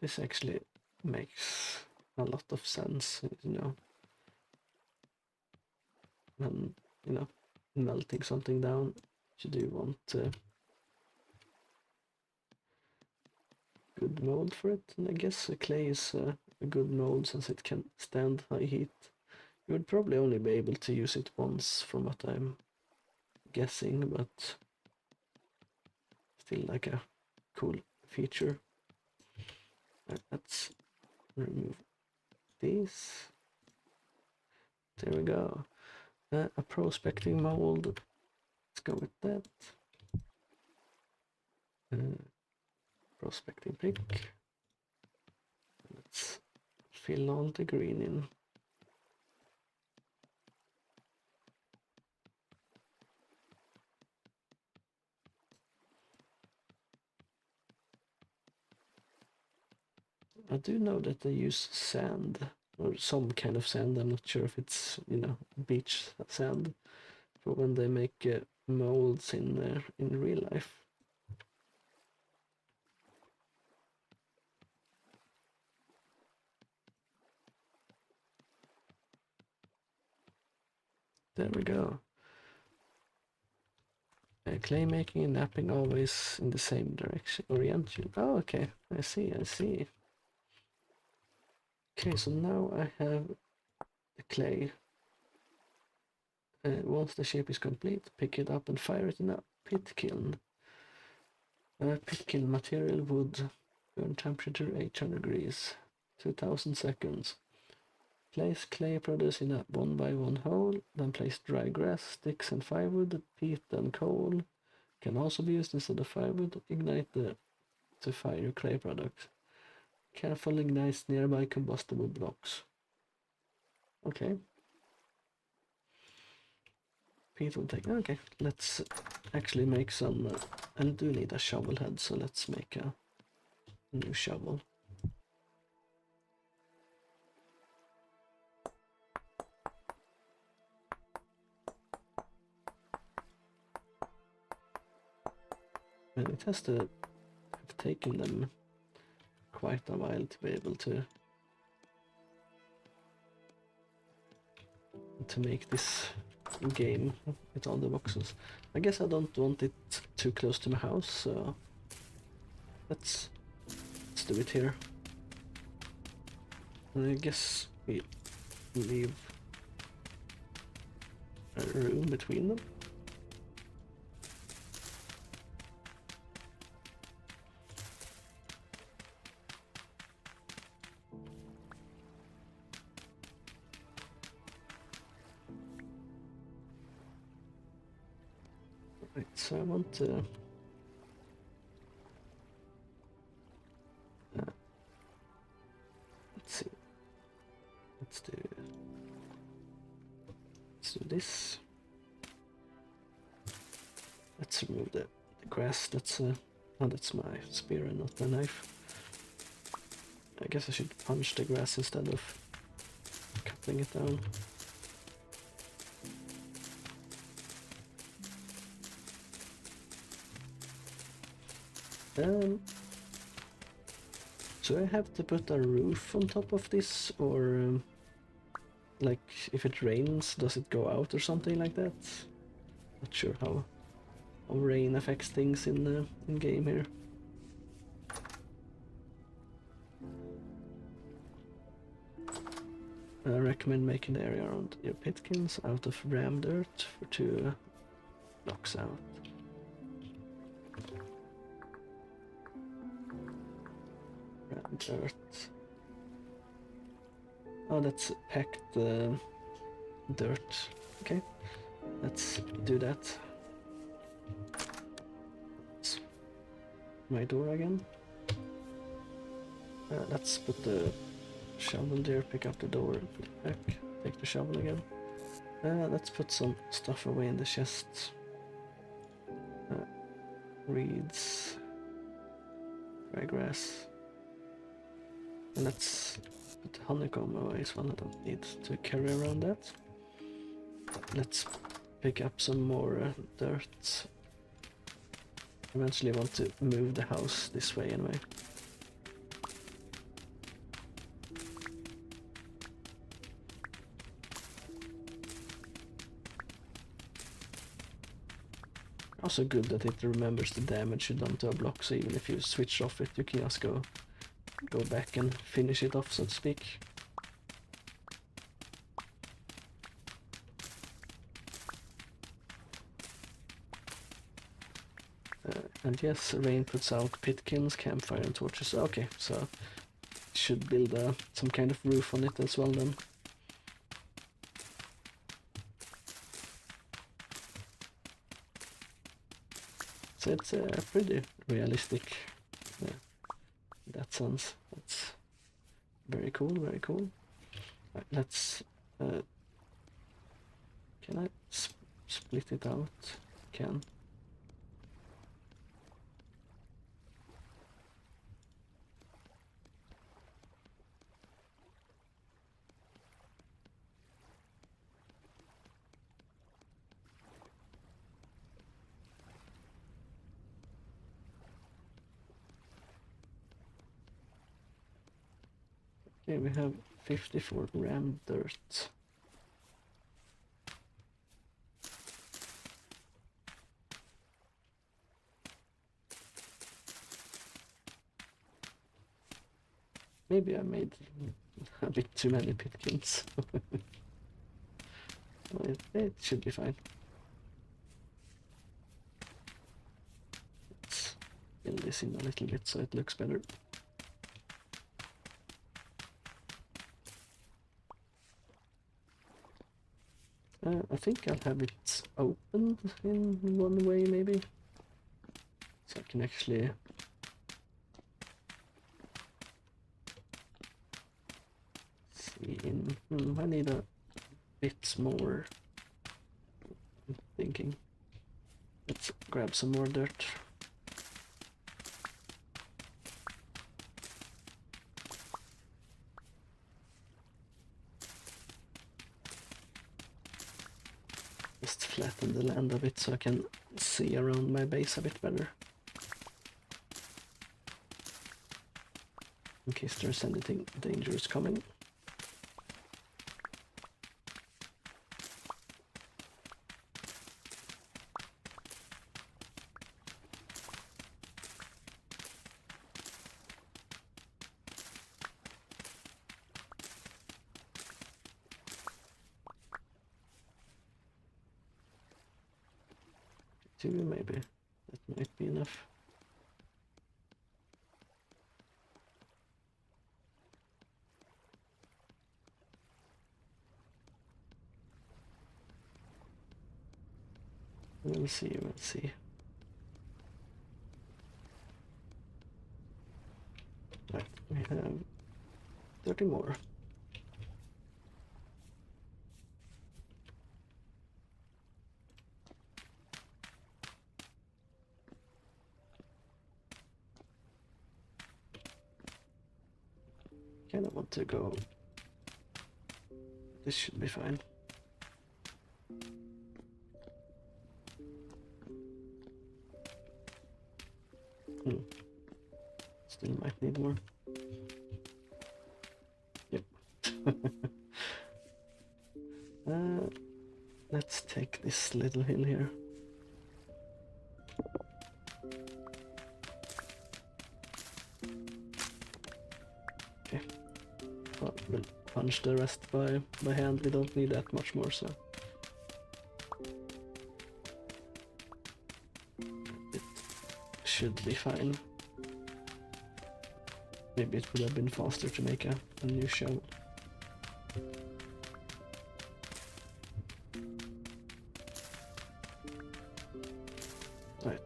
This actually makes a lot of sense, you know. And, you know, melting something down, you do want good mold for it, and I guess clay is a good mold since it can stand high heat. You would probably only be able to use it once from what I'm guessing, but still like a cool feature. Let's remove these. There we go. A prospecting mold. Let's go with that. Prospecting pick. Let's fill all the green in. I do know that they use sand, or some kind of sand. I'm not sure if it's, you know, beach sand, for when they make molds in real life. There we go. Clay making and napping always in the same direction. Orient you. Oh, okay. I see. Okay, so now I have the clay. Once the shape is complete, pick it up and fire it in a pit kiln. Pit kiln material wood, burn temperature 800 degrees, 2000 seconds. Place clay produce in a 1x1 hole, then place dry grass, sticks and firewood, peat and coal. Can also be used instead of firewood. Ignite to fire your clay product. Carefully ignite nearby combustible blocks. Okay. Peat will take. Okay, let's actually make some. I do need a shovel head, so let's make a new shovel. And it has to have taken them quite a while to be able to make this game with all the boxes. I guess I don't want it too close to my house, so let's do it here. And I guess we leave a room between them. Right, so I want to let's see. Let's do this. Let's remove the grass. That's oh, that's my spear and not my knife. I guess I should punch the grass instead of cutting it down. So I have to put a roof on top of this, or like if it rains, does it go out or something like that? Not sure how rain affects things in game here. I recommend making the area around your pitkins out of ram dirt for 2 blocks out. Ram dirt. Oh, that's packed dirt. Okay, let's do that. It's my door again. Let's put the shovel there, pick up the door, put it back, take the shovel again. Let's put some stuff away in the chest. Reeds, dry grass. And let's put the honeycomb away as well. I don't need to carry around that. Let's pick up some more dirt. Eventually I want to move the house this way anyway. Also good that it remembers the damage you done to a block, so even if you switch off it, you can just go back and finish it off, so to speak. And yes, rain puts out pitkins, campfire and torches. Okay, so should build some kind of roof on it as well then. So it's pretty realistic in that sense. That's very cool, very cool. Right, let's... can I split it out? Can. Okay, we have 54 ram dirt. Maybe I made a bit too many pitkins. Well, it should be fine. Let's fill this in a little bit so it looks better. I think I'll have it opened in one way, maybe. So I can actually... see in... I need a bit more... I'm thinking. Let's grab some more dirt. Just flatten the land a bit so I can see around my base a bit better. In case there's anything dangerous coming. Two, maybe. That might be enough. We'll see, we'll see. Right, we have 30 more. Kinda want to go. This should be fine. Still might need more. Yep. Let's take this little hill here. Okay. Well, we'll punch the rest by hand. We don't need that much more, so. It should be fine. Maybe it would have been faster to make a new shovel. Right,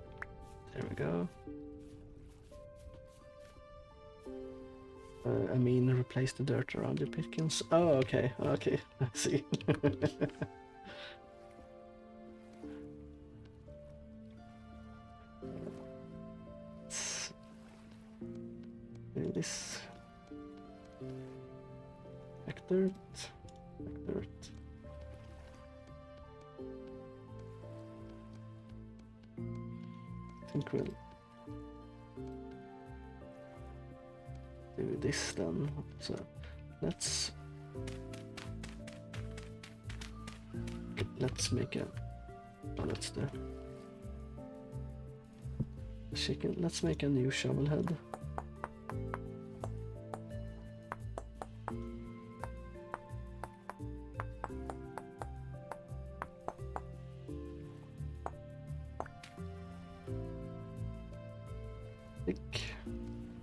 there we go. I mean, replace the dirt around the pit kilns. Oh, okay, okay, I see. This back dirt, back dirt. I think we'll do this then. So let's make a. Oh, that's the chicken. Let's make a new shovel head.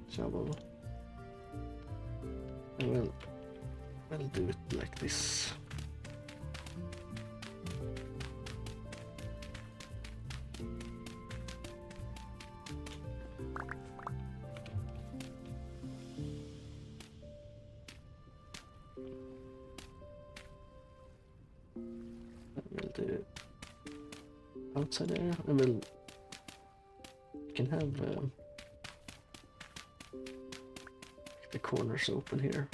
Shovel. I will do it like this. I will do it outside there. I will. You can have. The corners open here.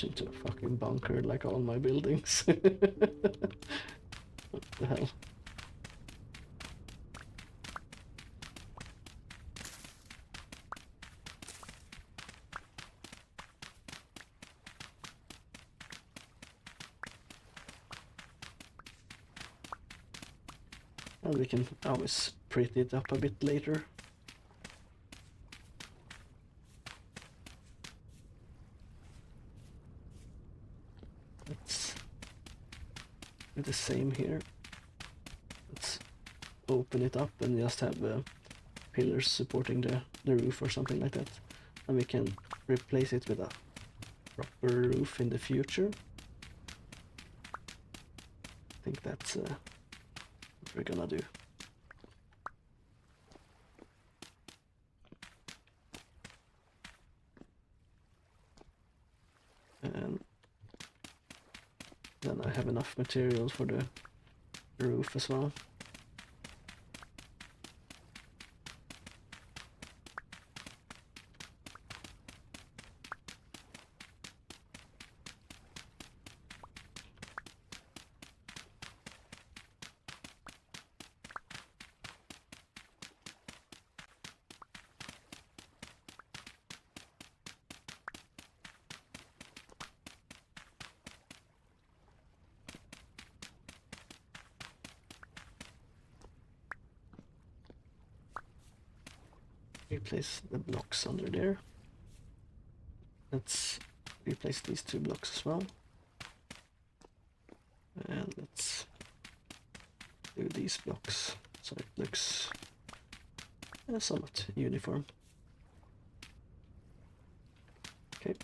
Into a fucking bunker like all my buildings. What the hell? And we can always pretty it up a bit later. Let's do the same here. open it up and just have pillars supporting the roof or something like that. And we can replace it with a proper roof in the future. I think that's what we're gonna do. And then I have enough material for the roof as well. Replace the blocks under there. Let's replace these 2 blocks as well. And let's do these blocks so it looks somewhat uniform. Okay.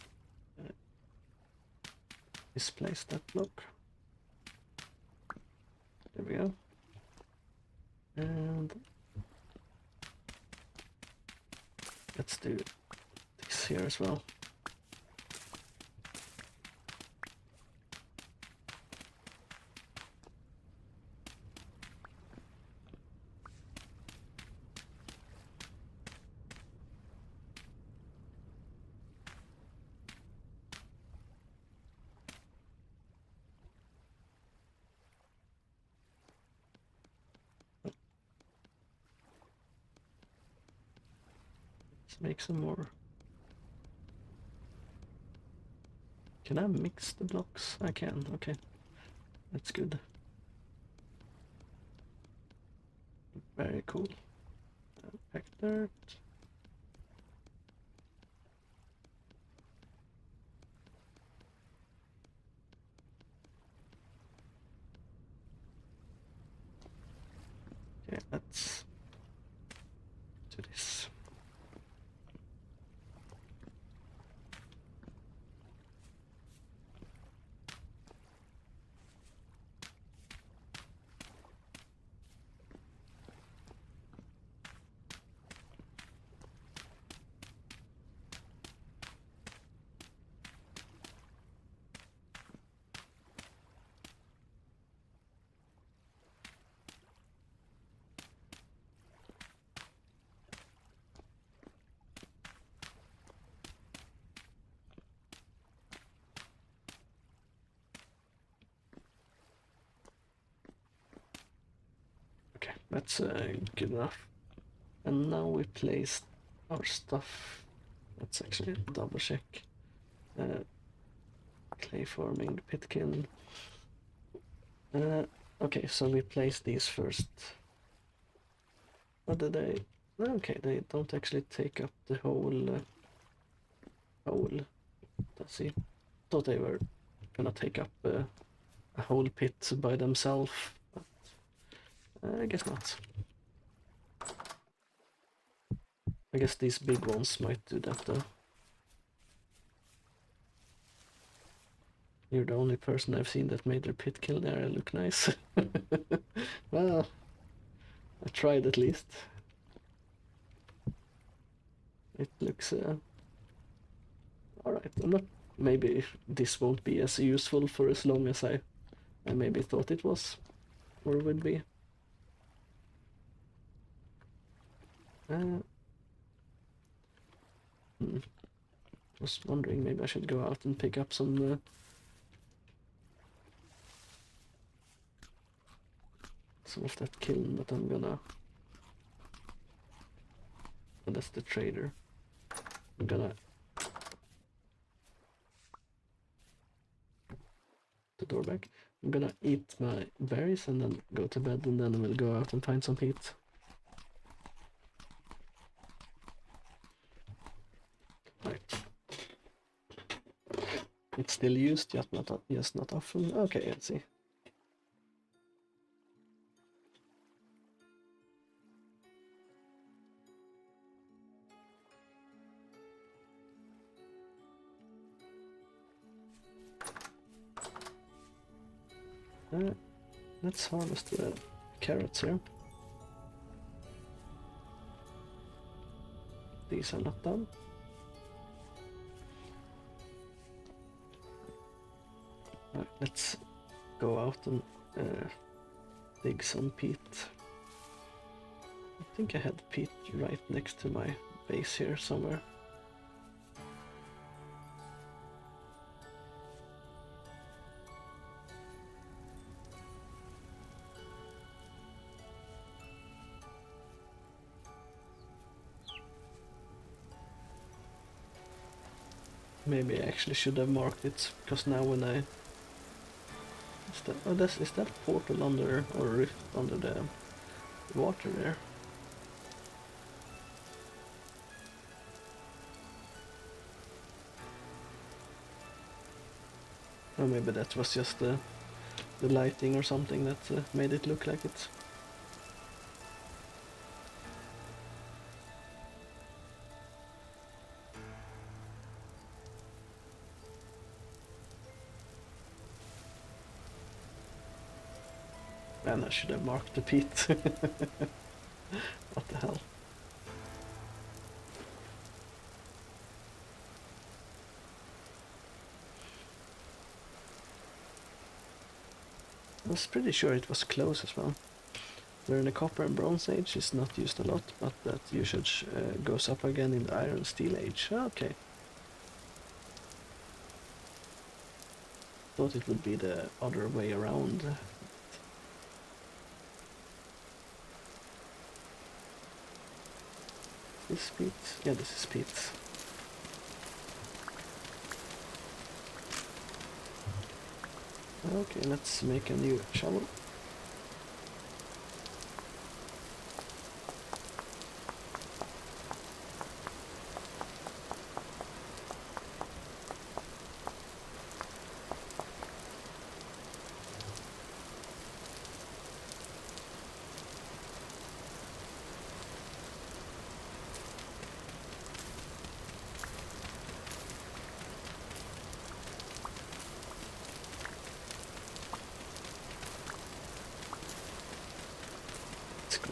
Displace that block. There we go. And let's do this here as well. Let's make some more. Can I mix the blocks? I can, okay. That's good. Very cool. Pack dirt. Okay, let's do this. Okay, that's good enough. And now we placed our stuff. Let's actually double check. Clay forming, pit kiln. Okay, so we place these first. What did they? Okay, they don't actually take up the whole hole. Let's see. Thought they were gonna take up a whole pit by themselves, but I guess not. I guess these big ones might do that though. You're the only person I've seen that made their pit kiln area look nice. Well, I tried at least. It looks alright. I'm not. Maybe this won't be as useful for as long as I maybe thought it was or would be. Was wondering maybe I should go out and pick up some of that kiln, but I'm gonna. Oh, that's the trader. I'm gonna. The door back. I'm gonna eat my berries and then go to bed, and then we'll go out and find some peat. Right. It's still used, just not often. Okay, let's see. Let's harvest the carrots here. These are not done. Let's go out and dig some peat. I think I had peat right next to my base here somewhere. Maybe I actually should have marked it, because now when I... Is that a portal under, or a rift under the water there? Or maybe that was just the lighting or something that made it look like it. Man, I should have marked the peat. What the hell? I was pretty sure it was close as well. Where in the Copper and Bronze Age is not used a lot, but that usage goes up again in the Iron Steel Age. Okay. Thought it would be the other way around. This peat? Yeah, this is peat. Okay, let's make a new shovel.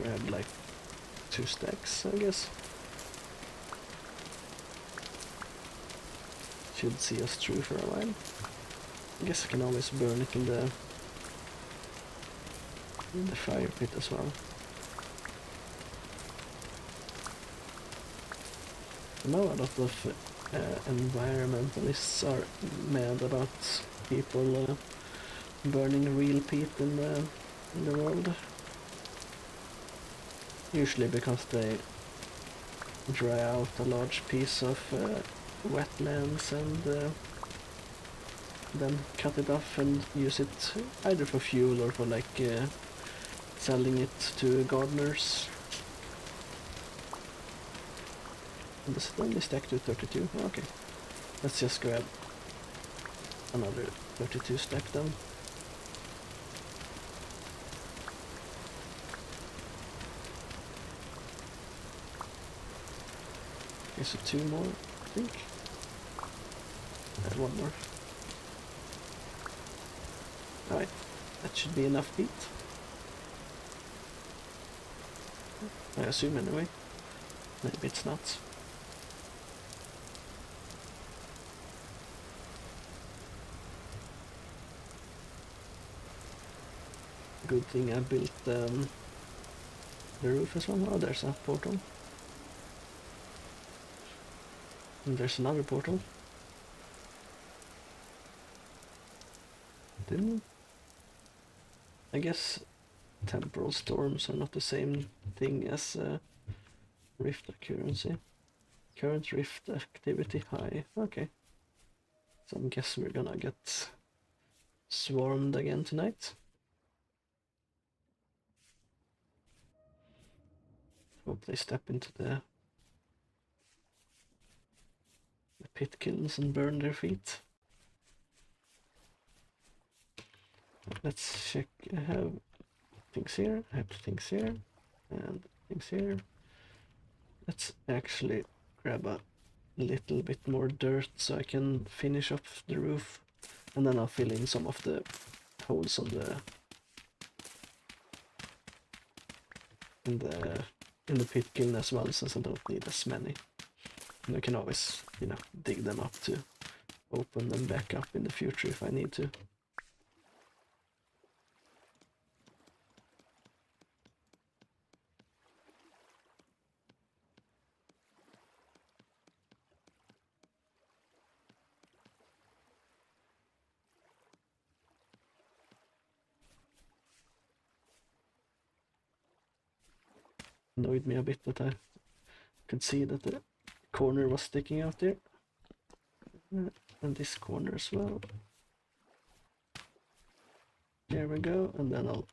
Grab like 2 stacks, I guess. Should see us through for a while. I guess I can always burn it in the fire pit as well. I know a lot of environmentalists are mad about people burning real peat in the world. Usually because they dry out a large piece of wetlands and then cut it off and use it either for fuel or for like selling it to gardeners. And does it only stack to 32? Okay, let's just grab another 32 stack then. Okay, so 2 more, I think. And 1 more. Alright, that should be enough peat. I assume anyway. Maybe it's not. Good thing I built the roof as well. Oh, there's a portal. And there's another portal. Didn't... I guess temporal storms are not the same thing as rift accuracy. Current rift activity high. Okay. So I guess we're gonna get swarmed again tonight. Hope they step into the pit kilns and burn their feet. Let's check. I have things here, I have things here, and things here. Let's actually grab a little bit more dirt so I can finish off the roof, and then I'll fill in some of the holes on the in the pit kiln as well, since I don't need as many. And I can always, you know, dig them up to open them back up in the future if I need to. Annoyed me a bit that I could see that the corner was sticking out there. And this corner as well. There we go, and then I'll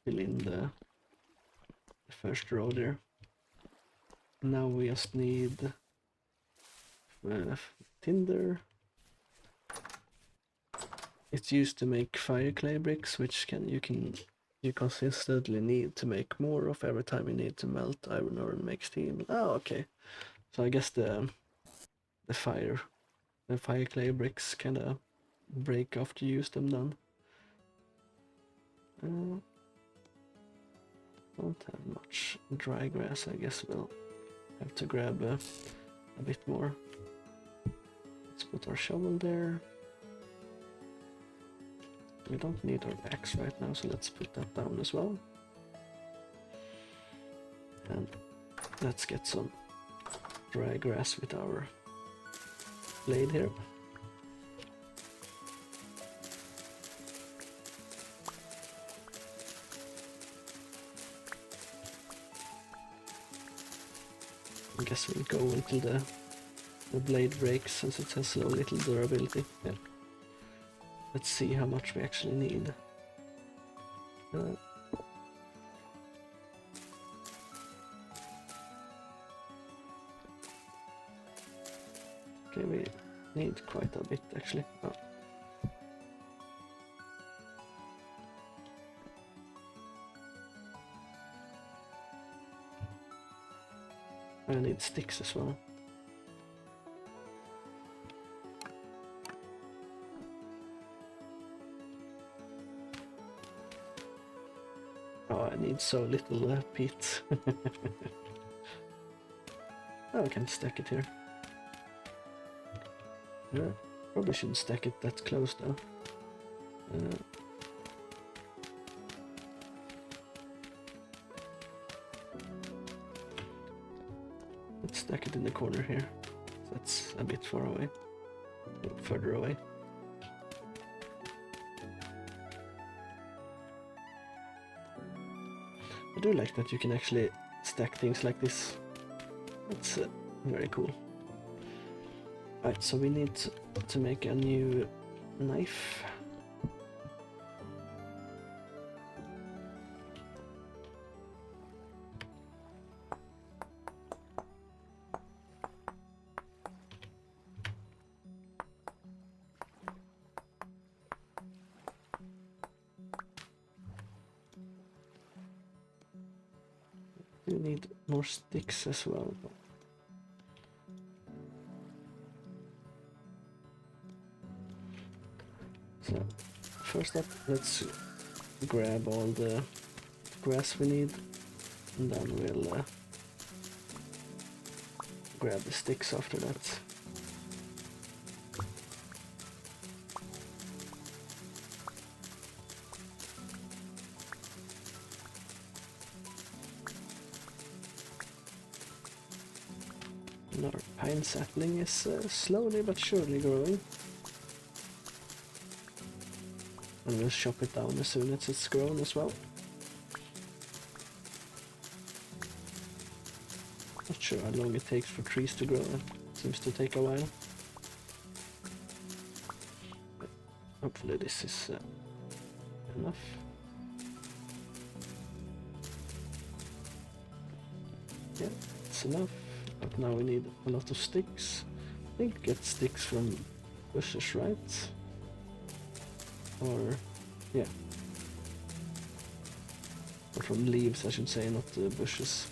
fill in the first row there. Now we just need tinder. It's used to make fire clay bricks, which you consistently need to make more of every time you need to melt iron ore and make steel. Oh, okay. So I guess the fire clay bricks kind of break after you use them then. Don't have much dry grass. I guess we'll have to grab a bit more. Let's put our shovel there. We don't need our axe right now, so let's put that down as well. And let's get some dry grass with our blade here. I guess we'll go until the blade breaks, since it has so little durability. Yeah. Let's see how much we actually need. Okay, we need quite a bit actually. Oh. I need sticks as well. Oh, I need so little peat. Oh, I can stack it here. Yeah, probably shouldn't stack it that close though. Let's stack it in the corner here. That's a bit far away. Further away. I do like that you can actually stack things like this. That's very cool. Right, so we need to make a new knife. We need more sticks as well. So first up, let's grab all the grass we need, and then we'll grab the sticks after that. And our pine sapling is slowly but surely growing. And we'll chop it down as soon as it's grown as well. Not sure how long it takes for trees to grow. It seems to take a while. But hopefully this is enough. Yeah, it's enough. But now we need a lot of sticks. I think get sticks from bushes, right? Or, yeah. Or from leaves, I should say, not bushes.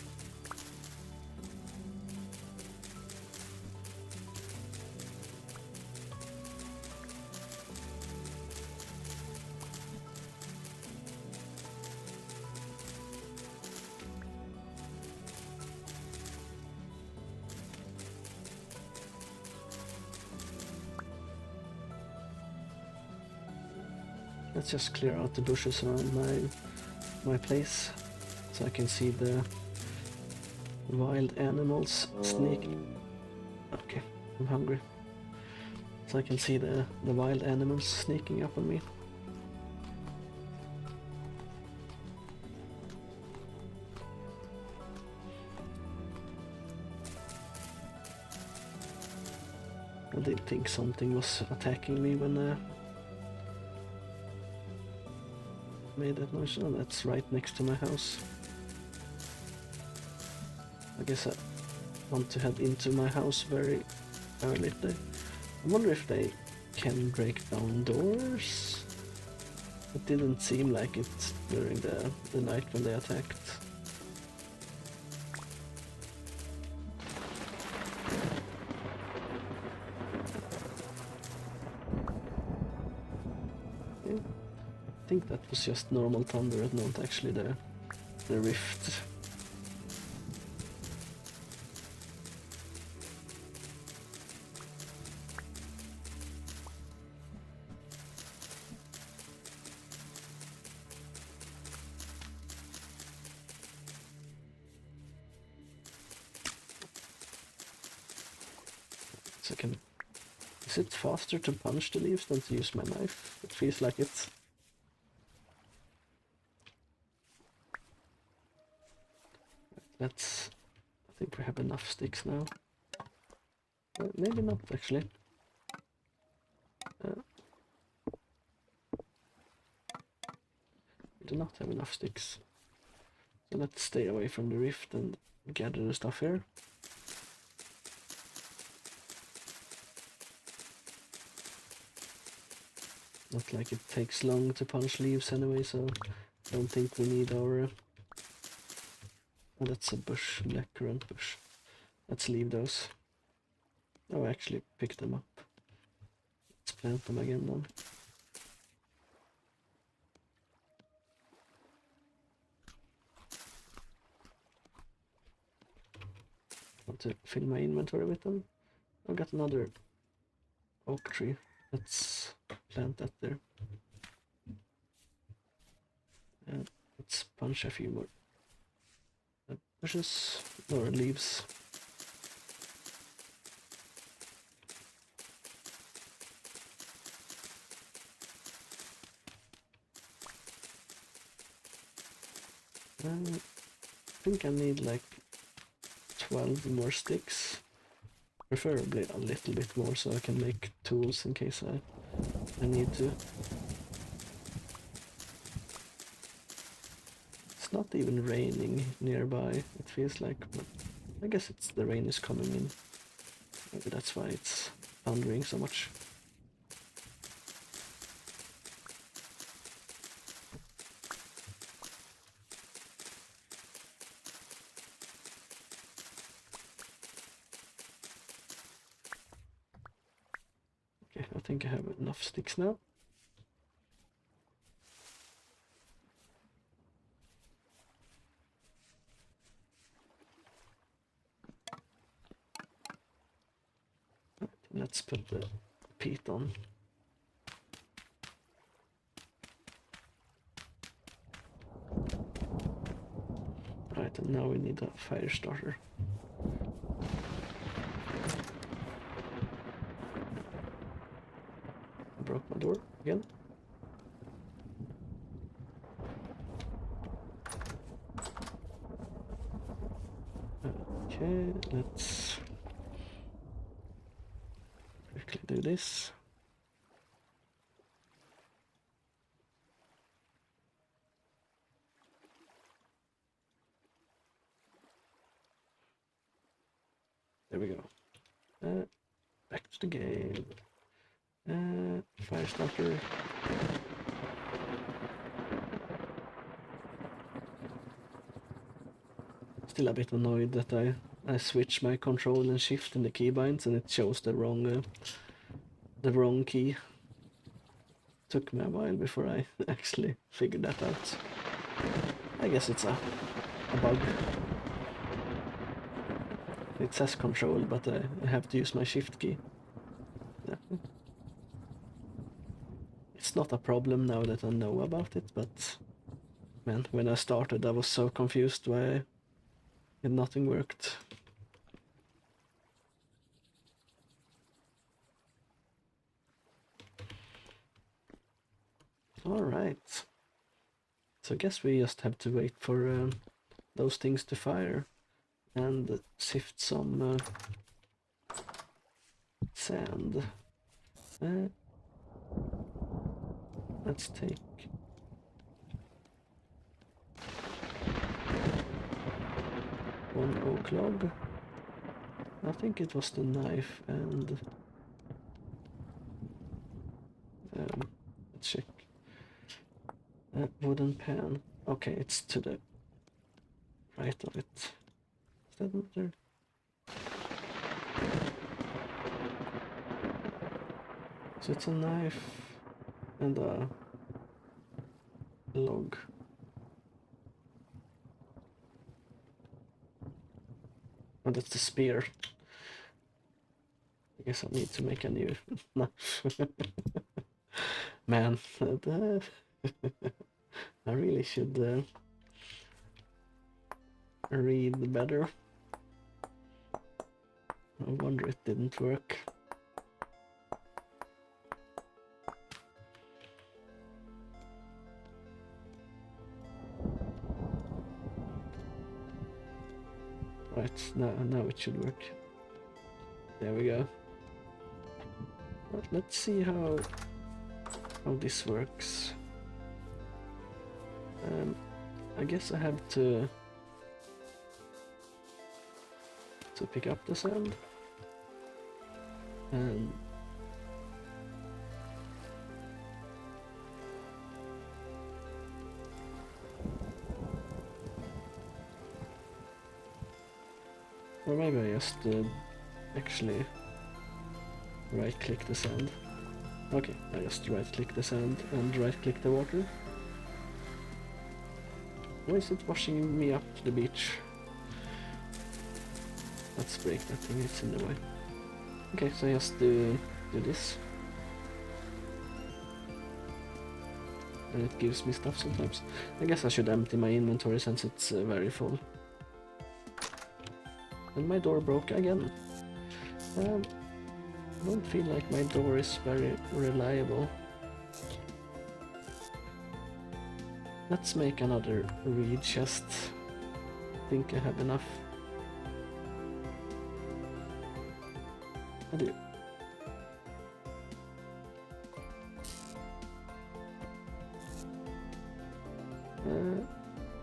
let's just clear out the bushes around my place so I can see the wild animals sneaking. Okay, I'm hungry. So I can see the wild animals sneaking up on me. I did think something was attacking me when I made that noise. Oh, that's right next to my house. I guess I want to head into my house very early today. I wonder if they can break down doors. It didn't seem like it during the night when they attacked. Yeah. I think that was just normal thunder and not actually the rift. So is it faster to punch the leaves than to use my knife? It feels like it. Let's... I think we have enough sticks now. Maybe not actually. We do not have enough sticks. So let's stay away from the rift and gather the stuff here. Not like it takes long to punch leaves anyway, so I don't think we need our... Oh, that's a bush, blackcurrant bush. Let's leave those. Oh, I actually picked them up. Let's plant them again then. Want to fill my inventory with them. I've got another oak tree. Let's plant that there. And let's punch a few more bushes or leaves. I think I need like 12 more sticks. Preferably a little bit more so I can make tools in case I need to. It's not even raining nearby, it feels like, but I guess it's the rain is coming in. Maybe that's why it's thundering so much. Okay, I think I have enough sticks now. Let's put the peat on. Right, and now we need a fire starter. I broke my door again. Okay, let's quickly do this. There we go. Back to the game. Fire starter. Still a bit annoyed that I switched my control and shift in the keybinds and it shows the wrong key. Took me a while before I actually figured that out. I guess it's a bug. It says control, but I have to use my shift key. Yeah. It's not a problem now that I know about it, but man, when I started I was so confused why nothing worked. Alright. So I guess we just have to wait for those things to fire and sift some sand. Let's take one oak log. I think it was the knife and let's check. Wooden pan. Okay, it's to the right of it. Is that not there? So it's a knife and a log. Oh, that's the spear. I guess I need to make a new knife. Man, I really should read better. No wonder it didn't work. Right, now it should work. There we go. But let's see how this works. I guess I have to pick up the sand and or maybe I just actually right click the sand. Okay, I just right click the sand and right click the water. Why is it washing me up to the beach? Let's break that thing, it's in the way. Okay, so I just do this. And it gives me stuff sometimes. I guess I should empty my inventory since it's very full. And my door broke again. I don't feel like my door is very reliable. Let's make another reed chest. I think I have enough. I do.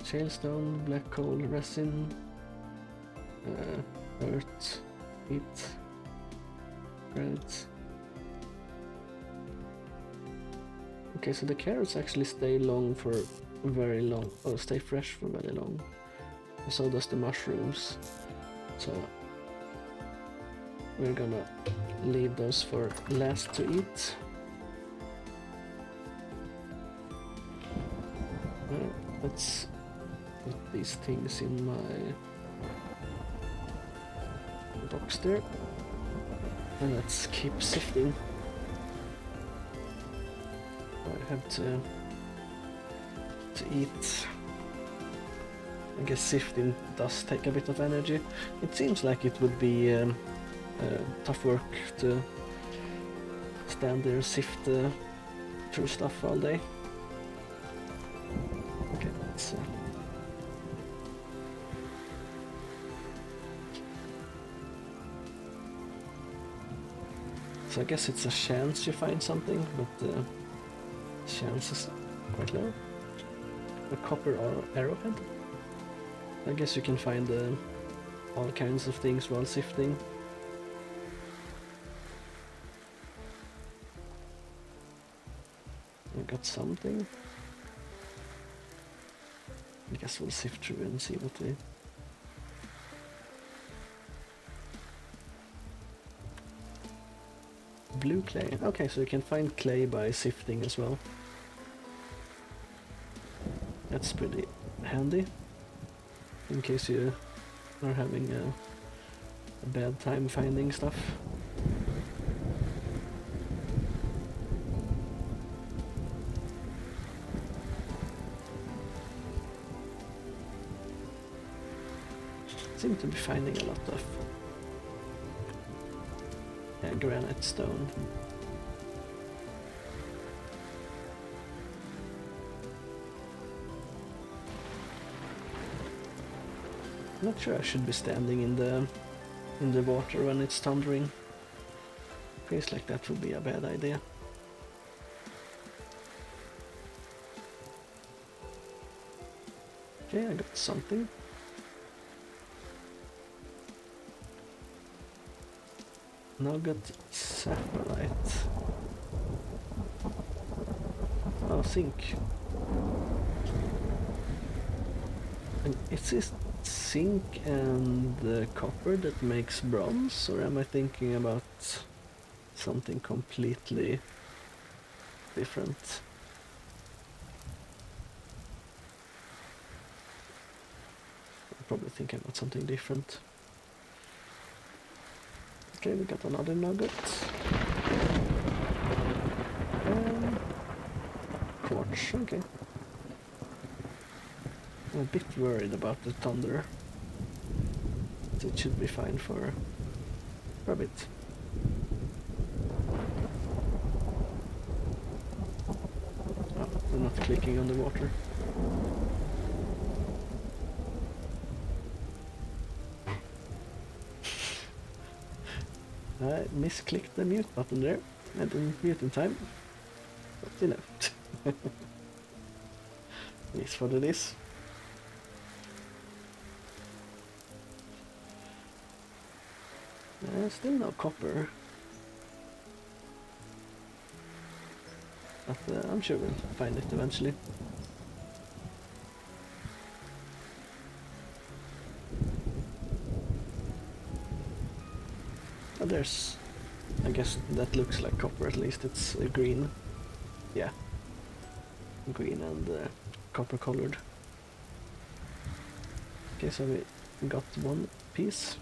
Shellstone, black coal, resin, earth, heat, carrots. Okay, so the carrots actually stay long for very long, or stay fresh for very long. So does the mushrooms. So we're gonna leave those for last to eat. Let's put these things in my box there. And let's keep sifting. I have to eat. I guess sifting does take a bit of energy. It seems like it would be tough work to stand there and sift through stuff all day. Okay, let's so I guess it's a chance you find something, but chance is quite low. A copper arrowhead. I guess you can find all kinds of things while sifting. I got something. I guess we'll sift through and see what we... Blue clay. Okay, so you can find clay by sifting as well. That's pretty handy. In case you are having a bad time finding stuff. seem to be finding a lot of granite stone. I'm not sure I should be standing in the water when it's thundering. Feels like that would be a bad idea. Okay, I got something. Nugget sapphire. Oh, zinc. And is this zinc and copper that makes bronze, or am I thinking about something completely different? I'm probably thinking about something different. Okay, we got another nugget. Quartz, okay. I'm a bit worried about the thunder. It should be fine for a bit. Oh, they're not clicking on the water. I misclicked the mute button there. I didn't mute in time. But you know. It is what it is. Still no copper. But I'm sure we'll find it eventually. Oh, there's... I guess that looks like copper, at least it's green. Yeah. Green and copper colored. Okay, so we got one piece,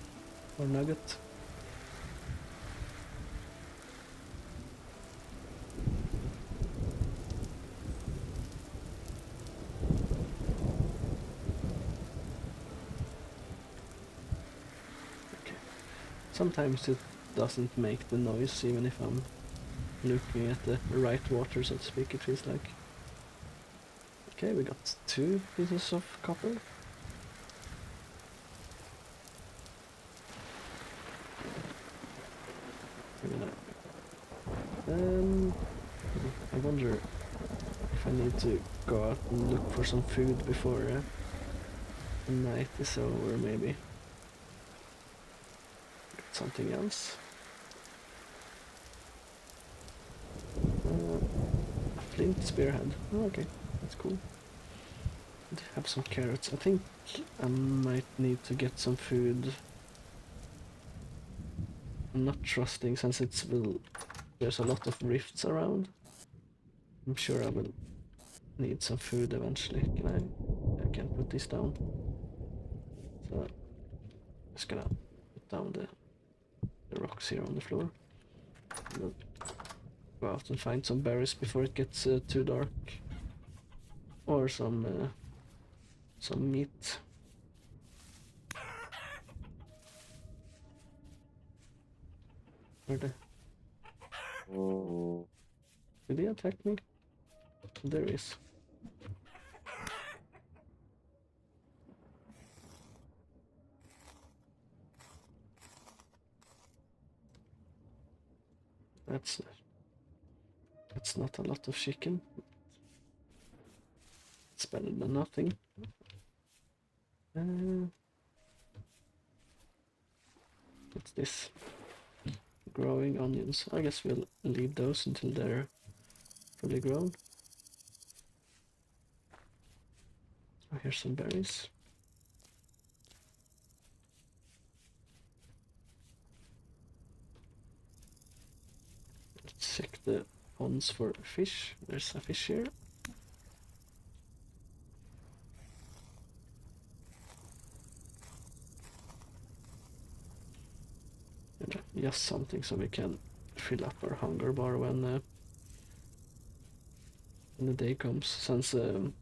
or nugget. Okay. Sometimes it doesn't make the noise, even if I'm looking at the right water, so to speak, it feels like. Okay, we got 2 pieces of copper. I wonder if I need to go out and look for some food before the night is over, maybe. Got something else. A flint spearhead. Oh, okay, that's cool. I have some carrots. I think I might need to get some food. I'm not trusting, since there's a lot of rifts around. I'm sure I will need some food eventually. I can put this down. So just gonna put down the rocks here on the floor. We'll go out and find some berries before it gets too dark. Or some meat. Where the... Did he attack me? There is. That's not a lot of chicken. It's better than nothing. What's this? Growing onions. I guess we'll leave those until they're fully grown. Oh, here's some berries. Let's check the ponds for fish. There's a fish here. Just something so we can fill up our hunger bar when the day comes, since the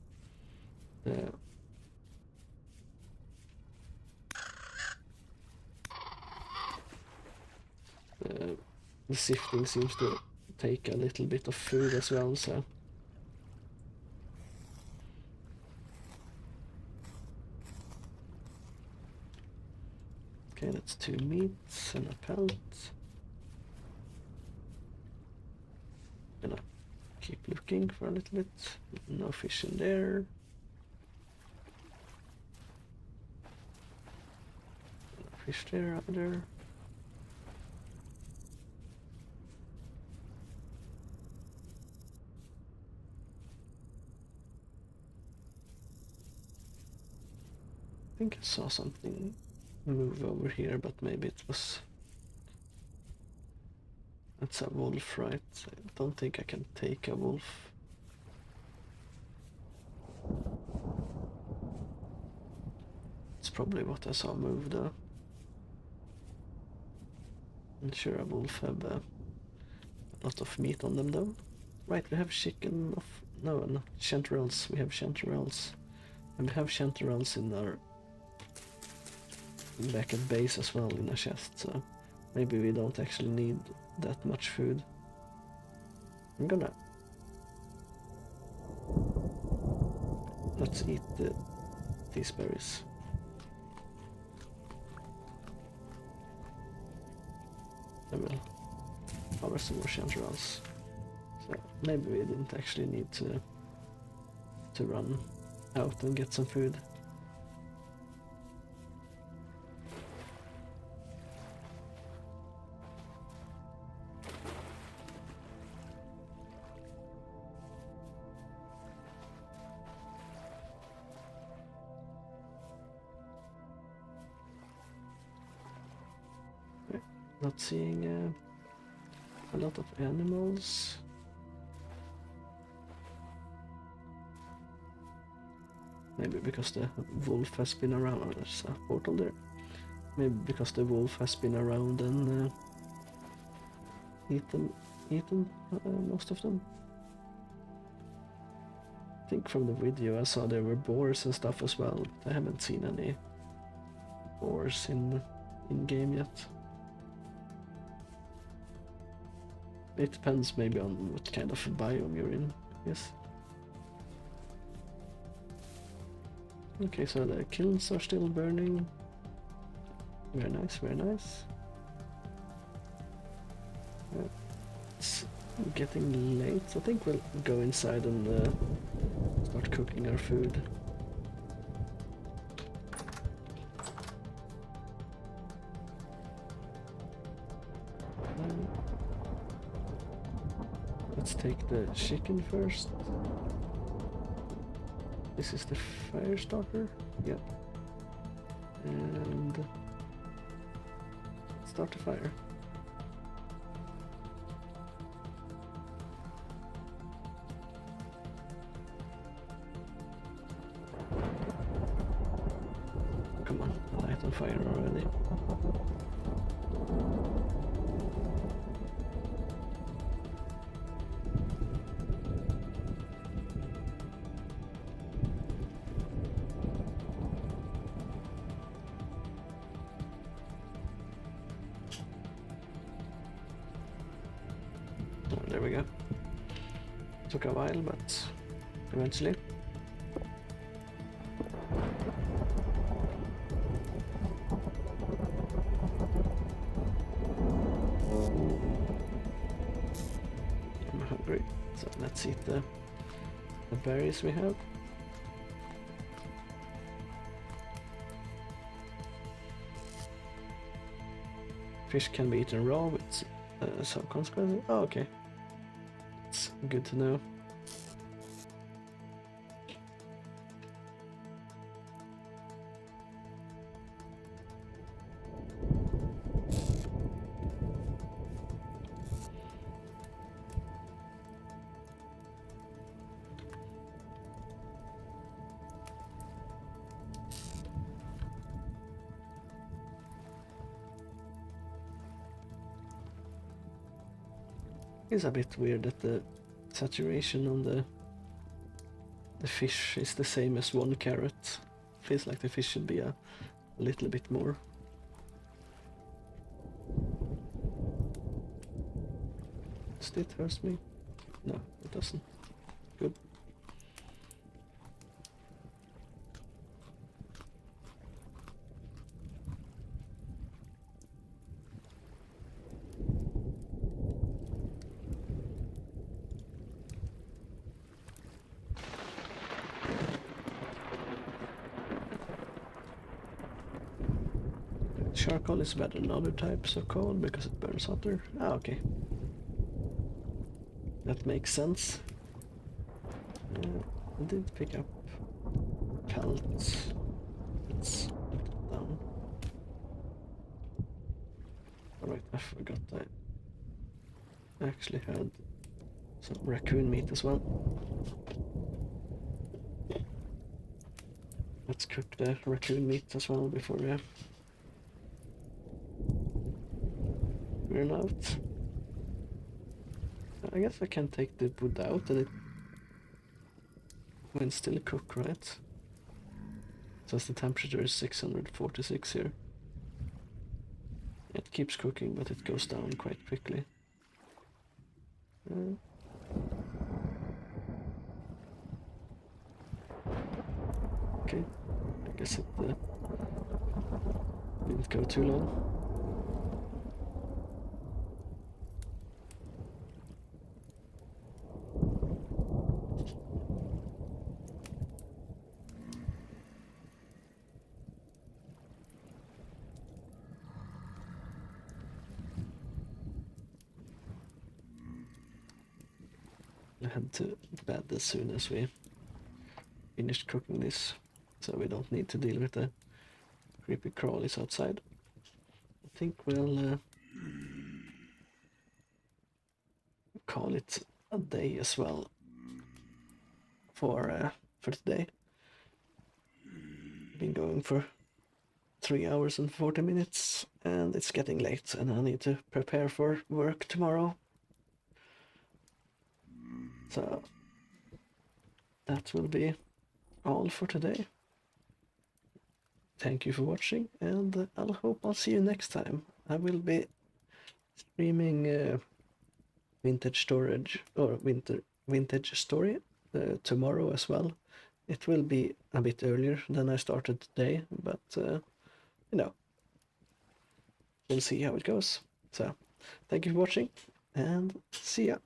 The sifting seems to take a little bit of food as well, so... Okay, that's 2 meats and a pelt. Gonna keep looking for a little bit. No fish in there. No fish there either. I think I saw something move over here, but maybe it was... That's a wolf, right? I don't think I can take a wolf. It's probably what I saw move though. I'm sure a wolf have a lot of meat on them though. Right, we have chicken of... No, not chanterelles. We have chanterelles. And we have chanterelles in our... back at base as well in a chest, so... Maybe we don't actually need that much food. I'm gonna... Let's eat these berries. And we'll harvest some more chanterelles. So maybe we didn't actually need to run out and get some food. Not seeing a lot of animals. Maybe because the wolf has been around. Oh, there's a portal there. Maybe because the wolf has been around and eaten most of them. I think from the video I saw there were boars and stuff as well. I haven't seen any boars in game yet. It depends maybe on what kind of biome you're in, yes. Okay, so the kilns are still burning. Very nice, very nice. It's getting late, so I think we'll go inside and start cooking our food. Let's take the chicken first. This is the fire starter. Yeah. And start the fire. Come on, light on fire already. There we go. Took a while, but eventually. I'm hungry, so let's eat the berries we have. Fish can be eaten raw with some consequences. Oh, okay. It's good to know. It's a bit weird that the saturation on the fish is the same as 1 carat. Feels like the fish should be a little bit more. Does it hurt me? No, it doesn't. Good. Charcoal is better than other types of coal because it burns hotter. Ah, okay. That makes sense. I did pick up pellets. Let's put it down. Alright, I forgot I actually had some raccoon meat as well. Let's cook the raccoon meat as well before we run out. I guess I can take the wood out and it will still cook, right? Since the temperature is 646 here. It keeps cooking, but it goes down quite quickly. Okay, I guess it didn't go too long. I had to bed as soon as we finished cooking this, so we don't need to deal with the creepy crawlies outside. I think we'll call it a day as well for today. Been going for 3 hours and 40 minutes, and it's getting late, and I need to prepare for work tomorrow. So that will be all for today. Thank you for watching, and I hope I'll see you next time. I will be streaming Vintage Storage or Vintage Story tomorrow as well. It will be a bit earlier than I started today, but you know, we'll see how it goes. So thank you for watching, and see ya.